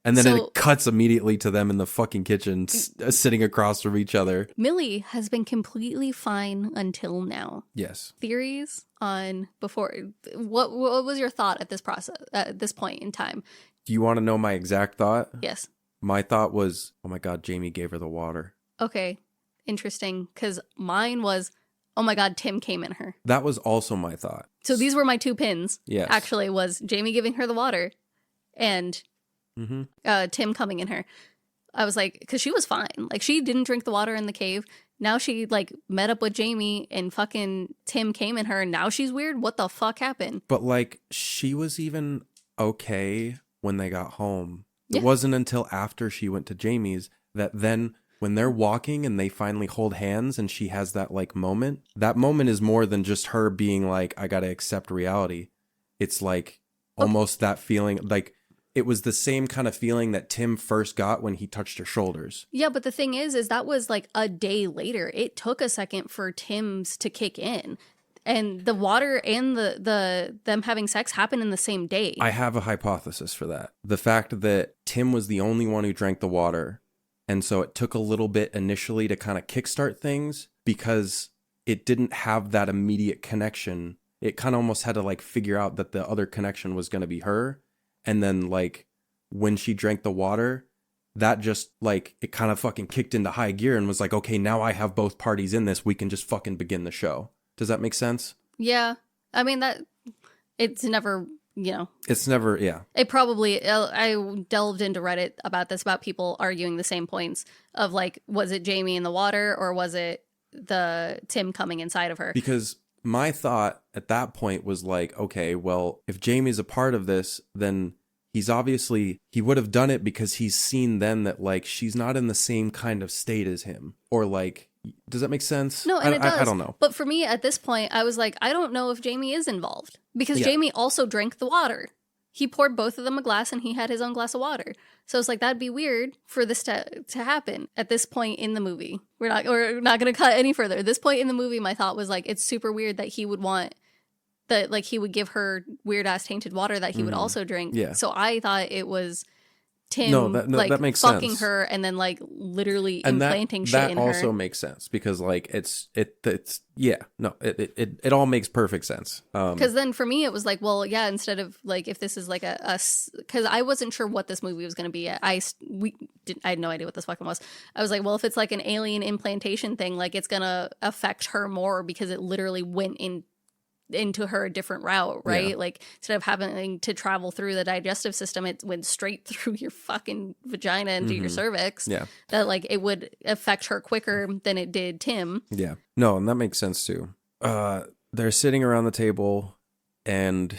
[SPEAKER 3] And then it cuts immediately to them in the fucking kitchen, sitting across from each other.
[SPEAKER 2] Millie has been completely fine until now.
[SPEAKER 3] Yes.
[SPEAKER 2] Theories on before. What was your thought at this point in time?
[SPEAKER 3] Do you want to know my exact thought?
[SPEAKER 2] Yes.
[SPEAKER 3] My thought was, oh my God, Jamie gave her the water.
[SPEAKER 2] Okay. Interesting. Because mine was, oh my God, Tim came in her.
[SPEAKER 3] That was also my thought.
[SPEAKER 2] So these were my two pins.
[SPEAKER 3] Yes.
[SPEAKER 2] Actually, was Jamie giving her the water and Tim coming in her. I was like, because she was fine. Like, she didn't drink the water in the cave. Now she like met up with Jamie and fucking Tim came in her, and now she's weird. What the fuck happened?
[SPEAKER 3] But like, she was even okay when they got home.
[SPEAKER 2] Yeah.
[SPEAKER 3] It wasn't until after she went to Jamie's that then when they're walking and they finally hold hands and she has that like moment, that moment is more than just her being like, I gotta accept reality. It's like almost that feeling, like it was the same kind of feeling that Tim first got when he touched her shoulders.
[SPEAKER 2] Yeah, but the thing is that was like a day later. It took a second for Tim's to kick in. And the water and the them having sex happened in the same day.
[SPEAKER 3] I have a hypothesis for that. The fact that Tim was the only one who drank the water. And so it took a little bit initially to kind of kickstart things because it didn't have that immediate connection. It kind of almost had to like figure out that the other connection was going to be her. And then like when she drank the water, that just like it kind of fucking kicked into high gear and was like, okay, now I have both parties in this. We can just fucking begin the show. Does that make sense?
[SPEAKER 2] Yeah. I mean, that it's never,
[SPEAKER 3] It's never, yeah.
[SPEAKER 2] It probably, I delved into Reddit about this, about people arguing the same points of like, was it Jamie in the water or was it the Tim coming inside of her?
[SPEAKER 3] Because my thought at that point was like, okay, well, if Jamie's a part of this, then he would have done it because he's seen then that like she's not in the same kind of state as him. Or like, does that make sense?
[SPEAKER 2] No, and it does.
[SPEAKER 3] I don't know.
[SPEAKER 2] But for me at this point, I was like, I don't know if Jamie is involved because
[SPEAKER 3] Yeah.
[SPEAKER 2] Jamie also drank the water. He poured both of them a glass and he had his own glass of water. So it's like, that'd be weird for this to happen at this point in the movie. We're not going to cut any further. At this point in the movie, my thought was like, it's super weird that he would want that, like he would give her weird ass tainted water that he would also drink.
[SPEAKER 3] Yeah.
[SPEAKER 2] So I thought it was Tim
[SPEAKER 3] that makes
[SPEAKER 2] fucking
[SPEAKER 3] sense.
[SPEAKER 2] her and then like literally
[SPEAKER 3] And
[SPEAKER 2] implanting shit in her.
[SPEAKER 3] That also makes sense because like it all makes perfect sense.
[SPEAKER 2] Because then for me it was like, well, yeah, instead of like if this is like because I wasn't sure what this movie was going to be. I had no idea what this fucking was. I was like, well, if it's like an alien implantation thing, like it's gonna affect her more because it literally went into her a different route, right?
[SPEAKER 3] Yeah.
[SPEAKER 2] Like instead of having to travel through the digestive system, it went straight through your fucking vagina into your cervix.
[SPEAKER 3] Yeah.
[SPEAKER 2] That like it would affect her quicker than it did Tim.
[SPEAKER 3] Yeah. No, and that makes sense too. They're sitting around the table and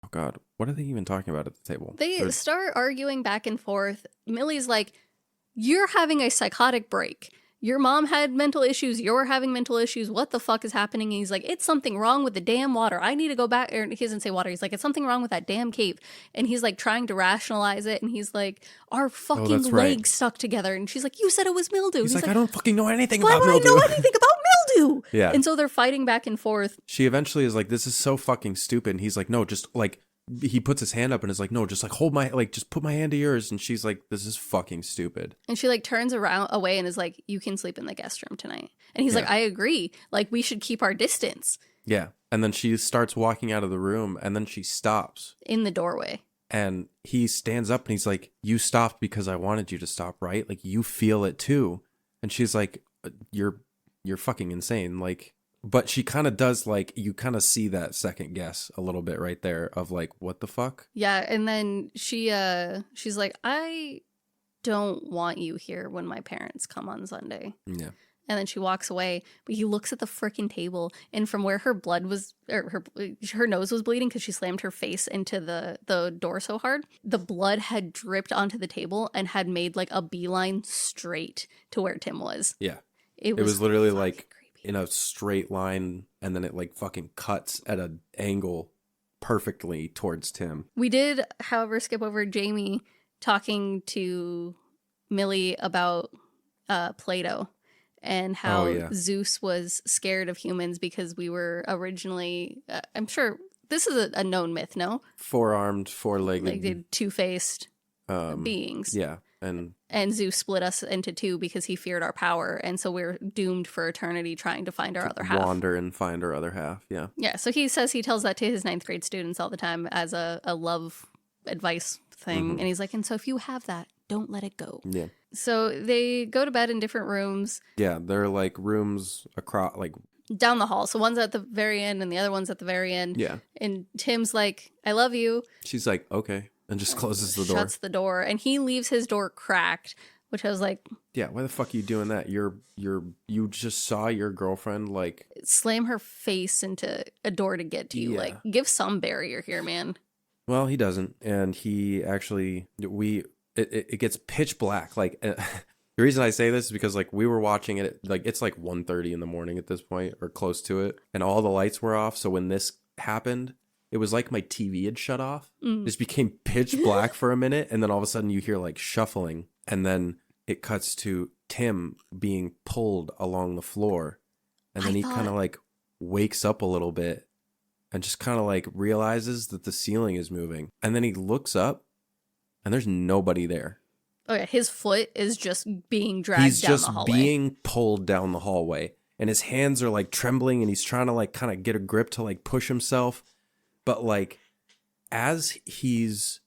[SPEAKER 3] oh God, what are they even talking about at the table?
[SPEAKER 2] They start arguing back and forth. Millie's like, you're having a psychotic break. Your mom had mental issues. You're having mental issues. What the fuck is happening? And he's like, it's something wrong with the damn water. I need to go back. Or he doesn't say water. He's like, it's something wrong with that damn cave. And he's like trying to rationalize it. And he's like, our fucking
[SPEAKER 3] that's
[SPEAKER 2] legs
[SPEAKER 3] right.
[SPEAKER 2] stuck together. And she's like, you said it was mildew.
[SPEAKER 3] He's like, I don't fucking know anything
[SPEAKER 2] why
[SPEAKER 3] about
[SPEAKER 2] would
[SPEAKER 3] mildew.
[SPEAKER 2] I know anything about mildew?
[SPEAKER 3] Yeah.
[SPEAKER 2] And so they're fighting back and forth.
[SPEAKER 3] She eventually is like, this is so fucking stupid. And he's like, no, just like, he puts his hand up and is like, no, just like hold my, like, just put my hand to yours. And she's like, this is fucking stupid.
[SPEAKER 2] And she like turns around away and is like, you can sleep in the guest room tonight. And he's
[SPEAKER 3] Yeah.
[SPEAKER 2] like, I agree. Like we should keep our distance.
[SPEAKER 3] Yeah. And then she starts walking out of the room and then she stops.
[SPEAKER 2] In the doorway.
[SPEAKER 3] And he stands up and he's like, you stopped because I wanted you to stop, right? Like you feel it too. And she's like, you're fucking insane. Like, but she kind of does like, you kind of see that second guess a little bit right there of like, what the fuck?
[SPEAKER 2] Yeah, and then she's like, I don't want you here when my parents come on Sunday.
[SPEAKER 3] Yeah.
[SPEAKER 2] And then she walks away, but he looks at the freaking table, and from where her blood was, or her nose was bleeding because she slammed her face into the door so hard, the blood had dripped onto the table and had made like a beeline straight to where Tim was.
[SPEAKER 3] Yeah.
[SPEAKER 2] It
[SPEAKER 3] was literally
[SPEAKER 2] fucking
[SPEAKER 3] like
[SPEAKER 2] creepy.
[SPEAKER 3] in a straight line and then it like fucking cuts at an angle perfectly towards Tim.
[SPEAKER 2] We did, however, skip over Jamie talking to Millie about Plato and how
[SPEAKER 3] Oh, yeah.
[SPEAKER 2] Zeus was scared of humans because we were originally, I'm sure this is a known myth, no?
[SPEAKER 3] Four-armed, four-legged.
[SPEAKER 2] Like the two-faced beings.
[SPEAKER 3] Yeah.
[SPEAKER 2] And Zeus split us into two because he feared our power. And so we're doomed for eternity trying to find our other half.
[SPEAKER 3] Wander and find our other half. Yeah.
[SPEAKER 2] Yeah, so he says he tells that to his 9th grade students all the time as a love advice thing. And he's like, and so if you have that, don't let it go.
[SPEAKER 3] Yeah.
[SPEAKER 2] So they go to bed in different rooms
[SPEAKER 3] Yeah. They're like rooms across, like,
[SPEAKER 2] down the hall. So one's at the very end and the other one's at the very end.
[SPEAKER 3] yeah.
[SPEAKER 2] And Tim's like, I love you.
[SPEAKER 3] She's like, okay. And just closes the door.
[SPEAKER 2] Shuts the door. And he leaves his door cracked, which I was like,
[SPEAKER 3] Yeah. Why the fuck are you doing that? You just saw your girlfriend, like,
[SPEAKER 2] slam her face into a door to get to you.
[SPEAKER 3] Yeah.
[SPEAKER 2] Like, give some barrier here, man.
[SPEAKER 3] well, he doesn't. And he actually, it gets pitch black. Like, the reason I say this is because like we were watching it, like it's like 1:30 in the morning at this point or close to it. And all the lights were off. So when this happened, it was like my TV had shut off. It just became pitch black for a minute. And then all of a sudden you hear like shuffling. And then it cuts to Tim being pulled along the floor. And then he kind of like wakes up a little bit and just kind of like realizes that the ceiling is moving. And then he looks up and there's nobody there.
[SPEAKER 2] Oh yeah, his foot is just being dragged
[SPEAKER 3] He's
[SPEAKER 2] down
[SPEAKER 3] just
[SPEAKER 2] the hallway.
[SPEAKER 3] being pulled down the hallway. And his hands are like trembling and he's trying to like kind of get a grip to like push himself. But like as he's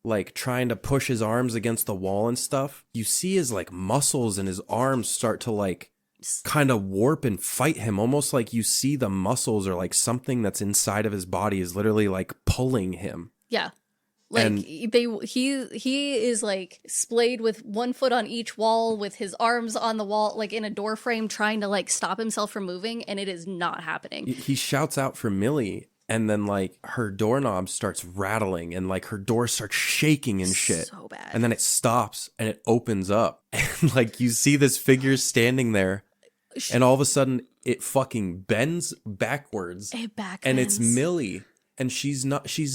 [SPEAKER 3] like trying to push his arms against the wall and stuff, you see his like muscles and his arms start to like kind of warp and fight him, almost like you see the muscles or like something that's inside of his body is literally like pulling him.
[SPEAKER 2] Yeah. Like
[SPEAKER 3] And-
[SPEAKER 2] he is like splayed with one foot on each wall with his arms on the wall, like in a door frame, trying to like stop himself from moving, and it is not happening.
[SPEAKER 3] He shouts out for Millie, and then like her doorknob starts rattling and like her door starts shaking and shit.
[SPEAKER 2] So bad.
[SPEAKER 3] And then it stops and it opens up and like you see this figure standing there and all of a sudden it fucking bends backwards.
[SPEAKER 2] It back
[SPEAKER 3] and it's
[SPEAKER 2] bends.
[SPEAKER 3] Millie and she's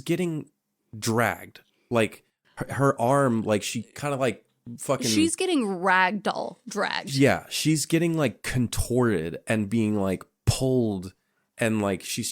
[SPEAKER 3] getting dragged. Like her arm, like she kind of like fucking.
[SPEAKER 2] She's getting ragdoll dragged.
[SPEAKER 3] Yeah, she's getting like contorted and being like pulled. And like she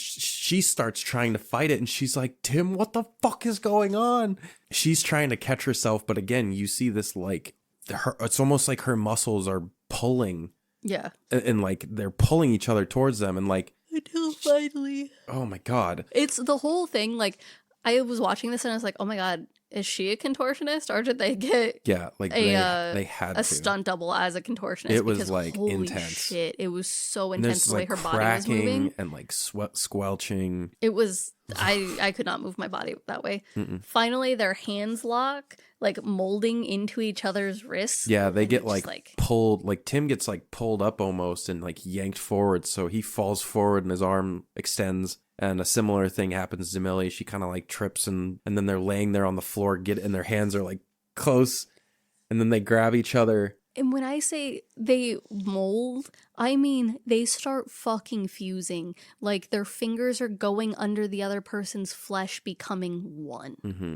[SPEAKER 3] starts trying to fight it and she's like, Tim, what the fuck is going on? She's trying to catch herself, but again, you see this like it's almost like her muscles are pulling.
[SPEAKER 2] Yeah.
[SPEAKER 3] And like they're pulling each other towards them and like
[SPEAKER 2] Until finally.
[SPEAKER 3] Oh my god.
[SPEAKER 2] It's the whole thing. Like I was watching this and I was like, oh my god, is she a contortionist or did they get
[SPEAKER 3] like they had
[SPEAKER 2] a stunt double as a contortionist?
[SPEAKER 3] It was
[SPEAKER 2] because,
[SPEAKER 3] like
[SPEAKER 2] holy
[SPEAKER 3] intense.
[SPEAKER 2] Shit, it was so
[SPEAKER 3] And
[SPEAKER 2] intense
[SPEAKER 3] there's
[SPEAKER 2] the way
[SPEAKER 3] like
[SPEAKER 2] her body was moving.
[SPEAKER 3] and like squelching.
[SPEAKER 2] It was I could not move my body that way. Finally, their hands lock, like molding into each other's wrists.
[SPEAKER 3] Yeah, they
[SPEAKER 2] and
[SPEAKER 3] get
[SPEAKER 2] it's
[SPEAKER 3] like pulled, like Tim gets like pulled up almost and like yanked forward. So he falls forward and his arm extends. And a similar thing happens to Millie. She kind of like trips and then they're laying there on the floor, and their hands are like close. And then they grab each other.
[SPEAKER 2] And when I say they mold, I mean they start fucking fusing. Like their fingers are going under the other person's flesh, becoming one.
[SPEAKER 3] Mm-hmm.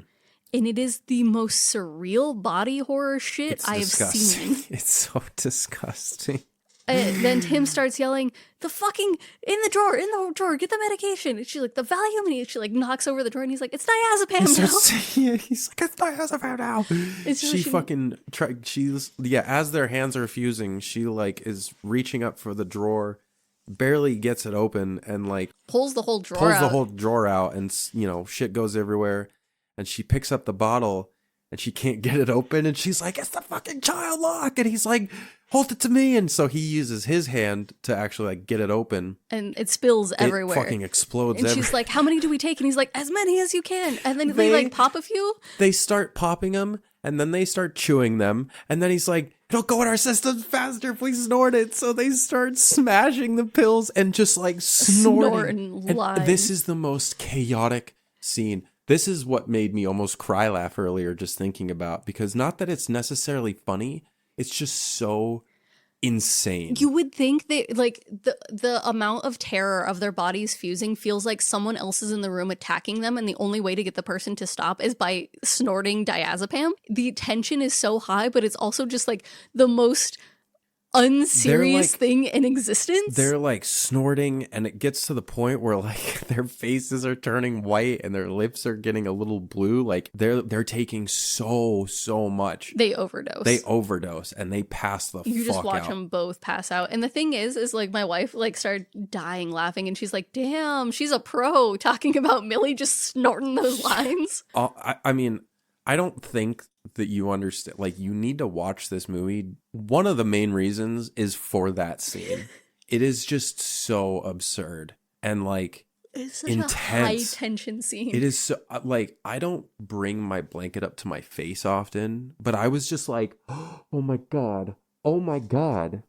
[SPEAKER 2] And it is the most surreal body horror shit I have seen.
[SPEAKER 3] It's so disgusting.
[SPEAKER 2] Then Tim starts yelling, the fucking, in the drawer, get the medication. And she's like, the Valium, and she like knocks over the drawer and he's like, it's diazepam now.
[SPEAKER 3] He's like, it's diazepam now. As their hands are fusing, she like is reaching up for the drawer, barely gets it open and like
[SPEAKER 2] pulls the whole drawer
[SPEAKER 3] out and you know, shit goes everywhere. And she picks up the bottle and she can't get it open and she's like, it's the fucking child lock. And he's like, hold it to me. And so he uses his hand to actually like get it open.
[SPEAKER 2] And it spills everywhere.
[SPEAKER 3] It fucking explodes
[SPEAKER 2] and she's like, how many do we take? And he's like, as many as you can. And then they like pop a few.
[SPEAKER 3] They start popping them and then they start chewing them. And then he's like, it'll go in our systems faster if we snort it. So they start smashing the pills and just like snorting. And this is the most chaotic scene. This is what made me almost cry laugh earlier just thinking about, because not that it's necessarily funny, it's just so insane.
[SPEAKER 2] You would think that like the amount of terror of their bodies fusing feels like someone else is in the room attacking them, and the only way to get the person to stop is by snorting diazepam. The tension is so high, but it's also just like the most unserious thing in existence.
[SPEAKER 3] They're like snorting and it gets to the point where like their faces are turning white and their lips are getting a little blue. Like they're taking so much.
[SPEAKER 2] They overdose
[SPEAKER 3] and they pass the fuck out.
[SPEAKER 2] You just watch them both pass out. And the thing is like my wife like started dying laughing and she's like, damn, she's a pro talking about Millie just snorting those lines.
[SPEAKER 3] I mean, I don't think that you understand. Like, you need to watch this movie. One of the main reasons is for that scene. It is just so absurd and like
[SPEAKER 2] it's such
[SPEAKER 3] intense.
[SPEAKER 2] A high tension scene.
[SPEAKER 3] It is so like, I don't bring my blanket up to my face often, but I was just like, oh my god,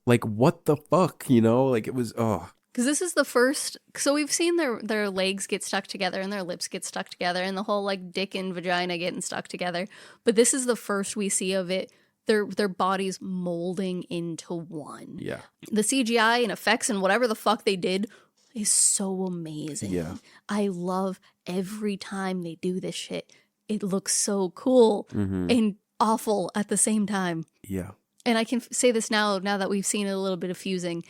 [SPEAKER 3] like what the fuck, you know? Like it was
[SPEAKER 2] because this is the first. So we've seen their legs get stuck together and their lips get stuck together and the whole like dick and vagina getting stuck together. But this is the first we see of it. Their bodies molding into one.
[SPEAKER 3] Yeah.
[SPEAKER 2] The CGI and effects and whatever the fuck they did is so amazing.
[SPEAKER 3] Yeah.
[SPEAKER 2] I love every time they do this shit. It looks so cool and awful at the same time.
[SPEAKER 3] Yeah.
[SPEAKER 2] And I can say this now that we've seen a little bit of fusing.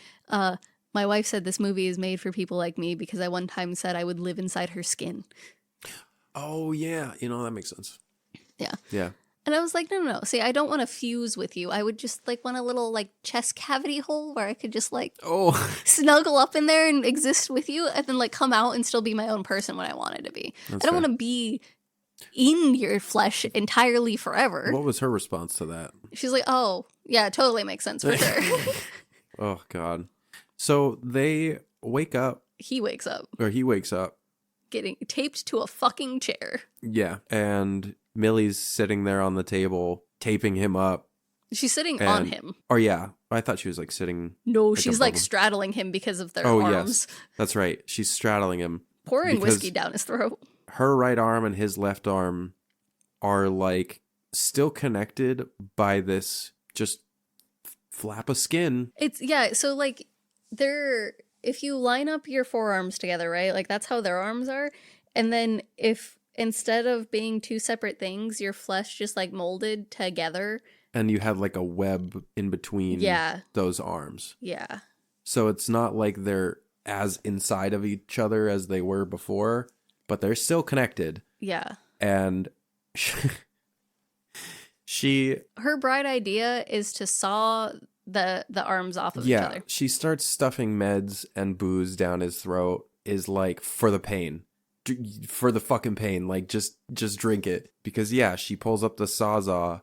[SPEAKER 2] My wife said this movie is made for people like me because I one time said I would live inside her skin.
[SPEAKER 3] Oh, yeah. You know, that makes sense.
[SPEAKER 2] Yeah.
[SPEAKER 3] Yeah.
[SPEAKER 2] And I was like, no. See, I don't want to fuse with you. I would just like want a little like chest cavity hole where I could just like snuggle up in there and exist with you and then like come out and still be my own person when I wanted to be. I don't want to be in your flesh entirely forever.
[SPEAKER 3] What was her response to that?
[SPEAKER 2] She's like, oh, yeah, it totally makes sense for sure.
[SPEAKER 3] Oh, God. So they wake up.
[SPEAKER 2] He wakes up.
[SPEAKER 3] Or he wakes up.
[SPEAKER 2] Getting taped to a fucking chair.
[SPEAKER 3] Yeah. And Millie's sitting there on the table, taping him up.
[SPEAKER 2] She's sitting on him.
[SPEAKER 3] Oh, yeah. I thought she was like sitting.
[SPEAKER 2] No, she's like straddling him because of their arms.
[SPEAKER 3] Yes. That's right. She's straddling him.
[SPEAKER 2] Pouring whiskey down his throat.
[SPEAKER 3] Her right arm and his left arm are like still connected by this just flap of skin.
[SPEAKER 2] So like if you line up your forearms together, right? Like that's how their arms are. And then if instead of being two separate things, your flesh just like molded together.
[SPEAKER 3] And you have like a web in between those arms.
[SPEAKER 2] Yeah. So
[SPEAKER 3] it's not like they're as inside of each other as they were before, but they're still connected.
[SPEAKER 2] Yeah.
[SPEAKER 3] And
[SPEAKER 2] her bright idea is to saw the arms off of each other.
[SPEAKER 3] She starts stuffing meds and booze down his throat is like for the pain. For the fucking pain. Like just drink it. Because she pulls up the Sawzall.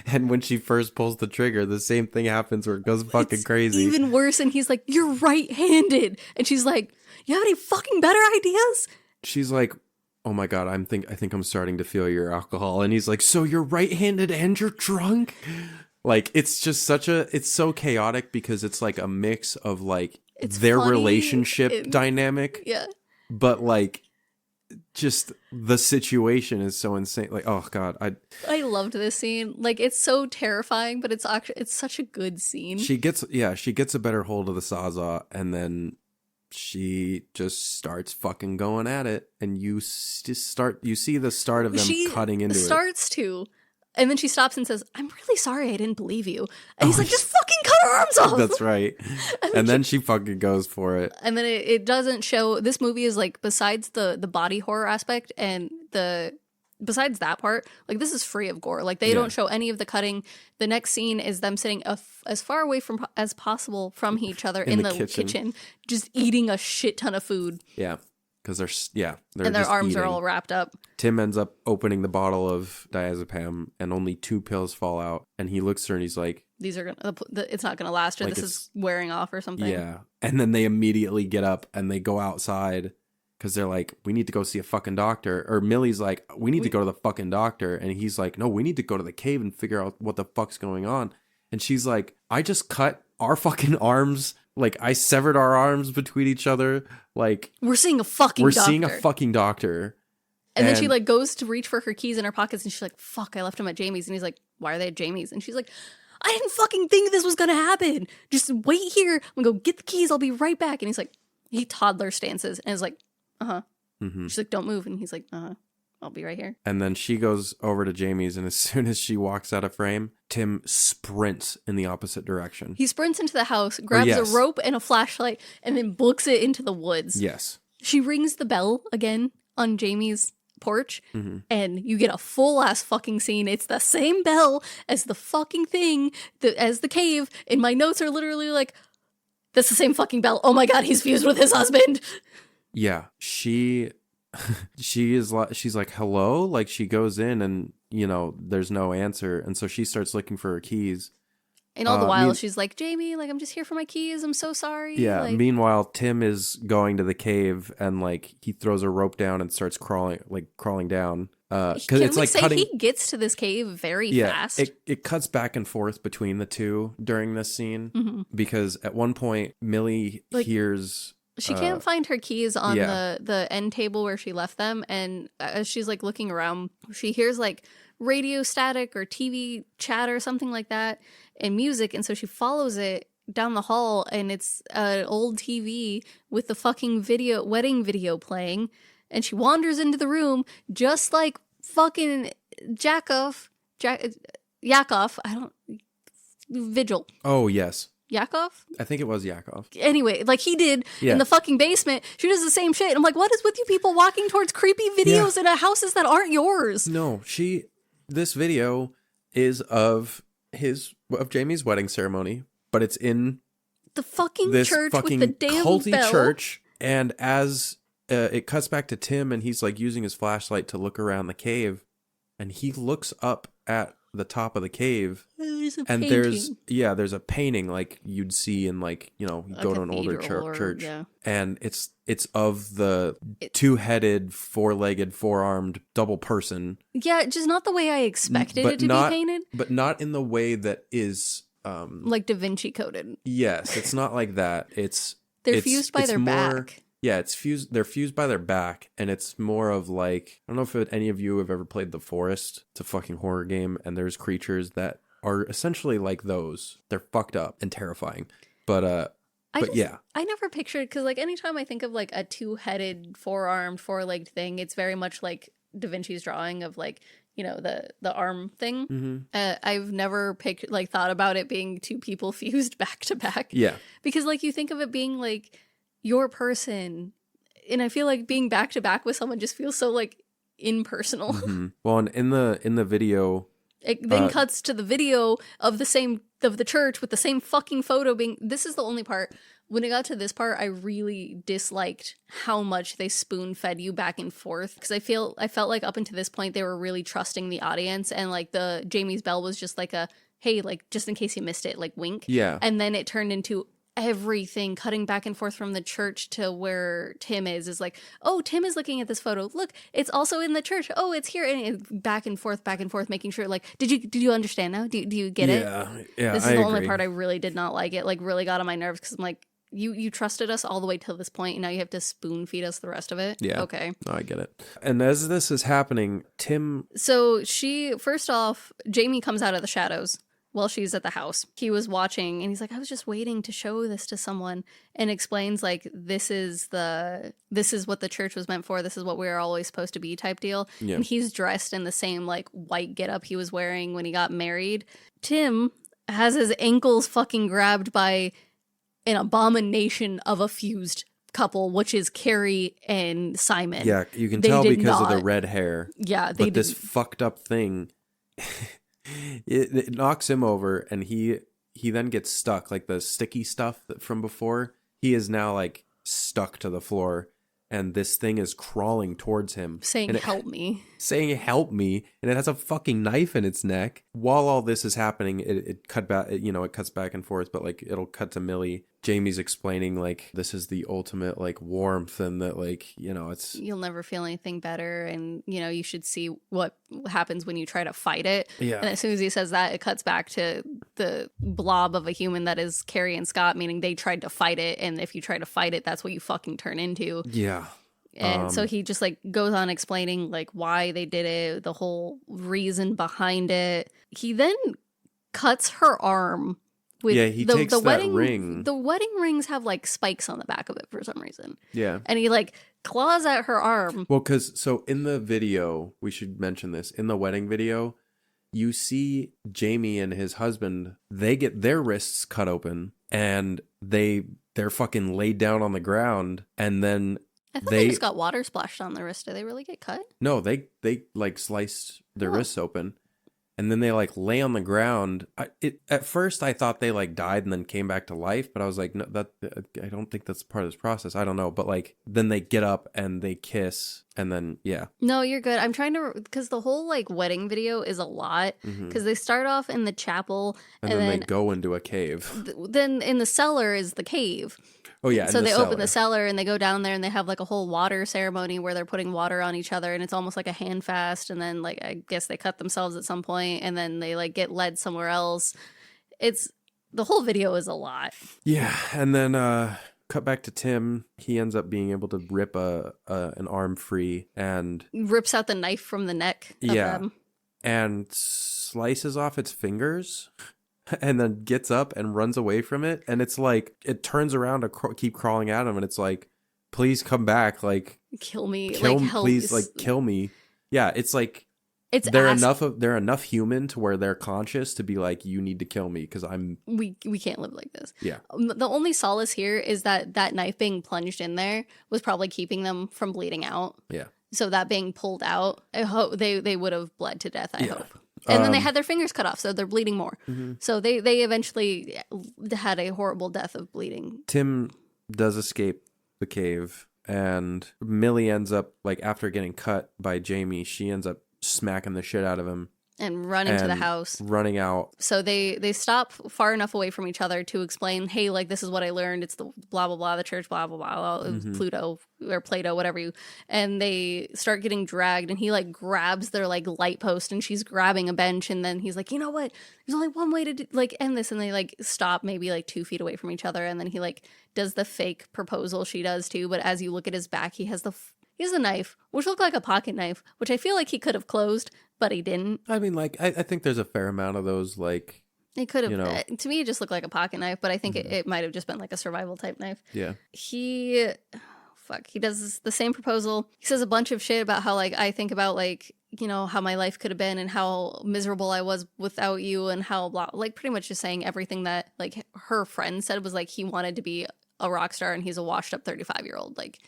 [SPEAKER 3] And when she first pulls the trigger, the same thing happens where it goes fucking crazy.
[SPEAKER 2] Even worse, and he's like, "You're right-handed," and she's like, "You have any fucking better ideas?"
[SPEAKER 3] She's like, "Oh my God, I think I'm starting to feel your alcohol," and he's like, "So you're right-handed and you're drunk?" Like it's just it's so chaotic because it's like a mix of like their relationship dynamic, but like. Just the situation is so insane. Like, oh God,
[SPEAKER 2] I loved this scene. Like, it's so terrifying, but it's such a good scene.
[SPEAKER 3] She gets a better hold of the Sawzall, and then she just starts fucking going at it, and you see the start of them cutting into it.
[SPEAKER 2] Starts to. And then she stops and says, "I'm really sorry I didn't believe you." And he's like, "Just fucking cut her arms off."
[SPEAKER 3] That's right. And then she fucking goes for it.
[SPEAKER 2] And then it doesn't show. This movie is like, besides the body horror aspect and besides that part, like this is free of gore. Like they don't show any of the cutting. The next scene is them sitting as far away from as possible from each other in the kitchen, just eating a shit ton of food.
[SPEAKER 3] Yeah. Because they're
[SPEAKER 2] and their arms
[SPEAKER 3] eating.
[SPEAKER 2] are all wrapped up.
[SPEAKER 3] Tim ends up opening the bottle of diazepam, and only 2 pills fall out. And he looks at her and he's like,
[SPEAKER 2] "These are it's not gonna last, or like this is wearing off, or something."
[SPEAKER 3] Yeah. And then they immediately get up and they go outside because they're like, "We need to go see a fucking doctor." Or Millie's like, "We need to go to the fucking doctor," and he's like, "No, we need to go to the cave and figure out what the fuck's going on." And she's like, "I just cut our fucking arms." Like, I severed our arms between each other. Like,
[SPEAKER 2] we're seeing a fucking doctor. And then she like goes to reach for her keys in her pockets, and she's like, "Fuck, I left them at Jamie's." And he's like, "Why are they at Jamie's?" And she's like, "I didn't fucking think this was gonna happen. Just wait here. I'm gonna go get the keys. I'll be right back." And he's like, he toddler stances and is like, "Uh-huh." Mm-hmm. She's like, "Don't move." And he's like, "Uh-huh. I'll be right here." And
[SPEAKER 3] then she goes over to Jamie's, and as soon as she walks out of frame, Tim sprints in the opposite direction.
[SPEAKER 2] He sprints into the house, grabs a rope and a flashlight, and then books it into the woods.
[SPEAKER 3] Yes.
[SPEAKER 2] She rings the bell again on Jamie's porch, and you get a full-ass fucking scene. It's the same bell as the fucking thing, as the cave, and my notes are literally like, that's the same fucking bell. Oh my God, he's fused with his husband.
[SPEAKER 3] Yeah, she's like, "Hello?" Like, she goes in and, there's no answer. And so she starts looking for her keys.
[SPEAKER 2] And all the while, she's like, "Jamie, like, I'm just here for my keys. I'm so sorry."
[SPEAKER 3] Yeah.
[SPEAKER 2] Like,
[SPEAKER 3] meanwhile, Tim is going to the cave, and like he throws a rope down and starts crawling down. Because it's like cutting.
[SPEAKER 2] He gets to this cave very fast.
[SPEAKER 3] It cuts back and forth between the two during this scene because at one point Millie hears.
[SPEAKER 2] She can't find her keys on the end table where she left them, and as she's like looking around, she hears like radio static or TV chat or something like that and music, and so she follows it down the hall, and it's an old TV with the fucking wedding video playing, and she wanders into the room just like fucking Yakov. Vigil.
[SPEAKER 3] Oh yes.
[SPEAKER 2] Yakov?
[SPEAKER 3] I think it was Yakov.
[SPEAKER 2] Anyway, like he did in the fucking basement. She does the same shit. I'm like, what is with you people walking towards creepy videos in houses that aren't yours?
[SPEAKER 3] No, this video is of Jamie's wedding ceremony, but it's in
[SPEAKER 2] the fucking
[SPEAKER 3] this
[SPEAKER 2] church
[SPEAKER 3] fucking
[SPEAKER 2] with the damn
[SPEAKER 3] culty
[SPEAKER 2] bell.
[SPEAKER 3] church. And as it cuts back to Tim, and he's like using his flashlight to look around the cave, and he looks up at the top of the cave,
[SPEAKER 2] There's a
[SPEAKER 3] and
[SPEAKER 2] painting.
[SPEAKER 3] there's a painting like you'd see in like, you know, you go to an older church,
[SPEAKER 2] Yeah.
[SPEAKER 3] and it's of the two-headed, four-legged, four-armed double person.
[SPEAKER 2] Yeah, just not the way I expected it to be painted.
[SPEAKER 3] But not in the way that is
[SPEAKER 2] Like Da Vinci coded.
[SPEAKER 3] yes, it's not like that.
[SPEAKER 2] They're fused by their back.
[SPEAKER 3] Yeah, it's fused. They're fused by their back, and it's more of like, I don't know if any of you have ever played The Forest. It's a fucking horror game, and there's creatures that are essentially like those. They're fucked up and terrifying. But yeah, I
[SPEAKER 2] never pictured, because like anytime I think of like a two-headed, four-armed, four-legged thing, it's very much like Da Vinci's drawing of like, you know, the arm thing.
[SPEAKER 3] Mm-hmm.
[SPEAKER 2] I've never thought about it being two people fused back to back.
[SPEAKER 3] Yeah,
[SPEAKER 2] because like you think of it being like your person, and I feel like being back to back with someone just feels so like impersonal.
[SPEAKER 3] Mm-hmm. Well, and in the video,
[SPEAKER 2] it then cuts to the video of the church with the same fucking photo being. This is the only part. When it got to this part, I really disliked how much they spoon fed you back and forth, because I felt like up until this point they were really trusting the audience, and like the Jamie's bell was just like a, hey, like just in case you missed it, like wink.
[SPEAKER 3] Yeah,
[SPEAKER 2] and then it turned into everything cutting back and forth from the church to where Tim is like, oh, Tim is looking at this photo, look, it's also in the church, oh, it's here, and back and forth, making sure like, did you understand now, do you get it?
[SPEAKER 3] Yeah,
[SPEAKER 2] this is the only part I really did not like. It like really got on my nerves, because I'm like, you trusted us all the way till this point, and now you have to spoon feed us the rest of it.
[SPEAKER 3] Yeah,
[SPEAKER 2] okay,
[SPEAKER 3] no, I get it. And as this is happening,
[SPEAKER 2] so first off, Jamie comes out of the shadows while she's at the house. He was watching, and he's like, I was just waiting to show this to someone, and explains like, this is what the church was meant for, this is what we're always supposed to be type deal.
[SPEAKER 3] Yeah.
[SPEAKER 2] And he's dressed in the same like white getup he was wearing when he got married. Tim has his ankles fucking grabbed by an abomination of a fused couple, which is Carrie and Simon.
[SPEAKER 3] Yeah, you can tell because of the red hair.
[SPEAKER 2] Yeah,
[SPEAKER 3] but this fucked up thing it knocks him over, and he then gets stuck, like the sticky stuff from before. He is now like stuck to the floor, and this thing is crawling towards him,
[SPEAKER 2] saying help me,
[SPEAKER 3] and it has a fucking knife in its neck. While all this is happening, it cuts back and forth, but like it'll cut to Millie. Jamie's explaining like, this is the ultimate like warmth, and that like, you know, it's,
[SPEAKER 2] you'll never feel anything better, and you know, you should see what happens when you try to fight it.
[SPEAKER 3] Yeah.
[SPEAKER 2] And as soon as he says that, it cuts back to the blob of a human that is Carrie and Scott, meaning they tried to fight it, and if you try to fight it, that's what you fucking turn into.
[SPEAKER 3] Yeah.
[SPEAKER 2] And so he just like goes on explaining like why they did it, the whole reason behind it. He then cuts her arm with
[SPEAKER 3] he takes that
[SPEAKER 2] wedding
[SPEAKER 3] ring.
[SPEAKER 2] The wedding rings have like spikes on the back of it for some reason.
[SPEAKER 3] Yeah.
[SPEAKER 2] And he like claws at her arm.
[SPEAKER 3] Well, so in the video, we should mention this, in the wedding video, you see Jamie and his husband, they get their wrists cut open, and they're fucking laid down on the ground, and then
[SPEAKER 2] I thought they just got water splashed on the wrist. Did they really get cut?
[SPEAKER 3] No, they like sliced their wrists open, and then they like lay on the ground. At first I thought they like died and then came back to life, but I was like, no, I don't think that's part of this process. I don't know, but like then they get up and they kiss, and then yeah.
[SPEAKER 2] No, you're good. I'm trying to, because the whole like wedding video is a lot, because they start off in the chapel,
[SPEAKER 3] and then they go into a cave.
[SPEAKER 2] Then in the cellar is the cave.
[SPEAKER 3] Oh yeah.
[SPEAKER 2] So they open the cellar and they go down there, and they have like a whole water ceremony where they're putting water on each other, and it's almost like a hand fast. And then like, I guess they cut themselves at some point, and then they like get led somewhere else. The whole video is a lot.
[SPEAKER 3] Yeah. And then cut back to Tim. He ends up being able to rip an arm free, and
[SPEAKER 2] rips out the knife from the neck of them.
[SPEAKER 3] And slices off its fingers. And then gets up and runs away from it. And it's like, it turns around to keep crawling at him. And it's like, please come back. Like,
[SPEAKER 2] kill me.
[SPEAKER 3] Help. Please, like, kill me. Yeah, it's like, they're enough human to where they're conscious to be like, you need to kill me because we
[SPEAKER 2] can't live like this.
[SPEAKER 3] Yeah.
[SPEAKER 2] The only solace here is that knife being plunged in there was probably keeping them from bleeding out.
[SPEAKER 3] Yeah.
[SPEAKER 2] So that being pulled out, I hope they would have bled to death, I hope. And then they had their fingers cut off, so they're bleeding more. Mm-hmm. So they eventually had a horrible death of bleeding.
[SPEAKER 3] Tim does escape the cave, and Millie ends up, like, after getting cut by Jamie, she ends up smacking the shit out of him.
[SPEAKER 2] And running to the house.
[SPEAKER 3] Running out.
[SPEAKER 2] So they stop far enough away from each other to explain, hey, like, this is what I learned. It's the blah, blah, blah, the church, blah, blah, blah, Pluto or Plato, whatever you. And they start getting dragged, and he, like, grabs their, like, light post, and she's grabbing a bench. And then he's like, you know what? There's only one way to, like, end this. And they, like, stop maybe, like, 2 feet away from each other. And then he, like, does the fake proposal she does, too. But as you look at his back, he has a knife, which looked like a pocket knife, which I feel like he could have closed, but he didn't.
[SPEAKER 3] I mean, like, I think there's a fair amount of those, like...
[SPEAKER 2] It could have, to me, it just looked like a pocket knife, but I think it might have just been like a survival type knife.
[SPEAKER 3] Yeah.
[SPEAKER 2] He does the same proposal. He says a bunch of shit about how, like, I think about, like, you know, how my life could have been and how miserable I was without you and how, blah, like, pretty much just saying everything that, like, her friend said was, like, he wanted to be a rock star and he's a washed up 35-year-old. Like,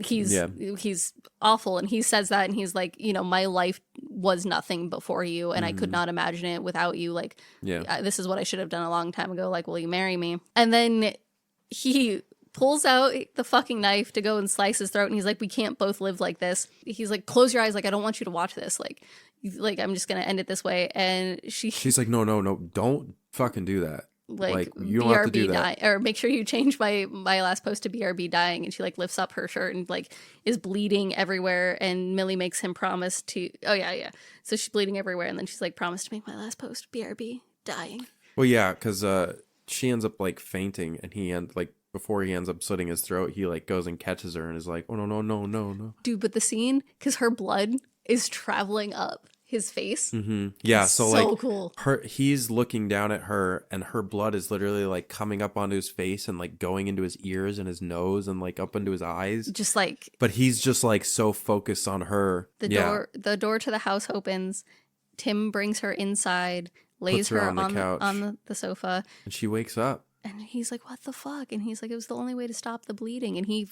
[SPEAKER 2] he's awful, and he says that, and he's like, you know, my life was nothing before you, and I could not imagine it without you. Like, this is what I should have done a long time ago. Like, will you marry me? And then he pulls out the fucking knife to go and slice his throat, and he's like, we can't both live like this. He's like, close your eyes. Like, I don't want you to watch this. Like I'm just gonna end it this way. And she's
[SPEAKER 3] like, no, don't fucking do that.
[SPEAKER 2] Like
[SPEAKER 3] you don't have to do that.
[SPEAKER 2] Or make sure you change my last post to BRB dying. And she, like, lifts up her shirt and, like, is bleeding everywhere. And Millie makes him promise to, so she's bleeding everywhere, and then she's like, promise to make my last post BRB dying.
[SPEAKER 3] Well, yeah, because she ends up, like, fainting, and before he ends up slitting his throat, he, like, goes and catches her and is like, oh, no.
[SPEAKER 2] Dude, but the scene, because her blood is traveling up his face.
[SPEAKER 3] Yeah,
[SPEAKER 2] so
[SPEAKER 3] like,
[SPEAKER 2] cool.
[SPEAKER 3] He's looking down at her, and her blood is literally, like, coming up onto his face and, like, going into his ears and his nose and, like, up into his eyes.
[SPEAKER 2] Just like,
[SPEAKER 3] but he's just, like, so focused on her.
[SPEAKER 2] The door to the house opens. Tim brings her inside, lays her on the sofa,
[SPEAKER 3] and she wakes up.
[SPEAKER 2] And he's like, what the fuck? And he's like, it was the only way to stop the bleeding. And he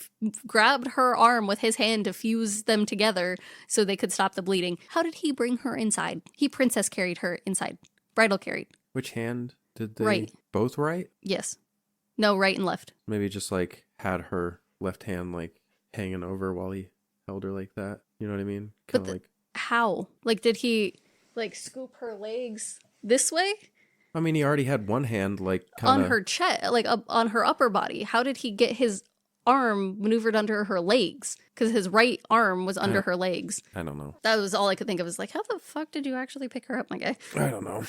[SPEAKER 2] grabbed her arm with his hand to fuse them together so they could stop the bleeding. How did he bring her inside? He princess carried her inside. Bridal carried.
[SPEAKER 3] Which hand did they?
[SPEAKER 2] Right.
[SPEAKER 3] Both right?
[SPEAKER 2] Yes. No, right and left.
[SPEAKER 3] Maybe just, like, had her left hand, like, hanging over while he held her like that. You know what I mean? Kind of like...
[SPEAKER 2] How? Like, did he, like, scoop her legs this way?
[SPEAKER 3] I mean, he already had one hand, like,
[SPEAKER 2] on her chest, like, on her upper body. How did he get his arm maneuvered under her legs? Because his right arm was under her legs.
[SPEAKER 3] I don't know.
[SPEAKER 2] That was all I could think of. Is like, how the fuck did you actually pick her up, my guy?
[SPEAKER 3] I don't know.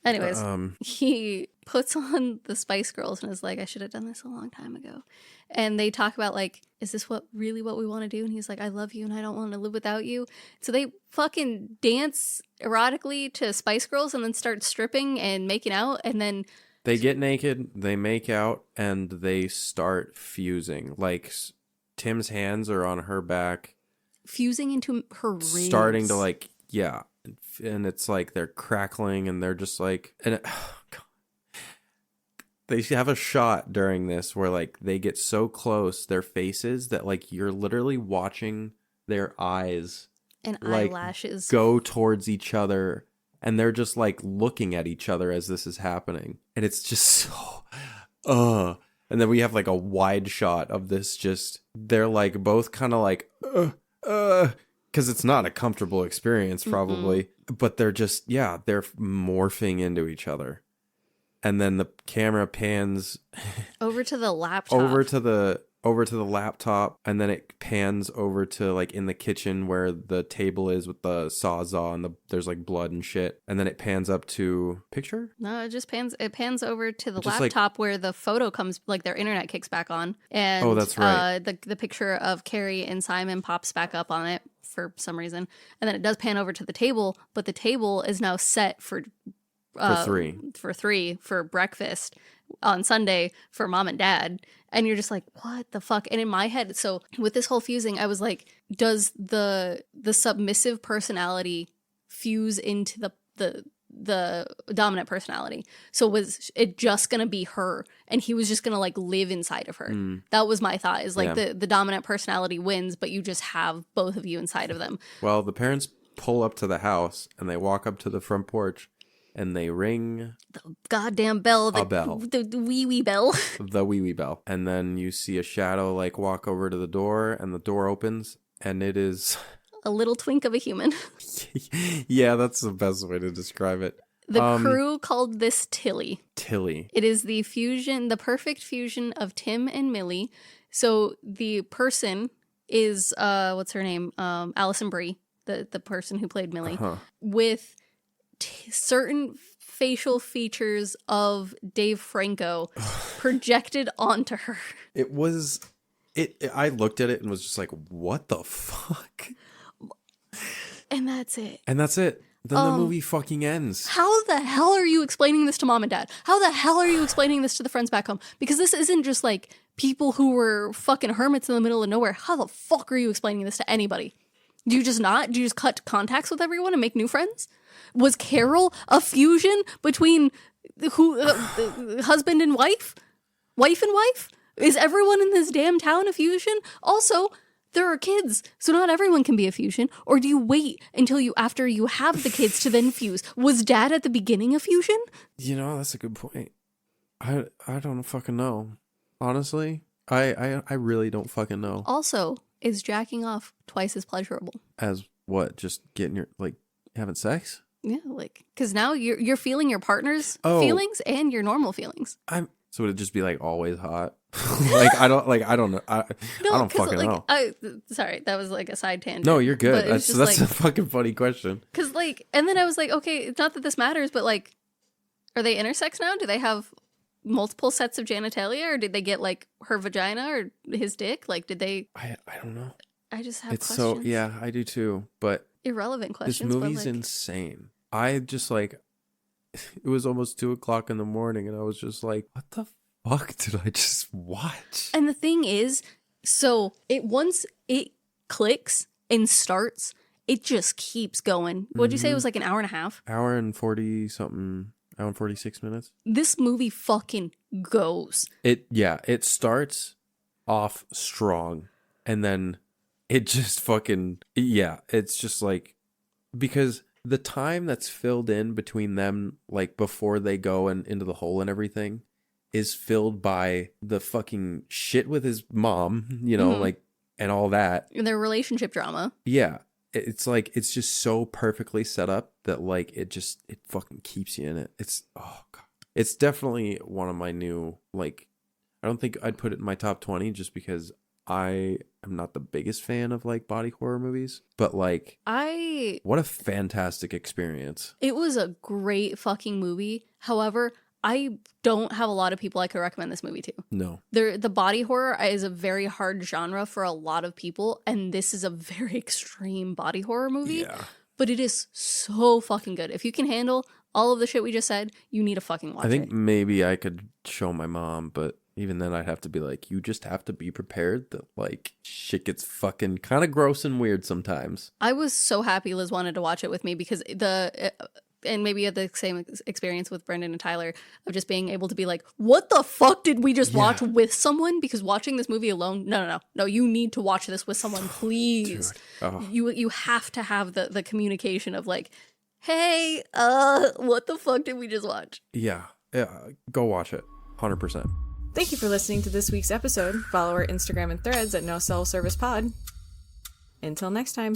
[SPEAKER 2] Anyways, he puts on the Spice Girls and is like, I should have done this a long time ago. And they talk about, like, is this really what we want to do? And he's like, I love you and I don't want to live without you. So they fucking dance erotically to Spice Girls and then start stripping and making out. And then
[SPEAKER 3] they get naked, they make out, and they start fusing. Like, Tim's hands are on her back.
[SPEAKER 2] Fusing into her ribs.
[SPEAKER 3] Starting to, like, yeah. And it's like they're crackling and they're just like... They have a shot during this where, like, they get so close, their faces, that, like, you're literally watching their eyes
[SPEAKER 2] and
[SPEAKER 3] like,
[SPEAKER 2] eyelashes
[SPEAKER 3] go towards each other, and they're just, like, looking at each other as this is happening, and it's just so and then we have, like, a wide shot of this, just they're, like, both kind of like because it's not a comfortable experience probably, but they're just they're morphing into each other. And then the camera pans
[SPEAKER 2] over to the laptop.
[SPEAKER 3] Over to the laptop, and then it pans over to, like, in the kitchen where the table is with the sawzall and there's, like, blood and shit. And then it pans up to picture?
[SPEAKER 2] No, it pans over to the laptop, like, where the photo comes, like, their internet kicks back on. And
[SPEAKER 3] that's right.
[SPEAKER 2] The picture of Carrie and Simon pops back up on it for some reason. And then it does pan over to the table, but the table is now set for three for breakfast on Sunday for mom and dad. And you're just like, what the fuck? And in my head, so with this whole fusing, I was like, does the submissive personality fuse into the dominant personality? So was it just gonna be her and he was just gonna, like, live inside of her? That was my thought, is like the dominant personality wins, but you just have both of you inside of them.
[SPEAKER 3] Well, the parents pull up to the house and they walk up to the front porch, and they ring
[SPEAKER 2] The goddamn bell.
[SPEAKER 3] a bell.
[SPEAKER 2] The wee bell.
[SPEAKER 3] The wee bell. And then you see a shadow like walk over to the door, and the door opens, and it is
[SPEAKER 2] A little twink of a human.
[SPEAKER 3] yeah, that's the best way to describe it.
[SPEAKER 2] The crew called this Tilly.
[SPEAKER 3] Tilly.
[SPEAKER 2] It is the perfect fusion of Tim and Millie. So the person is what's her name? Alison Brie, the person who played Millie, with certain facial features of Dave Franco projected onto her.
[SPEAKER 3] I looked at it and was just like, what the fuck?
[SPEAKER 2] And that's it.
[SPEAKER 3] Then the movie fucking ends.
[SPEAKER 2] How the hell are you explaining this to mom and dad? How the hell are you explaining this to the friends back home? Because this isn't just like people who were fucking hermits in the middle of nowhere. How the fuck are you explaining this to anybody? Do you just not? Do you just cut contacts with everyone and make new friends? Was Carol a fusion between husband and wife? Wife and wife? Is everyone in this damn town a fusion? Also, there are kids, so not everyone can be a fusion. Or do you wait until after you have the kids to then fuse? Was dad at the beginning a fusion?
[SPEAKER 3] You know, that's a good point. I don't fucking know. Honestly, I really don't fucking know.
[SPEAKER 2] Also, is jacking off twice as pleasurable?
[SPEAKER 3] As what? Just getting your, like, having sex?
[SPEAKER 2] Yeah, like, because now you're feeling your partner's feelings and your normal feelings.
[SPEAKER 3] So would it just be like always hot? I don't know. I don't fucking know.
[SPEAKER 2] Sorry, that was like a side tangent.
[SPEAKER 3] No, you're good. That's
[SPEAKER 2] like,
[SPEAKER 3] a fucking funny question.
[SPEAKER 2] Because like, and then I was like, okay, it's not that this matters, but like, are they intersex now? Do they have multiple sets of genitalia, or did they get like her vagina or his dick? Like, did they?
[SPEAKER 3] I don't know.
[SPEAKER 2] I just have
[SPEAKER 3] it's
[SPEAKER 2] questions.
[SPEAKER 3] so yeah, I do too. But
[SPEAKER 2] irrelevant questions.
[SPEAKER 3] This movie's
[SPEAKER 2] like,
[SPEAKER 3] insane. I just like. It was almost 2:00 in the morning, and I was just like, "What the fuck did I just watch?"
[SPEAKER 2] And the thing is, so once it clicks and starts, it just keeps going. What'd you say it was like an hour and a half?
[SPEAKER 3] Hour and 40 something. Hour and 46 minutes.
[SPEAKER 2] This movie fucking goes.
[SPEAKER 3] It starts off strong, and then it just fucking it's just like, because the time that's filled in between them, like before they go and into the hole and everything, is filled by the fucking shit with his mom, you know, like, and all that.
[SPEAKER 2] And their relationship drama.
[SPEAKER 3] Yeah. It's like, it's just so perfectly set up that like, it fucking keeps you in it. It's definitely one of my new, like, I don't think I'd put it in my top 20 just because I am not the biggest fan of like body horror movies, but like, what a fantastic experience.
[SPEAKER 2] It was a great fucking movie. However, I don't have a lot of people I could recommend this movie to.
[SPEAKER 3] No.
[SPEAKER 2] The body horror is a very hard genre for a lot of people, and this is a very extreme body horror movie.
[SPEAKER 3] Yeah.
[SPEAKER 2] But it is so fucking good. If you can handle all of the shit we just said, you need to fucking watch it.
[SPEAKER 3] I think maybe I could show my mom, but even then I'd have to be like, you just have to be prepared that like shit gets fucking kind of gross and weird sometimes.
[SPEAKER 2] I was so happy Liz wanted to watch it with me because and maybe you had the same experience with Brendan and Tyler of just being able to be like, what the fuck did we just watch with someone? Because watching this movie alone, no, you need to watch this with someone, please. You have to have the communication of like, hey, what the fuck did we just watch?
[SPEAKER 3] Yeah, go watch it, 100%.
[SPEAKER 1] Thank you for listening to this week's episode. Follow our Instagram and threads at No Self Service Pod. Until next time.